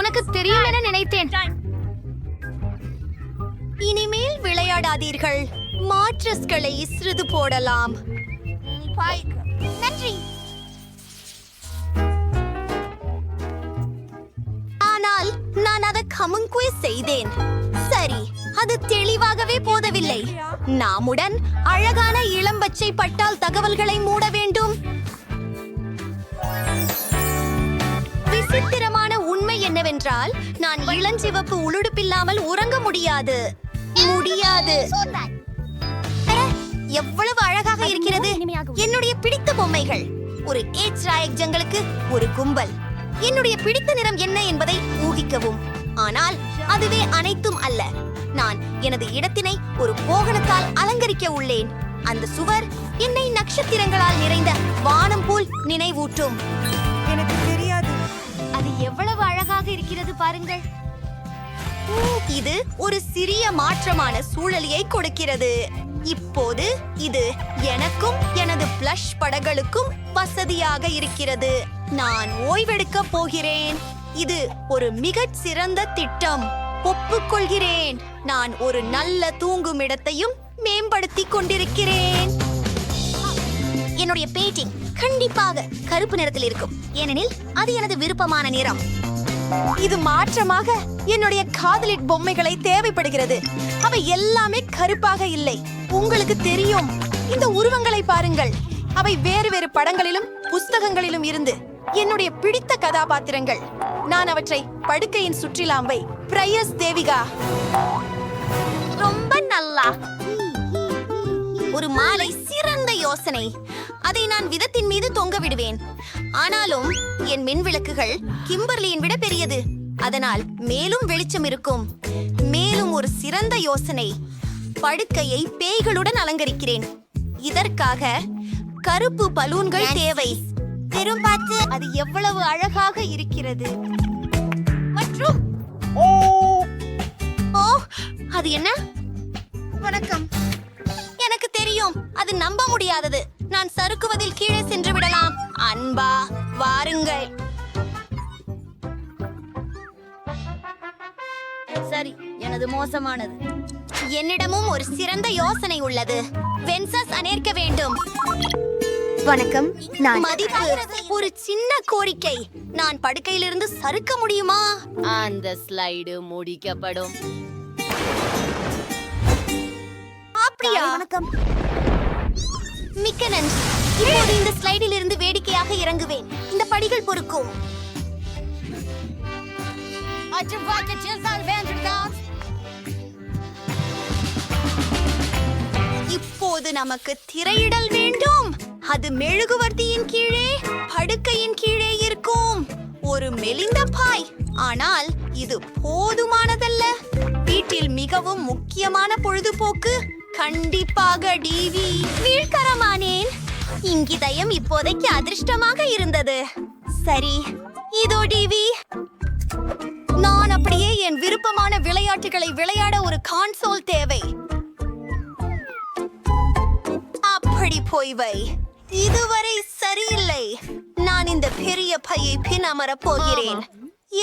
உனக்கு தெரியும் என நினைத்தேன். இனிமேல் விளையாடாதீர்கள். மாட்ரஸ்களை சிறிது போடலாம். நன்றி. ஆனால் நான் அதை கமுங்குவே செய்தேன். சரி, அது தெளிவாகவே போதவில்லை. நாமுடன் அழகான இளம்பச்சை பட்டால் தகவல்களை மூட வேண்டும். விசித்திரமான உண்மை என்னவென்றால், நான் இளஞ்சிவப்பு உளுடுப்பில்லாமல் உறங்க முடியாது. எவ்வளவு அழகாக இருக்கிறது. என்னுடைய பிடித்த பொம்மைகள். ஒரு ஏச்ராயக்ஜங்களுக்கு ஒரு கும்பல். என்னுடைய பிடித்த நிறம் என்ன என்பதை ஊகிக்கவும். ஆனால் அதுவே அனைத்தும் அல்ல. நான் எனது இடத்தினை ஒரு போகனத்தால் அலங்கரிக்க உள்ளேன். அந்த சுவர் என்னை நட்சத்திரங்களால் நிறைந்த வானம் போல் நினைவூட்டும். எனக்கு தெரியாது. அது எவ்வளவு அழகாக இருக்கிறது பாருங்கள். இது ஒரு சிறிய மாற்றமான சூழலியை கொடுக்கிறது. இப்போது இது எனக்கும் எனது பிளஷ் படங்களுக்கும் வசதியாக இருக்கிறது. நான் ஓய்வெடுக்க போகிறேன். இது ஒரு மிகச் சிறந்த திட்டம். ஒப்புக்கொள்கிறேன். நான் ஒரு நல்ல தூங்கும் இடத்தையும் மேம்படுத்திக் கொண்டிருக்கிறேன். என்னுடைய பெயிண்டிங் கண்டிப்பாக கருப்பு நிறத்தில் இருக்கும், ஏனெனில் அது எனது விருப்பமான நிறம். இது மாற்றமாக என்னுடைய காதலிட் பொம்மைகளை தேவைப்படுகிறது. அவை எல்லாமே கருப்பாக இல்லை. உங்களுக்கு தெரியும், இந்த உருவங்களை பாருங்கள். அவை வேறு வேறு படங்களிலும் புஸ்தகங்களிலும் இருந்து என்னுடைய பிடித்த கதாபாத்திரங்கள். நான் அவற்றை படுக்கையின் சுற்றிலாம்பை பிரையஸ் தேவிகா. ரொம்ப நல்லா. ஒரு மாலை சிறந்த யோசனை. அதை நான் விதத்தின் மீது தொங்க விடுவேன். ஆனாலும் என் மின் விளக்குகள் கிம்பர்லியின் விட பெரியது. அதனால் மேலும் வெளிச்சம் இருக்கும். மேலும் ஒரு சிறந்த யோசனை. படுக்கையை பேய்களுடன் அலங்கரிக்கிறேன். இதற்காக கருப்பு பலூன்கள் தேவை. பெரும் பார்த்து அது எவ்வளவு அழகாக இருக்கிறது. மற்றும் ஓ, அது என்ன? வணக்கம். எனக்கு தெரியும், அது நம்ப முடியாதது. நான் சறுக்குவதில் கீழே சென்று விடலாம். அன்பா, வாருங்கள். சரி, எனது மோசமானது. என்னிடமும் ஒரு சிறந்த யோசனை உள்ளது. வென்சஸ் அனேற்க வேண்டும். வணக்கம். நான் மதிப்பு ஒரு சின்ன கோரிக்கை. நான் படுக்கையிலிருந்து சறுக்க முடியுமா?
அந்த ஸ்லைடு முடிக்கப்படும்.
அப்படியா? வணக்கம். மிக்க நன்றி. இப்போது இந்த ஸ்லைடில் இருந்து வேடிக்கையாக இறங்குவேன். இந்த படிகள் பொறுக்கும். இப்போது நமக்கு திரையிடல் வேண்டும். அது மெழுகுவர்த்தியின் கீழே, படுக்கையின் கீழே இருக்கும். ஒரு மெலிந்த பாய். ஆனால் இது போதுமானதல்ல. வீட்டில் மிகவும் முக்கியமான பொழுதுபோக்கு கண்டிப்பாக டிவி. வீழ்கரமானேன். இங்கிதயம் இப்போதைக்கு அதிர்ஷ்டமாக இருந்தது. சரி, இதோ டிவி. நான் அப்படியே என் விருப்பமான விளையாட்டுகளை விளையாட ஒரு கான்சோல் தேவை. அப்படி போய் வை. இதுவரை சரியில்லை. நான் இந்த பெரிய பையை பின் அமரப் போகிறேன்.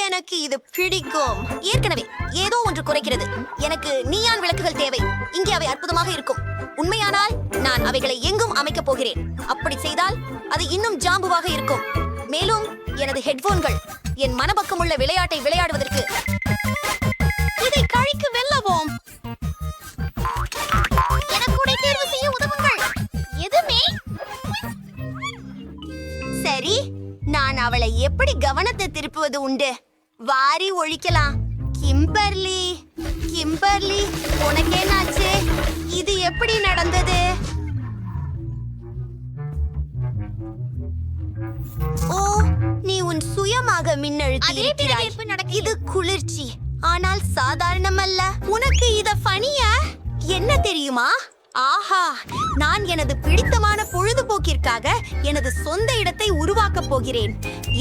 எனக்கு இது பிடிக்கும். ஏற்கனவே ஏதோ ஒன்று குறைக்கிறது. எனக்கு நீயான் விளக்குகள் தேவை. இங்கே அவை அற்புதமாக இருக்கும். உண்மையானால் நான் அவைகளை எங்கும் அமைக்கப் போகிறேன். அப்படி செய்தால் அது இன்னும் ஜாம்புவாக இருக்கும். மேலும் எனது ஹெட்போன்கள் என் மனப்பக்கமுள்ள விளையாட்டை விளையாடுவதற்கு. இதை கழிக்கு வெல்லவோம். எனக்கு தேர்வு செய்ய உதவுங்கள். எதுமே சரி. நான் அவளை எப்படி கவனத்தை திருப்புவது உண்டு? வாரி ஒழிக்கலாம். Kimberly, Kimberly, உனக்கேனாச்சு? இது எப்படி நடந்தது? ஓ, நீ உன் சுயமாக மின்னழுத்தி இருக்கிறாய். இது குளிர்ச்சி, ஆனால் சாதாரணமல்ல. உனக்கு இத பணிய என்ன தெரியுமா? ஆஹா, நான் எனது பிடித்தமான பொழுதுபோக்கிற்காக எனது சொந்த இடத்தை உருவாக்கப் போகிறேன்.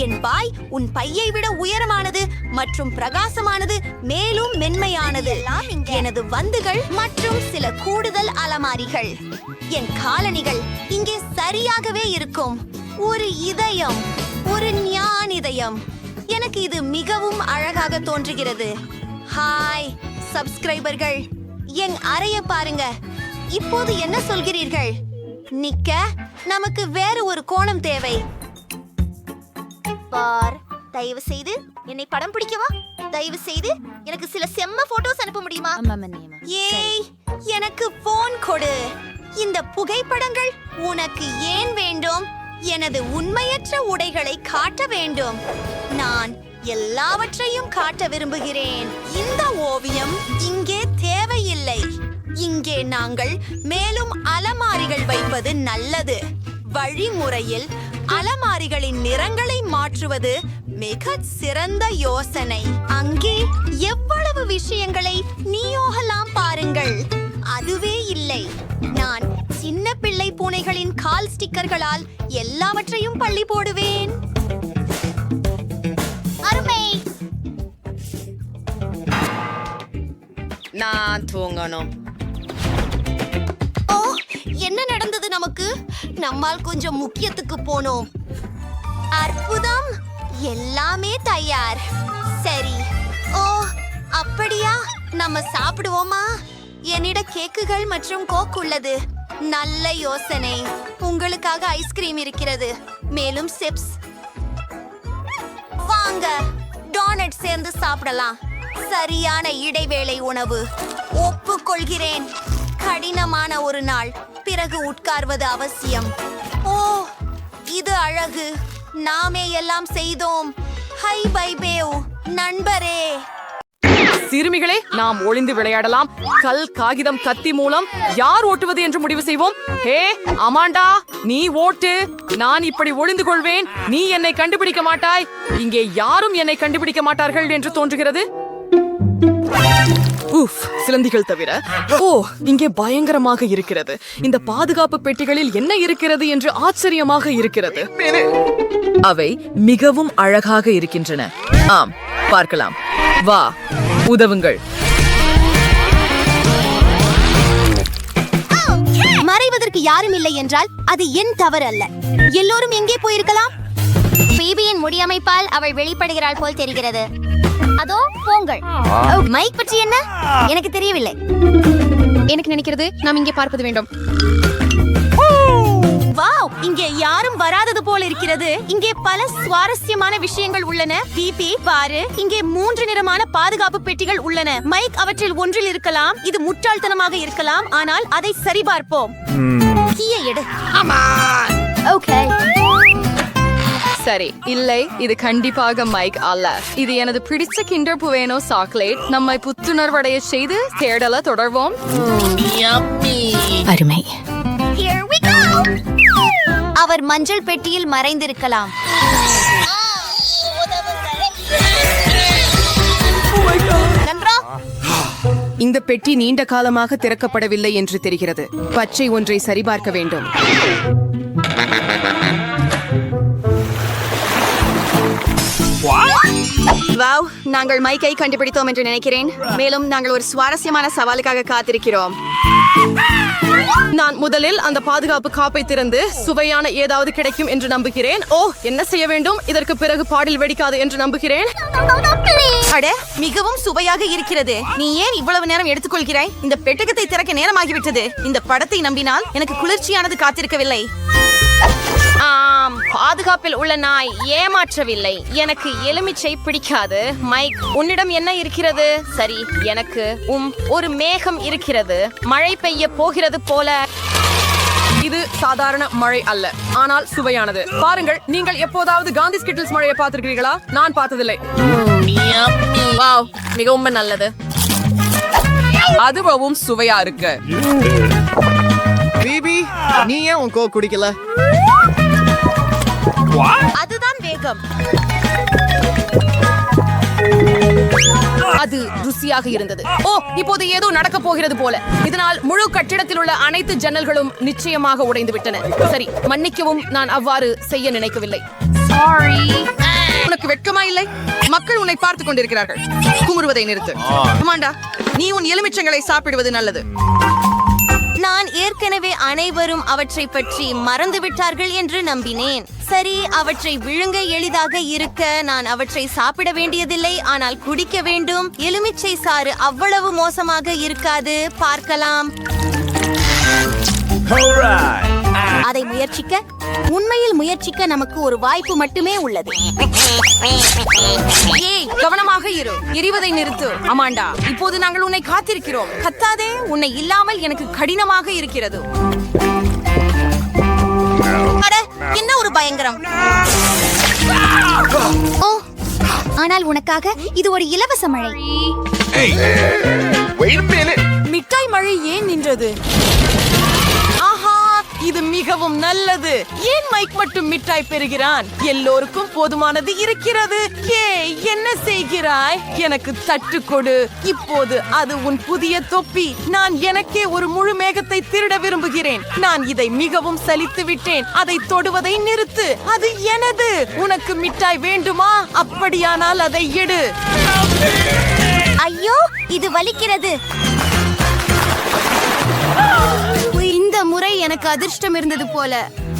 என் பாய் உன் பையை விட உயரமானது மற்றும் பிரகாசமானது, மேலும் மென்மையானது. எனது வந்துகள் மற்றும் சில கூடுதல் அலமாரிகள். என் காலணிகள் இங்கே சரியாகவே இருக்கும். ஒரு இதயம், ஒரு ஞான் இதயம். எனக்கு இது மிகவும் அழகாக தோன்றுகிறது. ஹாய் சப்ஸ்கிரைபர்கள், என் அறைய பாருங்க. இப்போது என்ன சொல்கிறீர்கள்? நிக்க நமக்கு வேறு ஒரு கோணம் தேவை. பார், தயவு செய்து என்னை படம் பிடிக்கவா? தயவு செய்து எனக்கு சில செம்ம போட்டோஸ் அனுப்ப முடியுமா? ஏய், எனக்கு போன் கொடு. இந்த புகைப்படங்கள் உனக்கு ஏன் வேண்டும்? எனது உண்மையற்ற உடைகளை காட்ட வேண்டும். நான் எல்லாவற்றையும் காட்ட விரும்புகிறேன். இந்த ஓவியம் இங்கே தேவையில்லை. இங்கே இங்கே நாங்கள் மேலும் அலமாரிகள் வைப்பது நல்லது. வழிமுறையில் அலமாரிகளின் நிறங்களை மாற்றுவது மிக சிறந்த யோசனை. அங்கே எவ்வளவு விஷயங்களை நீயோகலாம் பாருங்கள். அதுவே இல்லை, நான் சின்ன பிள்ளை பூனைகளின் கால் ஸ்டிக்கர்களால் எல்லாவற்றையும் பள்ளி போடுவேன். அருமை.
நான் தூங்கணும்.
ஓ, என்ன நடந்தது நமக்கு? நம்மால் கொஞ்சம் முக்கியத்துக்கு போனோம். அற்புதம், எல்லாமே தயார். சரி. ஓ, அப்படியா? நம்ம சாப்பிடுவோமா? என்னிட கேக்குகள் மற்றும் கோக் உள்ளது. நல்ல யோசனை. உங்களுக்காக ஐஸ்கிரீம் இருக்கிறது, மேலும் சிப்ஸ். வாங்க டோனட் சேர்ந்து சாப்பிடலாம். சரியான இடைவேளை உணவு. ஒப்புக்கொள்கிறேன், கடினமான ஒரு நாள் பிறகு உட்கார்வது அவசியம். ஓ, இது அழகு. நாமே எல்லாம் செய்தோம். ஹை பை பேவ் நண்பரே.
சிறுமிகளே, நாம் ஒளிந்து விளையாடலாம். கல், காகிதம், கத்தி மூலம் யார் ஓட்டுவது என்று முடிவு செய்வோம். ஹே அமாண்டா, நீ ஓட்டு. நான் இப்படி ஒளிந்து கொள்வேன். நீ என்னை கண்டுபிடிக்க மாட்டாய். இங்கே யாரும் என்னை கண்டுபிடிக்க மாட்டார்கள் என்று தோன்றுகிறது. சிலந்திகள் தவிர. ஓ, இங்கே பயங்கரமாக இருக்கிறது. இந்த பாதுகாப்பு பெட்டிகளில் என்ன இருக்கிறது என்று ஆச்சரியமாக இருக்கிறது.
அவை மிகவும் அழகாக இருக்கின்றன. ஆம், பார்க்கலாம். வா, உதவுங்கள்.
மறைவதற்கு யாரும் இல்லை என்றால் அது என் தவறு அல்ல. எல்லோரும் எங்கே போயிருக்கலாம்? பேபியின் முடியமைப்பால் அவள் வெளிப்படுகிறாள் போல் தெரிகிறது. அதோ போங்கள். மைக் பற்றி என்ன? எனக்கு தெரியவில்லை.
எனக்கு நினைக்கிறது நாம் இங்கே பார்ப்பது வேண்டும்.
வாவ், இங்கே யாரும் வராதது போல இருக்கிறது. இங்கே பல சுவாரஸ்யமான விஷயங்கள் உள்ளன. பிபி பாரு, இங்கே 3 நிறமான பாதுகாப்பு பெட்டிகள் உள்ளன. மைக் அவற்றில் ஒன்றில் இருக்கலாம். இது முட்டாள்தனமாக இருக்கலாம், ஆனால் அதை சரிபார்ப்போம். கீயை எடு.
ஓகே. சரி, இல்லை, இது கண்டிப்பாக மைக் அல்ல. இது எனது பிடிச்ச கிண்டர் புவேனோ சாக்லேட். நம்மை புத்துணர்வடைய செய்து தேடல தொடர்வோம்.
அருமை.
Here we go. அவர் மஞ்சள் பெட்டியில் மறைந்திருக்கலாம்.
இந்த பெட்டி நீண்ட காலமாக திறக்கப்படவில்லை என்று தெரிகிறது. பச்சை ஒன்றை சரிபார்க்க வேண்டும்.
வாவ், நாங்கள் மைக்கை கண்டுபிடித்தோம் என்று நினைக்கிறேன். மேலும் நாங்கள் ஒரு சுவாரஸ்யமான சவாலுக்காக காத்திருக்கிறோம்.
நான் முதலில் அந்த பாதுகாப்பு காப்பை திறந்து சுவையான ஏதாவது கிடைக்கும் என்று நம்புகிறேன். ஓ, என்ன செய்ய வேண்டும்? இதற்கு பிறகு பாடில் வெடிக்காது என்று நம்புகிறேன்.
அட, மிகவும் சுவையாக இருக்கிறது. நீ ஏன் இவ்வளவு நேரம் எடுத்துக்கொள்கிறாய்? இந்த பெட்டகத்தை திறக்க நேரமாகிவிட்டது. இந்த படத்தை நம்பினால் எனக்கு குளிர்ச்சியானது காத்திருக்கவில்லை. பாதுகாப்பில் உள்ள நாய் ஏமாற்றவில்லை. எனக்கு எலுமிச்சை பிடிக்காது. மைக், உன்னிடம் என்ன இருக்கிறது? சரி, எனக்கு ஒரு மேகம் இருக்கிறது. மழை பெய்ய போகிறது போல.
இது சாதாரண மழை அல்ல, ஆனால் சுவையானது. பாருங்கள், நீங்கள் எப்போதாவது காந்தி ஸ்கிட்டில்ஸ் மழையை பார்த்திருக்கிறீர்களா? நான் பார்த்ததில்லை. வாவ், மிகவும் நல்லது.
அதுவும் சுவையா இருக்கு.
பிபி, நீ ஏன் உன் கோக் குடிக்கல?
அதுதான் வேகம்.
அது ருசியாக இருந்தது. ஓ, இப்போது ஏதோ நடக்க போகிறது போல. இதனால் முழு கட்டிடத்தில் உள்ள அனைத்து ஜன்னல்களும் நிச்சயமாக உடைந்து விட்டன. சரி, மன்னிக்கவும், நான் அவ்வாறு செய்ய நினைக்கவில்லை.
உனக்கு வெட்கமா இல்லை? மக்கள் உன்னை பார்த்துக் கொண்டிருக்கிறார்கள். குமுறுவதை நிறுத்து. அமாண்டா, நீ உன் எலுமிச்சங்களை சாப்பிடுவது நல்லது.
நான் ஏற்கனவே அனைவரும் அவற்றை பற்றி மறந்துவிட்டார்கள் என்று நம்பினேன். சரி, அவற்றை விழுங்க எளிதாக இருக்க நான் அவற்றை சாப்பிட வேண்டியதில்லை, ஆனால் குடிக்க வேண்டும். எலுமிச்சை சாறு அவ்வளவு மோசமாக இருக்காது. பார்க்கலாம். அதை முயற்சிக்க, உண்மையில் முயற்சிக்க நமக்கு ஒரு வாய்ப்பு மட்டுமே உள்ளது.
ஏய், கவனமாக இரு. எரிவதை நிறுத்து. அமாண்டா, இப்போது நாங்கள் உன்னை காத்திருக்கிறோம். கத்தாதே, உன்னை இல்லாமல் எனக்கு கடினமாக இருக்கிறது.
அட, என்ன ஒரு பயங்கரம். ஓ, ஆனால் உனக்காக இது ஒரு இலவச மழை.
மிட்டாய் மழை ஏன் நின்றது?
ஆகிவிட்டது. ஆஹா, இது மிகவும் நல்லது. ஏன் மைக் மட்டும் மிட்டாய் பெறுகிறான்? எல்லோருக்கும் போதுமானது இருக்கிறது. என்ன செய்கிறாய்? எனக்கு தட்டு கொடு. இப்போது அது உன் புதிய தொப்பி. நான் எனக்கே ஒரு முழு மேகத்தை திருட விரும்புகிறேன். நான் இதை மிகவும் சலித்து விட்டேன். அதை தொடுவதை நிறுத்து. அது எனது. உனக்கு மிட்டாய் வேண்டுமா? அப்படியானால் அதை எடு.
ஐயோ, இது வலிக்கிறது.
இந்த முறை எனக்கு அதிர்ஷ்டம் இருந்தது போல.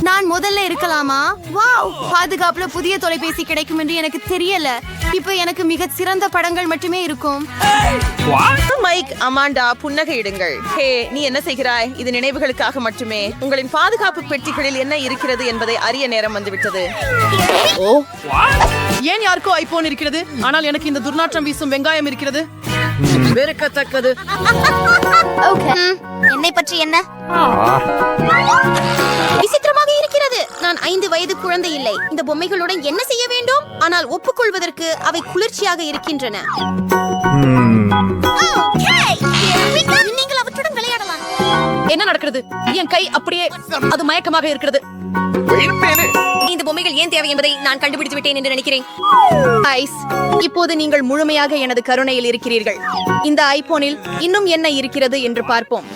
நான் முதல்ல இருக்கலாமா? வாவ், பாதுகாப்புல புதிய தொலைபேசி கிடைக்கும் என்று எனக்கு தெரியல. இப்ப எனக்கு மிக சிறந்த படங்கள் மட்டுமே இருக்கும்.
Mic, Amanda, புன்னகையிடுங்கள். ஹே, நீ என்ன செய்கிறாய்? இது நினைவுகளுக்காக மட்டுமே. உங்களின் பாதுகாப்பு பெட்டிகளில் என்ன இருக்கிறது என்பதை அறிய நேரம் வந்துவிட்டது.
ஓ, ஏன் யாருக்கோ ஐபோன் இருக்கிறது, ஆனால் எனக்கு இந்த துர்நாற்றம் வீசும் வெங்காயம் இருக்கிறது. வெறுக்கத்தக்கது.
என்னை பற்றி என்ன? விசித்திரமாக இருக்கிறது. நான் 5 வயது குழந்தை இல்லை. இந்த பொம்மைகளுடன் என்ன செய்ய வேண்டும்? ஆனால் ஒப்புக்கொள்வதற்கு அவை குளிர்ச்சியாக இருக்கின்றன. நீங்கள் அவற்றுடன் விளையாடலாம்.
என்ன நடக்கிறது? என் கை அப்படியே அது மயக்கமாக இருக்கிறது.
இந்த பொம்மைகள் ஏன் தேவை என்பதை நான் கண்டுபிடித்து விட்டேன் என்று நினைக்கிறேன்.
ஐஸ், இப்போது நீங்கள் முழுமையாக எனது கருணையில் இருக்கிறீர்கள். இந்த ஐபோனில் இன்னும் என்ன இருக்கிறது என்று பார்ப்போம்.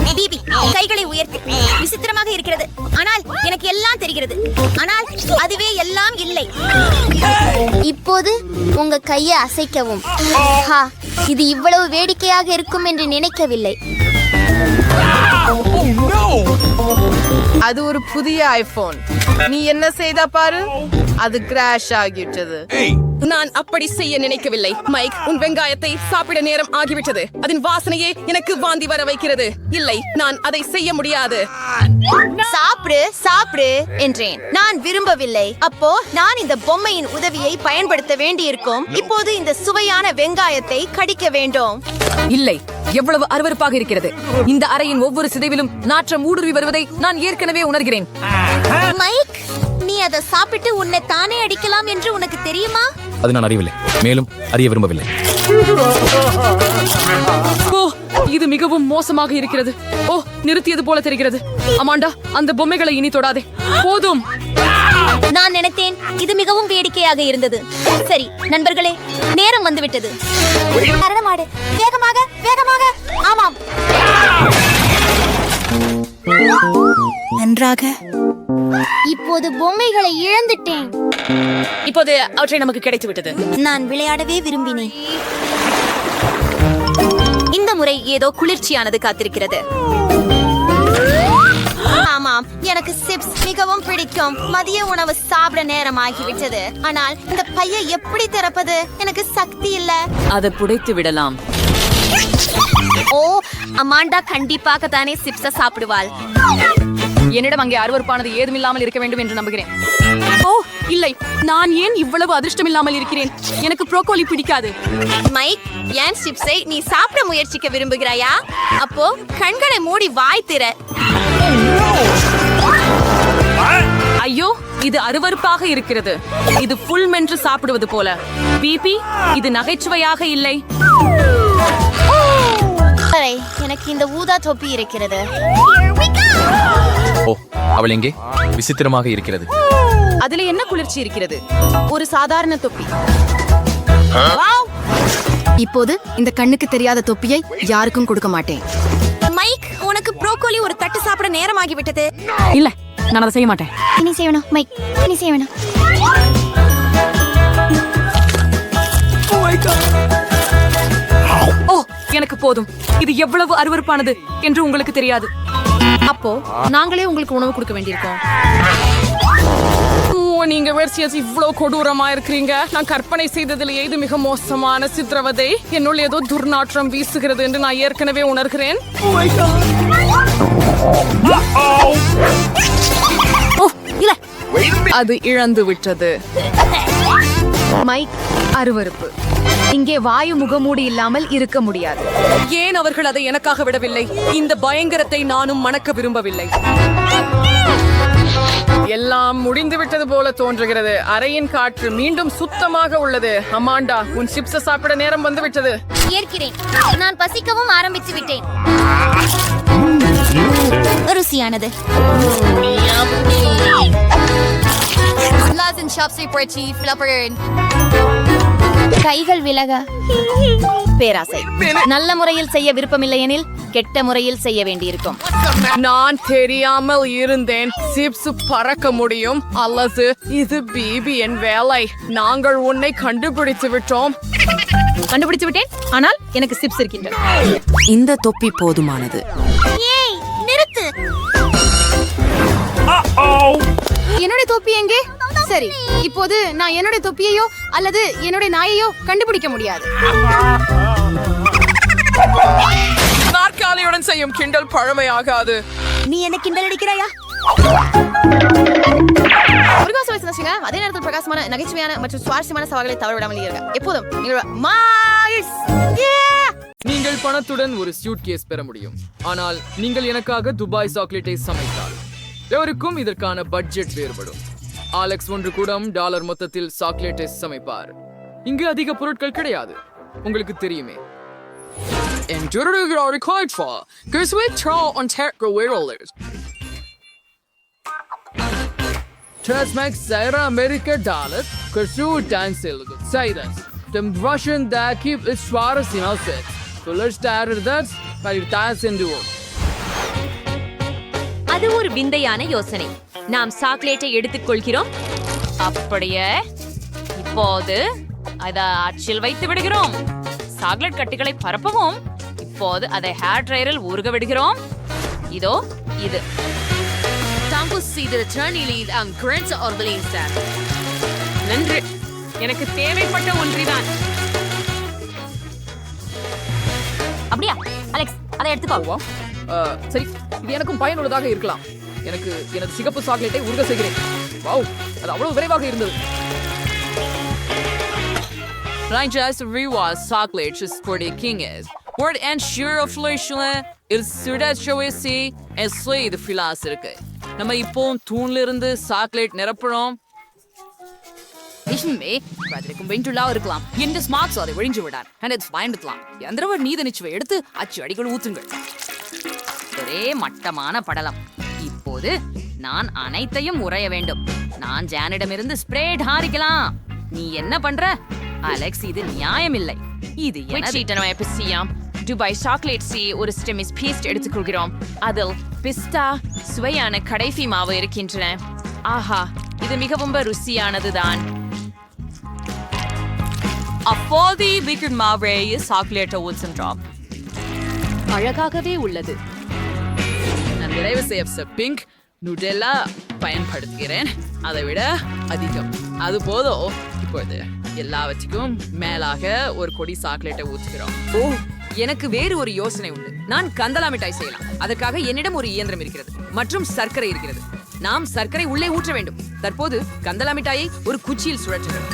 பிபி, கைகளை உயர்த்தி. விசித்திரமாக இருக்கிறது. ஆனால் எனக்கு எல்லாம் தெரிகிறது. ஆனால் அதுவே எல்லாம் இல்லை. இப்போது உங்க கையை அசைக்கவும். இது இவ்வளவு வேடிக்கையாக இருக்கும் என்று நினைக்கவில்லை.
அது ஒரு புதிய ஐபோன். நீ என்ன செய்த பாரு, அது கிராஷ் ஆகிவிட்டது.
நான் அப்படி செய்ய நினைக்கவில்லை. மைக், உன் வெங்காயத்தை சாப்பிட நேரம் ஆகிவிட்டது. அதன் வாசனையே எனக்கு வாந்தி வர வைக்கிறது. இல்லை, நான் அதை செய்ய முடியாது.
சாப்பிடு சாப்பிடு என்றேன். நான் விரும்பவில்லை. அப்போ நான் இந்த பொம்மையின் உதவியை பயன்படுத்த வேண்டியிருக்கும். இப்போது இந்த சுவையான வெங்காயத்தை கடிக்க வேண்டும்.
இல்லை, எவ்வளவு அருவருப்பாக இருக்கிறது. இந்த அறையின் ஒவ்வொரு சிதைவிலும் நாற்றம் ஊடுருவி வருவதை நான் ஏற்கனவே உணர்கிறேன்.
மைக், நீ அதை சாப்பிட்டு உன்னை தானே அடிக்கலாம் என்று உனக்கு தெரியுமா?
அது நான் அறியவில்லை, மேலும் அறிய விரும்பவில்லை.
ஓ, இது மிகவும் மோசமாக இருக்கிறது. ஓ, நிறுத்தியது போல தெரிகிறது. அமாண்டா, அந்த பொம்மைகளை இனி தொடாதே. போதும்.
நான் நினைத்தேன் இது மிகவும் வேடிக்கையாக இருந்தது. சரி நண்பர்களே, நேரம் வந்துவிட்டது. மரணமாடு, வேகமாக வேகமாக. ஆமாம்,
நன்றாக.
இப்போது பொம்மைகளை இழந்துட்டேன்.
இப்போது அவற்றை நமக்கு கிடைத்து விட்டது.
நான் விளையாடவே விரும்பினேன். இந்த முறை ஏதோ குளிர்ச்சியானது காத்திருக்கிறது. ஆமாம், எனக்கு சிப்ஸ் மிகவும் பிடிக்கும். மதிய உணவு சாப்பிட நேரம் ஆகிவிட்டது. ஆனால் இந்த பையை எப்படி திறப்பது? எனக்கு சக்தி இல்ல.
அதை புடைத்து விடலாம்.
ஓ, அமாண்டா கண்டிப்பாக தானே சிப்ஸ சாப்பிடுவாள்.
என்னிடம் அங்கே அருவருப்பானது ஏதுமில்லாமல் இருக்க வேண்டும் என்று நம்புகிறேன். ஓ இல்லை, நான் ஏன் இவ்வளவு அதிர்ஷ்டமில்லாமல் இருக்கிறேன்? எனக்கு ப்ரோக்கோலி பிடிக்காது.
மைக், ஏன் சிப்ஸை நீ சாப்பிட முயற்சிக்க விரும்புகிறாயா? அப்போ கண்களை மூடி வாய் திற.
ஐயோ, இது அருவருப்பாக இருக்கிறது. இது புல் மென்று சாப்பிடுவது போல. பிபி, இது நகைச்சுவையாக இல்லை.
எனக்கு இந்த ஊதா தொப்பி இருக்கிறது.
ஓ, அவள் எங்கே? விசித்திரமாக இருக்கிறது.
அதுல என்ன குளிர்ச்சி இருக்கிறது? ஒரு சாதாரண தொப்பி.
இப்போது இந்த கண்ணுக்கு தெரியாத தொப்பியை யாருக்கும் கொடுக்க மாட்டேன்.
மைக், உனக்கு ப்ரோக்கோலி ஒரு தட்டு சாப்பிட நேரமாகிவிட்டது.
இல்ல, நான் அதை செய்ய மாட்டேன்.
இனி செய்யணும் மைக், இனி செய்யணும்.
ஓ, எனக்கு போதும். இது எவ்வளவு அருவருப்பானது என்று உங்களுக்கு தெரியாது.
அப்போ நாங்களே உங்களுக்கு உணவு கொடுக்க வேண்டியிருக்கோம்.
ஓ, நீங்க வெர்சியஸ் இவ்வளவு கொடூரமா இருக்கிறீங்க. நான் கற்பனை செய்ததிலேயே இது மிக மோசமான சித்திரவதை. என்னுள் ஏதோ துர்நாற்றம் வீசுகிறது என்று நான் ஏற்கனவே உணர்கிறேன்.
ஓ, இல்ல, அது இழந்து விட்டது.
மைக், அருவருப்பு. இங்கே வாயு முகமூடி இல்லாமல் இருக்க முடியாது.
ஏன் அவர்கள் அதை எனக்காக விடவில்லை? இந்த பயங்கரத்தை நானும் மணக்க விரும்பவில்லை.
எல்லாம் முடிந்து விட்டது போல தோன்றுகிறது. அறையின் காற்று மீண்டும் சுத்தமாக உள்ளது. அமாண்டா, உன் சிப்ஸை சாப்பிட நேரம் வந்து விட்டது.
ஏற்கிறேன். நான் பசிக்கவும் ஆரம்பித்து விட்டேன். ருசியானது. கைகள் விலக. பேராசை. நல்ல முறையில் செய்ய விருப்பமில்லை எனில் கெட்ட முறையில் செய்ய வேண்டியிருக்கும்.
நான் தெரியாமல் இருந்தேன். சிப்ஸ் பறக்க முடியும் அல்லது இது பிபியின் வேலை. நாங்கள் உன்னை கண்டுபிடித்து விட்டோம்.
கண்டுபிடிச்சு விட்டேன், ஆனால் எனக்கு சிப்ஸ் இருக்கின்றன.
இந்த தொப்பி போதுமானது.
ஏய், நிறுத்து.
என்னுடைய தொப்பி எங்கே? சரி, இப்போது நான் என்னுடைய தொப்பியையோ அல்லது என்னுடைய நாயையோ கண்டுபிடிக்க முடியாது.
நாற்காலியுடன் செய்யும் கிண்டல் பழமையாகாது.
நீ என்ன கிண்டல் அடிக்கிறாயா?
அதே நேரத்தில் பிரகாசமான, நகைச்சுவையான மற்றும் சுவாரஸ்யமான சவால்களை தவறவிடாமல் இருக்க எப்போதும்
நீங்கள் பணத்துடன் ஒரு சூட் கேஸ் பெற முடியும், ஆனால் நீங்கள் எனக்காக துபாய் சாக்லேட்டை சமைத்தால் எவருக்கும் இதற்கான பட்ஜெட் வேறுபடும். ஆலெக்ஸ் $1 கூடம் மொத்தத்தில் சாக்லேட்டை சமைப்பார். இங்கு அதிக பொருட்கள் கிடையாது, உங்களுக்கு தெரியுமே. Transmax Zaira America Dollar, Kursu Dancel, Cyrus, the Russian that keep its Schwarz in outfit. So let's start with that, but you dance and do.
அது ஒரு விந்தையான யோசனை. நாம் சாக்லேட்டை எடுத்துக்கொள்கிறோம். அப்படியே இப்போது அதை அச்சில் வைத்து விடுகிறோம். சாக்லேட் கட்டிகளை பரப்பவும். இப்போது அதை ஹேர் ட்ரையரில் ஊறுக விடுகிறோம். இதோ இது. நன்று. எனக்கு தேவைப்பட்ட ஒன்றிதான்.
அப்படியா அலெக்ஸ், அதை எடுத்துக்கோ.
சரி, இது எனக்கும் பயனுள்ளதாக இருக்கலாம். எனக்கு எனது சிகப்பு சாக்லேட்டை உருக செய்கிறேன். வாவ், அது அவ்வளவு விரைவாக இருந்தது.
Rangers rewas chocolate is for the king is. Word and sure of Fleshla is Sudat Shawesi and Slay the philosophy. நம்ம இப்போ தூண்ல இருந்து சாக்லேட் நிரப்புறோம். விஷ்ணுமே பாத்ரிக்கும் வெண்டுலா இருக்கலாம். இந்த ஸ்மார்ட் சாரி ஒழிஞ்சு விடார். and it's பயன்படுத்தலாம். எந்திரவர் நீத நிச்சுவை எடுத்து அச்சு அடிகள் ஊத்துங்கள். ஒரே மட்டமான படலம். இப்போது நான் அனைத்தையும் உறைய வேண்டும். நான் ஜானிடமிருந்து ஸ்ப்ரேட் ஹாரிக்கலாம். நீ என்ன பண்ற அலெக்ஸ்? இது நியாயமில்லை. இது துபாய் சாக்லேட் சி ஒரு ஸ்டெமிஸ் பீஸ்ட் எடுத்துக்கொள்கிறோம். அதில் பிஸ்தா சுவையான கடைசி மாவு இருக்கின்றன. ஆஹா, இது மிகவும் ருசியானதுதான். அப்போது வீக்கெண்ட் மாவே சாக்லேட்டை ஊற்றுன்றோம்.
அழகாகவே உள்ளது.
நான் நிறைவு செய்ய பிங்க் நுடெல்லா பயன்படுத்துகிறேன். அதை விட அதிகம் அது போதும். இப்போது எல்லாவற்றுக்கும் மேலாக ஒரு கொடி சாக்லேட்டை ஊற்றுகிறோம்.
ஓ, எனக்கு வேறு ஒரு யோசனை உண்டு. நான் கந்தலா மிட்டாய் செய்யலாம். அதற்காக என்னிடம் ஒரு இயந்திரம் இருக்கிறது மற்றும் சர்க்கரை இருக்கிறது. நாம் சர்க்கரை உள்ளே ஊற்ற வேண்டும். தற்போது கந்தலா மிட்டாயை ஒரு குச்சியில் சுழற்றுகிறோம்.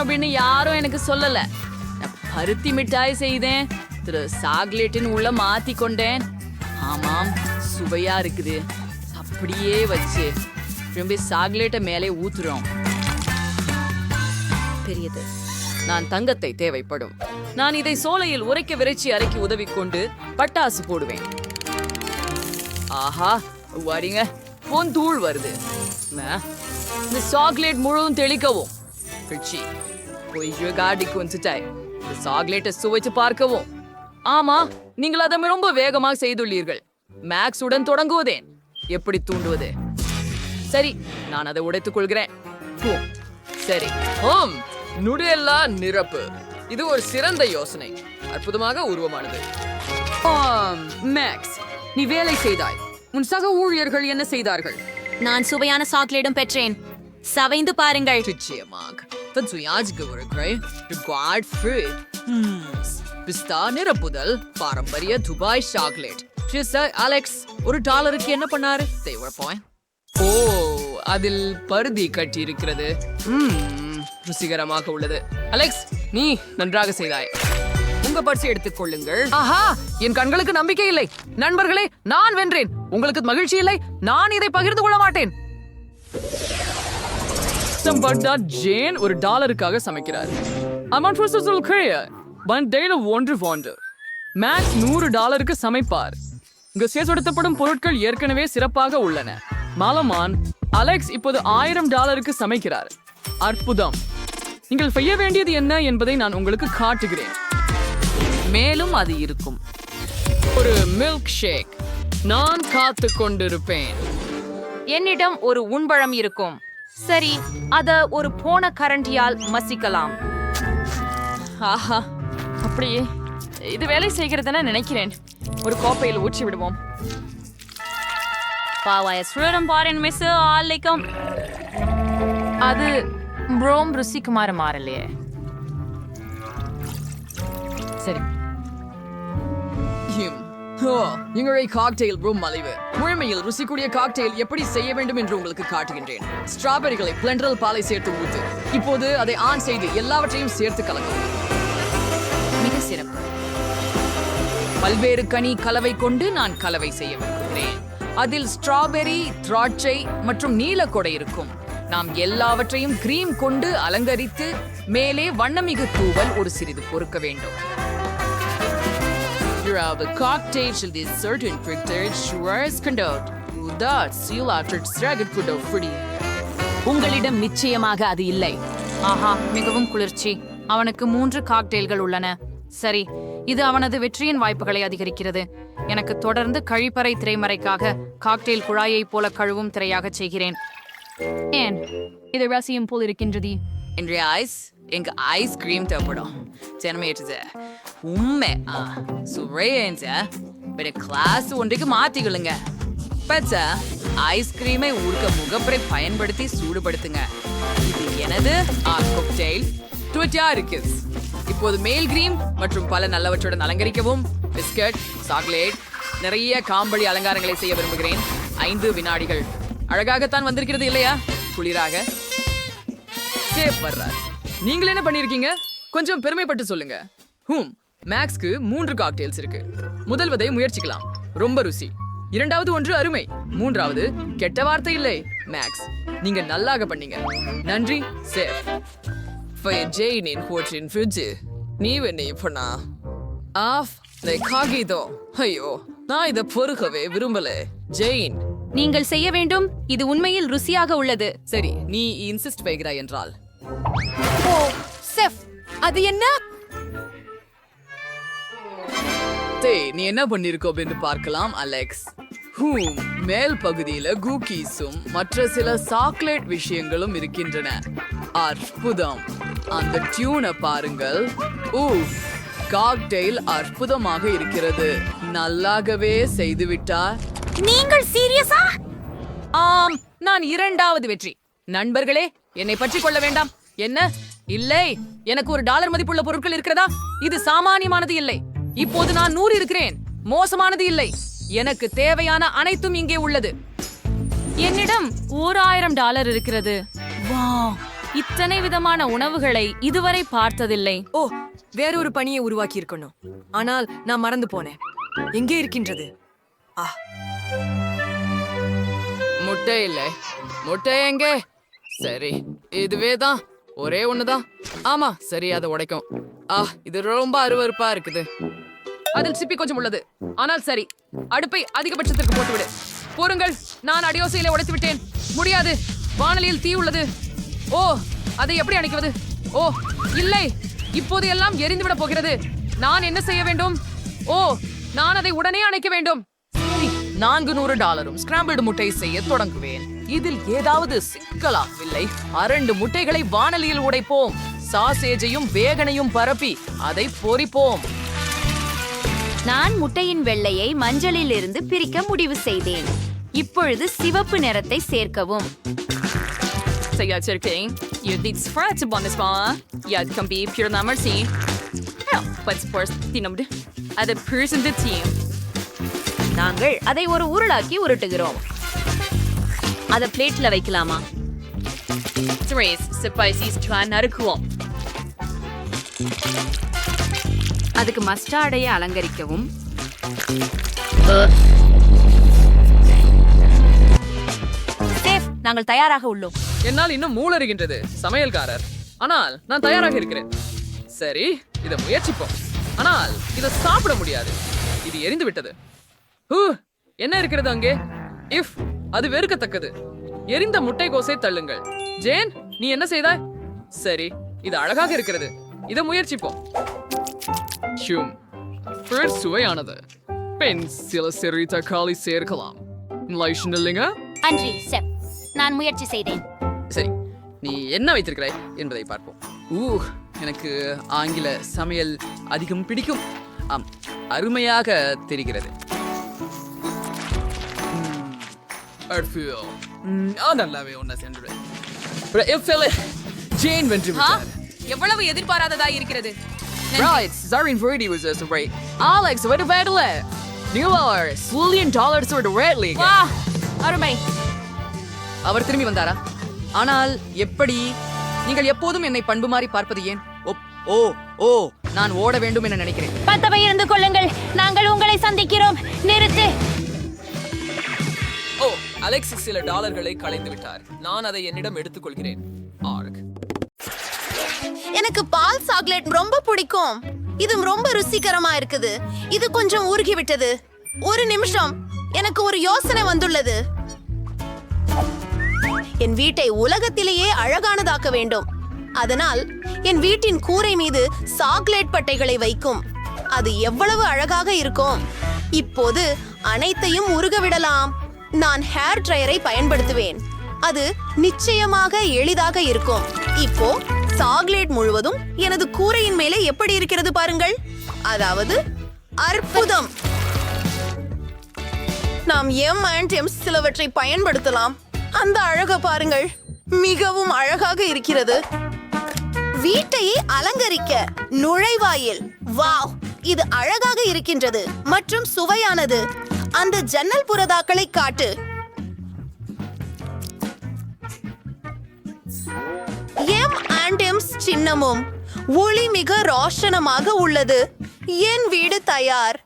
அப்படின்னு யாரும் எனக்கு சொல்லல. பருத்தி மிட்டாய் செய்தேன். சாக்லேட்டின் உள்ள மாத்தி கொண்டேன். ஆமாம், சுவையா இருக்குது. அப்படியே வச்சு திரும்பி சாக்லேட்டை மேலே ஊத்துறோம். பெரியது. நான் தங்கத்தை தேவைப்படும். நான் இதை சோலையில் உரைக்க விரைச்சி அரைக்கி உதவி கொண்டு பட்டாசு போடுவேன். ஆஹா, வாடிங்க, பொன் தூள் வருது. இந்த சாக்லேட் முழுவதும் தெளிக்கவும். காடிக்கு வந்துட்டாய். இந்த சாக்லேட்டை சுவைச்சு பார்க்கவும். ஆமா, நீங்கள் அதை ரொம்ப வேகமாக செய்துள்ளீர்கள். மேக்ஸ் உடன் தொடங்குவதேன். எப்படி தூண்டுவது? சரி, நான் அதை உடைத்துக் கொள்கிறேன். சரி,
நுடெல்லா நிரப்பு. இது ஒரு சிறந்த யோசனை. அற்புதமாக உருவமானது.
மேக்ஸ், நீ வேலை செய்தாய். உன் சக ஊழியர்கள் என்ன செய்தார்கள்?
நான் சுவையான சாக்லேட்டும் பெற்றேன். சவைந்து பாருங்கள்.
நிச்சயமாக. பிஸ்தா நிரப்புதல் பாரம்பரிய துபாய் சாக்லேட். அலெக்ஸ் $1 என்ன பண்ணாரு? ஓ, அதில் பருதி கட்டி இருக்கிறது. ருசிகரமாக உள்ளது. அலெக்ஸ், நீ நன்றாக செய்தாய்.
உங்க பர்ஸ் எடுத்துக் கொள்ளுங்கள். ஆஹா, என் கண்களுக்கு நம்பிக்கை இல்லை. நண்பர்களே, நான் வென்றேன். உங்களுக்கு மகிழ்ச்சி இல்லை? நான் இதை பகிர்ந்து கொள்ள மாட்டேன்.
ஜேன் ஒரு டாலருக்காக சமைக்கிறார். Amount maths $100 சமைப்பார். இங்கு சேர்ப்படுத்தப்படும் பொருட்கள் ஏற்கனவே சிறப்பாக உள்ளன. மாலமான் அலெக்ஸ் இப்போது $1000 சமைக்கிறார். அற்புதம். நீங்கள் செய்ய வேண்டியது என்ன என்பதை நான் உங்களுக்கு காட்டுகிறேன்.
மேலும் அது இருக்கும்.
ஒரு மில்க் ஷேக். நான் காத்து கொண்டிருப்பேன்.
என்னிடம் ஒரு உண்பழம் இருக்கும். சரி, அத ஒரு போன கரண்டியால் மசிக்கலாம். ஆஹா, அப்படியே இது வேலை செய்கிறதுன்னு நினைக்கிறேன். ஒரு கோப்பையில் ஊற்றி விடுவோம். அது ப்ரோம் ருசிக்குமாறு மாறலையே.
சரி. எங்களுடைய காக்டெயில் ரூம் மலிவு. முழுமையில் ருசிக்கூடிய காக்டெயில் எப்படி செய்ய வேண்டும் என்று உங்களுக்கு காட்டுகின்றேன். ஸ்ட்ராபெரிகளை பிளெண்டரில் பாலை சேர்த்து ஊத்து. இப்போது அதை ஆன் செய்து எல்லாவற்றையும் சேர்த்து கலக்கும்.
மிக சிறப்பு.
பல்வேறு கனி கலவை கொண்டு நான் கலவை செய்ய விரும்புகிறேன். அதில் ஸ்ட்ராபெரி, திராட்சை மற்றும் நீலக்கொடை இருக்கும். நாம் எல்லாவற்றையும் கிரீம் கொண்டு அலங்கரித்து மேலே வண்ணமிகு தூவல் ஒரு சிறிது பொறுக்க வேண்டும். The cocktail should be certain prepared sugars conduct. That seal after stragged could have pretty.
உங்களிடம் நிச்சயமாக அது இல்லை. ஆஹா, மிகவும் குளிர்ச்சி. அவனுக்கு 3 காக்டெயில்கள் உள்ளன. சரி, இது அவனது வெற்றியின் வாய்ப்புகளை அதிகரிக்கிறது. எனக்கு தொடர்ந்து கழிப்பறை திரைமறைக்காக காக்டெயில் குழாயை போல கழுவும் திரையாக செய்கிறேன். ஏன் இது ரசியம் போல் இருக்கின்றது?
இன்றைய எங்க ஐஸ்கிரீம் தேவைப்படும். ஜனமேற்று உண்மை சுவைய கிளாஸ் ஒன்றுக்கு மாத்திக்கொள்ளுங்க. பச்சா ஐஸ்கிரீமை உருக்க முகப்பரை பயன்படுத்தி சூடுபடுத்துங்க. இது எனது காக்டெயில் ட்விட்டியா இருக்கு. இப்போது மேல் கிரீம் மற்றும் பல நல்லவற்றுடன் அலங்கரிக்கவும். பிஸ்கட், சாக்லேட், நிறைய காம்பளி அலங்காரங்களை செய்ய விரும்புகிறேன். 5 வினாடிகள். அழகாகத்தான் வந்திருக்கிறது இல்லையா? குளிராக சேஃப் வர்றார். நீங்கள் என்ன பண்ணிருக்கீங்க? கொஞ்சம் பெருமைப்பட்டு சொல்லுங்க. மேக்ஸ்க்கு 3 காக்டெயில்ஸ் இருக்கு. முதல்வதை முயற்சிக்கலாம். ரொம்ப ருசி. இரண்டாவது ஒன்று அருமை. மூன்றாவது கெட்ட வார்த்தை இல்லை. மேக்ஸ், நீங்க நல்லாக பண்ணீங்க. நன்றி சேஃப். ஜெயினின் ஹோட்டலின் ஃப்ரிட்ஜ் நீ என்ன பண்ணா ஆஃப் காகிதோ. ஐயோ, நான் இதை பொறுக்கவே விரும்பல. ஜெயின்,
நீங்கள் செய்ய வேண்டும். இது உண்மையில் ருசியாக உள்ளது.
சரி, நீ இன்சிஸ்ட் வைக்கிறாய் என்றால்.
ஓ செஃப், அது என்ன?
நீ என்ன பண்ணிருக்கோ என்று பார்க்கலாம் அலெக்ஸ். மேல் பகுதியில குக்கீஸும் மற்ற சில சாக்லேட் விஷயங்களும் இருக்கின்றன. அற்புதம். அந்த டியூனை பாருங்கள். காக்டெயில் அற்புதமாக இருக்கிறது. நல்லாகவே செய்துவிட்டார்.
நீங்கள் சீரியஸா?
ஆம், நான் 2வது வெற்றி. நண்பர்களே, என்னை பற்றி கொள்ள வேண்டாம். என்ன? இல்லை, எனக்கு $1 மதிப்புள்ள பொருட்கள் இருக்கிறதா? இது சாமானியமானது இல்லை. இப்போது நான் 100 இருக்கிறேன். மோசமானது இல்லை. எனக்கு தேவையான அனைத்தும் இங்கே உள்ளது.
என்னிடம் $1000 இருக்கிறது. வாவ், இத்தனை விதமான உணவுகளை இதுவரை பார்த்ததில்லை.
ஓ, வேறொரு பணியை உருவாக்கி இருக்கணும். ஆனால் நான் மறந்து போனேன். எங்கே இருக்கின்றது?
முட்டை இல்லை. முட்டை எங்கே? சரி, இதுவே தான். ஒரே ஒண்ணுதான். ஆமா, சரி, அதை உடைக்கும். இது ரொம்ப அருவருப்பா இருக்குது. அதில் சிப்பி கொஞ்சம் உள்ளது. ஆனால் சரி, அடுப்பை அதிகபட்சத்திற்கு போட்டுவிடு. போருங்கள், நான் அடியோசையில உடைத்து விட்டேன். முடியாது, வானலியில் தீ உள்ளது. ஓ, அதை எப்படி அணைக்குவது? ஓ இல்லை, இப்போது எல்லாம் எரிந்துவிட போகிறது. நான் என்ன செய்ய வேண்டும்? ஓ, நான் அதை உடனே அணைக்க வேண்டும். சரி, $400 ஸ்கிராம்பிள்டு முட்டை செய்ய தொடங்குவேன். இதில் ஏதாவது சிக்கலாகவில்லை. 2 முட்டைகளை வானலியில் உடைப்போம். சாசேஜையும் வேகனையும் பரப்பி அதை பொரிப்போம்.
நான் முட்டையின் வெள்ளையை மஞ்சளில் இருந்து பிரிக்க முடிவு செய்தேன். இப்பொழுது சிவப்பு நிறத்தை சேர்க்கவும். நாங்கள் அதை ஒரு உருளாக்கி உருட்டுகிறோம். அதை பிளேட்ல வைக்கலாமா?
அதுக்கு மஸ்டார்டையை அலங்கரிக்கவும்.
நாங்கள் தயாராக உள்ளோம்.
என்னால் இன்னும் மூளறுகின்றது சமையல்காரர், ஆனால் நான் தயாராக இருக்கிறேன். சரி, இதை முயற்சிப்போம். ஆனால் இதை சாப்பிட முடியாது, இது எரிந்து விட்டது. என்ன இருக்கிறது அங்கே? அது வெறுக்கத்தக்கது. எரிந்த முட்டைக்கோசை தள்ளுங்கள். ஜேன், நீ என்ன செய்தாய்? சரி, இது அழகாக இருக்கிறது, இதை முயற்சிப்போம். சுவையானது. பெண் சில சிறு தக்காளி சேர்க்கலாம்.
அன்றி செப், நான் முயற்சி செய்தேன்.
சரி, நீ என்ன வைத்திருக்கிறாய் என்பதை பார்ப்போம். எனக்கு ஆங்கில சமையல் அதிகம் பிடிக்கும். ஆம், அருமையாக தெரிகிறது. நல்லாவே ஒன்ன சென்று ஜேன் வென்று விட்டார்.
எவ்வளவு எதிர்பாராததா இருக்கிறது.
Right, Zarin Verdi was just right. Alex, what about it? $1 million for the Red League.
வா, அருமை.
அவர் திரும்பி வந்தாரா? ஆனால் எப்படி? நீங்கள் எப்போதும் என்னை பண்பு மாறி பார்ப்பது ஏன்? ஓ நான் ஓட வேண்டும் என நினைக்கிறேன்.
பத்தவை இருந்து கொள்ளுங்கள், நாங்கள் உங்களை சந்திக்கிறோம். நிறுத்து.
அலெக்ஸ் சில டாலர்களை களைந்து விட்டார். நான் அதை என்னிடம் எடுத்துக்கொள்கிறேன்.
எனக்கு பால் சாக்லேட் ரொம்ப பிடிக்கும். இது ரொம்ப ருசிகரமா இருக்குது. இது கொஞ்சம் ஊறுகி விட்டது. ஒரு நிமிஷம், எனக்கு ஒரு யோசனை வந்துள்ளது. என் வீட்டை உலகத்திலேயே அழகானதாக்க வேண்டும். அதனால் என் வீட்டின் கூரை மீது சாக்லேட் பட்டைகளை வைக்கும். அது எவ்வளவு அழகாக இருக்கும். இப்போது அனைத்தையும் உருக விடலாம். நான் ஹேர் ட்ரையரை பயன்படுத்துவேன். அது நிச்சயமாக எளிதாக இருக்கும். இப்போ சாக்லேட் முழுவதும் எனது கூரையின் மேலே எப்படி இருக்கிறது பாருங்கள். அதாவது அற்புதம். நாம் சிலவற்றை பயன்படுத்தலாம். அந்த அழக பாருங்கள், மிகவும் அழகாக இருக்கிறது. வீட்டையே அலங்கரிக்க நுழைவாயில். வாவ், இது அழகாக இருக்கின்றது மற்றும் சுவையானது. அந்த ஜன்னல் புறதாக்களை காட்டு. சின்னமும் ஒளி மிக ரோஷனமாக உள்ளது. என் வீடு தயார்.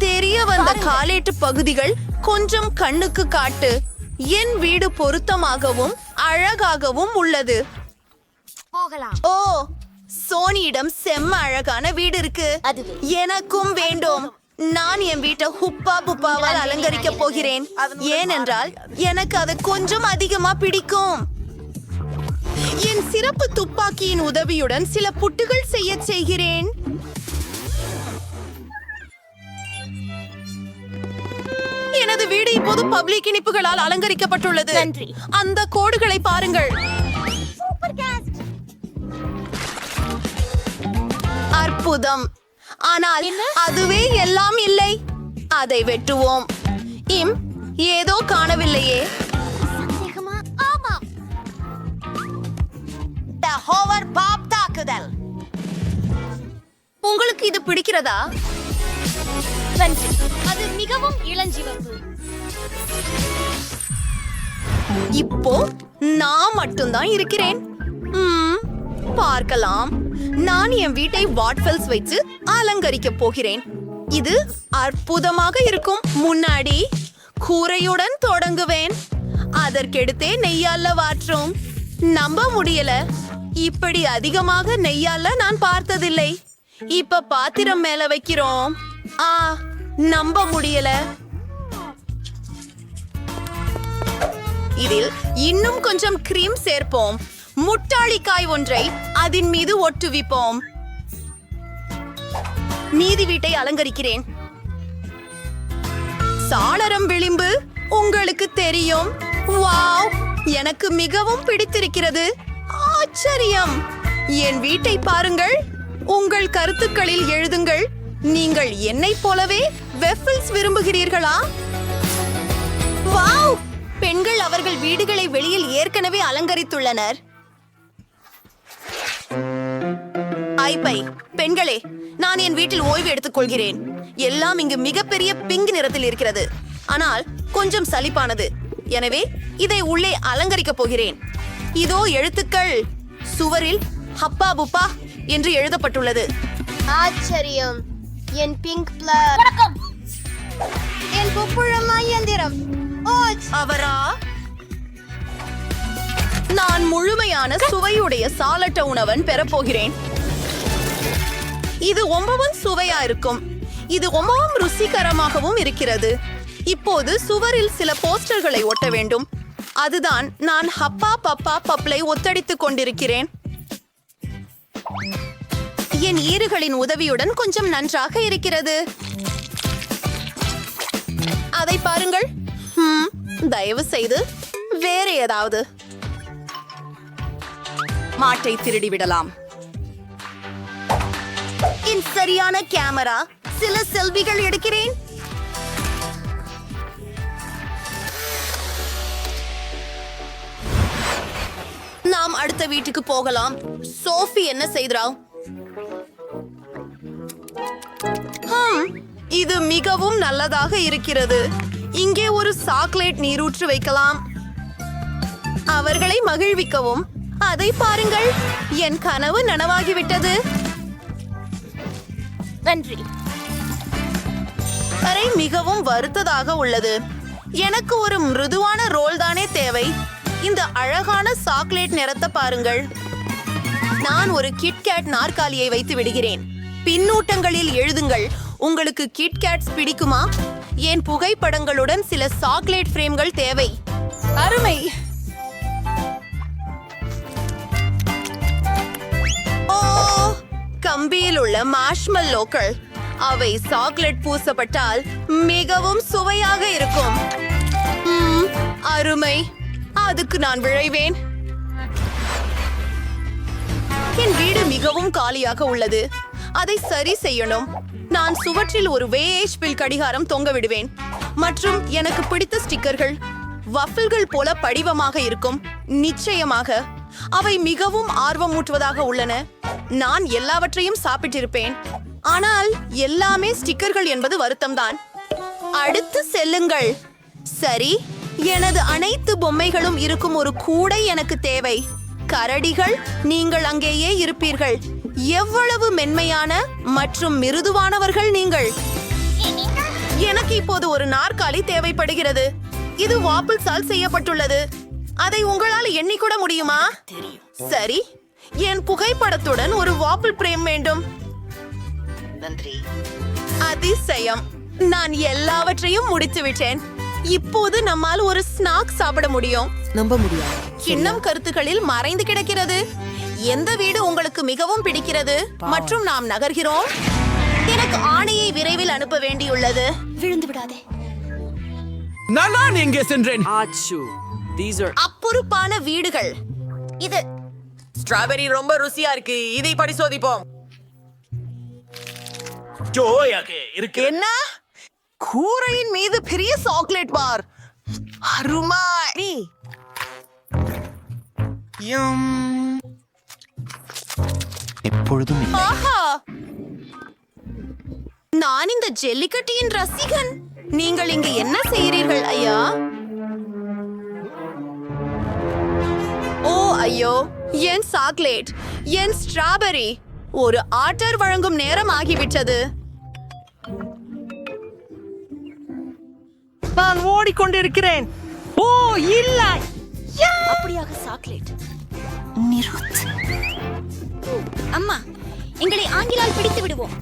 தெரிய வந்த காலேட்டு பகுதிகள் கொஞ்சம் கண்ணுக்கு காட்டு. என் வீடு பொருத்தமாகவும் அழகாகவும் உள்ளது. ஓ, சோனியிடம் செம்ம அழகான வீடு இருக்கு. எனக்கும் வேண்டும். நான் என் வீட்டை ஹுப்பா புப்பாவால் அலங்கரிக்க போகிறேன். ஏனென்றால் எனக்கு அது கொஞ்சம் அதிகமா பிடிக்கும். என் சிறப்பு துப்பாக்கியின் உதவியுடன் சில புட்டுகள் செய்கிறேன். எனது வீடு இப்போது பப்ளிக் இனிப்புகளால் அலங்கரிக்கப்பட்டுள்ளது. அந்த கோடுகளை பாருங்கள். அற்புதம். ஆனால் அதுவே எல்லாம் இல்லை. அதை வெட்டுவோம். ஏதோ காணவில்லையே. உங்களுக்கு இது பிடிக்கிறதா? அது மிகவும் இளஞ்சிவப்பு. இப்போ நான் மட்டும்தான் இருக்கிறேன். பார்க்கலாம். நான் என் வீட்டை வாட்ஃபெல்ஸ் வைத்து அலங்கரிக்க போகிறேன். இது அற்புதமாக இருக்கும். முன்னாடி கூரையுடன் தொடங்குவேன். அதற்கெடுத்தே நெய்யால வாற்றும். நம்ப முடியல. இப்படி அதிகமாக நெய்யால நான் பார்த்ததில்லை. இப்ப பாத்திரம் மேல வைக்கிறோம். நம்ப முடியல. இதில் இன்னும் கொஞ்சம் கிரீம் சேர்ப்போம். முட்டாளிக்காய் ஒன்றை அதன் மீது ஒட்டுவிப்போம். மீதி வீட்டை அலங்கரிக்கிறேன். சாளரம் விளிம்பு உங்களுக்கு தெரியும். வாவ், எனக்கு மிகவும் பிடித்திருக்கிறது. ஆச்சரியம். என் வீட்டை பாருங்கள். உங்கள் கருத்துக்களில் எழுதுங்கள். நீங்கள் என்னைப் போலவே வெஃபிள்ஸ் விரும்புகிறீர்களா? வாவ், பெண்கள் அவர்கள் வீடுகளை வெளியில் ஏற்கனவே அலங்கரித்துள்ளனர். ஐபை பெண்களே, நான் என் வீட்டில் ஓய்வு எடுத்துக் கொள்கிறேன். எல்லாம் இங்கு மிகப்பெரிய பிங்க் நிறத்தில் இருக்கிறது, ஆனால் கொஞ்சம் சலிப்பானது. எனவே இதை உள்ளே அலங்கரிக்கப் போகிறேன். இதோ எழுத்துக்கள். சுவரில் ஹப்பா புப்பா என்று எழுதப்பட்டுள்ளது. ஆச்சரியம். என் பிங்க் பிளர் என் புப்புழமா இயந்திரம்
அவரா? நான் முழுமையான சுவையுடைய சாலட்ட உணவன் பெறப்போகிறேன். இது ரொம்பவும் சுவையா இருக்கும். இது ரொம்பவும் ருசிகரமாகவும் இருக்கிறது. இப்போது சுவரில் சில போஸ்டர்களை ஒட்ட வேண்டும். அதுதான் நான் ஹப்பா பப்பா பப்ளை ஒத்தடித்துக் கொண்டிருக்கிறேன். என் ஈறுகளின் உதவியுடன் கொஞ்சம் நன்றாக இருக்கிறது. அதை பாருங்கள். தயவு செய்து வேற ஏதாவது மாட்டை திருடி விடலாம். என் சரியான கேமரா, சில செல்விகள் எடுக்கிறேன். நாம் அடுத்த வீட்டுக்கு போகலாம். சோஃபி என்ன செய்கிறா? இது மிகவும் நல்லதாக இருக்கிறது. இங்கே ஒரு சாக்லேட் நீரூற்று வைக்கலாம். அவர்களை மகிழ்விக்கவும். அதை பாருங்கள், என் கனவு நனவாகிவிட்டது.
நன்றி.
அறை மிகவும் வருத்ததாக உள்ளது. எனக்கு ஒரு மிருதுவான ரோல் தானே தேவை. இந்த அழகான சாக்லேட் நிறத்தை பாருங்கள். நான் ஒரு கிட்கேட் நாற்காலியை வைத்து விடுகிறேன். பின்னூட்டங்களில் எழுதுங்கள், உங்களுக்கு கிட்கேட்ஸ் பிடிக்குமா? என் புகைப்படங்களுடன் சில சாக்லேட் ஃப்ரேம்கள் தேவை. அருமை. ஓ, கம்பியில் உள்ள மார்ஷ்மெல்லோக்கள். அவை சாக்லேட் பூசப்பட்டால் மிகவும் சுவையாக இருக்கும். அருமை. அதுக்கு நான் விழைவேன். என் வீடு மிகவும் காலியாக உள்ளது. அதை சரி செய்யணும். நான் சுவற்றில் ஒரு வேஷ்பில் கடிகாரம் தொங்க விடுவேன். மற்றும் எனக்கு பிடித்த ஸ்டிக்கர்கள் வஃபிள்கள் போல படிவமாக இருக்கும். நிச்சயமாக அவை மிகவும் ஆர்வமூட்டுவதாக உள்ளன. நான் எல்லாவற்றையும் சாப்பிட்டிருப்பேன். ஆனால் எல்லாமே ஸ்டிக்கர்கள் என்பது வருத்தம்தான். அடுத்து செல்லுங்கள். சரி, எனது அனைத்து பொம்மைகளும் இருக்கும் ஒரு கூடை எனக்கு தேவை. கரடிகள், நீங்கள் அங்கேயே இருப்பீர்கள். எவ்வளவு மென்மையான மற்றும் மிருதுவானவர்கள் நீங்கள். எனக்கு இப்போது ஒரு நாற்காலி தேவைப்படுகிறது. இது வாப்பிள்ஸால் செய்யப்பட்டுள்ளது. அதை உங்களால் எண்ணிக்கூட முடியுமா? சரி, என் புகைப்படத்துடன் ஒரு வாப்பிள் பிரேம் வேண்டும். நன்றி. அதிசயம். நான் எல்லாவற்றையும் முடித்து விட்டேன். இப்போது நம்மால் ஒரு ஸ்நாக் சாப்பிட முடியும்.
நம்ப முடியாது.
கிண்ணம் கருத்துக்களில் மறைந்து கிடக்கிறது. எந்த வீடு உங்களுக்கு மிகவும் பிடிக்கிறது? மற்றும் நாம் நகர்கிறோம். எனக்கு ஆணையை விரைவில் அனுப்ப வேண்டியுள்ளது.
விழுந்து விடாதே.
நான் எங்கே சென்றேன்?
அப்புறுப்பான வீடுகள். இது ஸ்ட்ராபெரி ரொம்ப ருசியா இருக்கு. இதை பரிசோதிப்போம். என்ன? கூரையின் மீது பெரிய சாக்லேட் பார். அருமை.
எப்பொழுதும்
ஆஹா, நான் இந்த ஜெல்லிக்கட்டியின் ரசிகன். நீங்கள் இங்கு என்ன செய்கிறீர்கள் ஐயா? ஓ ஐயோ, என் சாக்லேட், என் ஸ்ட்ராபெரி. ஒரு ஆர்டர் வழங்கும் நேரம் ஆகிவிட்டது.
நான் ஓடிக்கொண்டிருக்கிறேன். ஓ இல்லை,
அப்படியாக சாக்லேட் நிறுத்து. அம்மா, எங்களை ஆங்கிலால் பிடித்து விடுவோம்.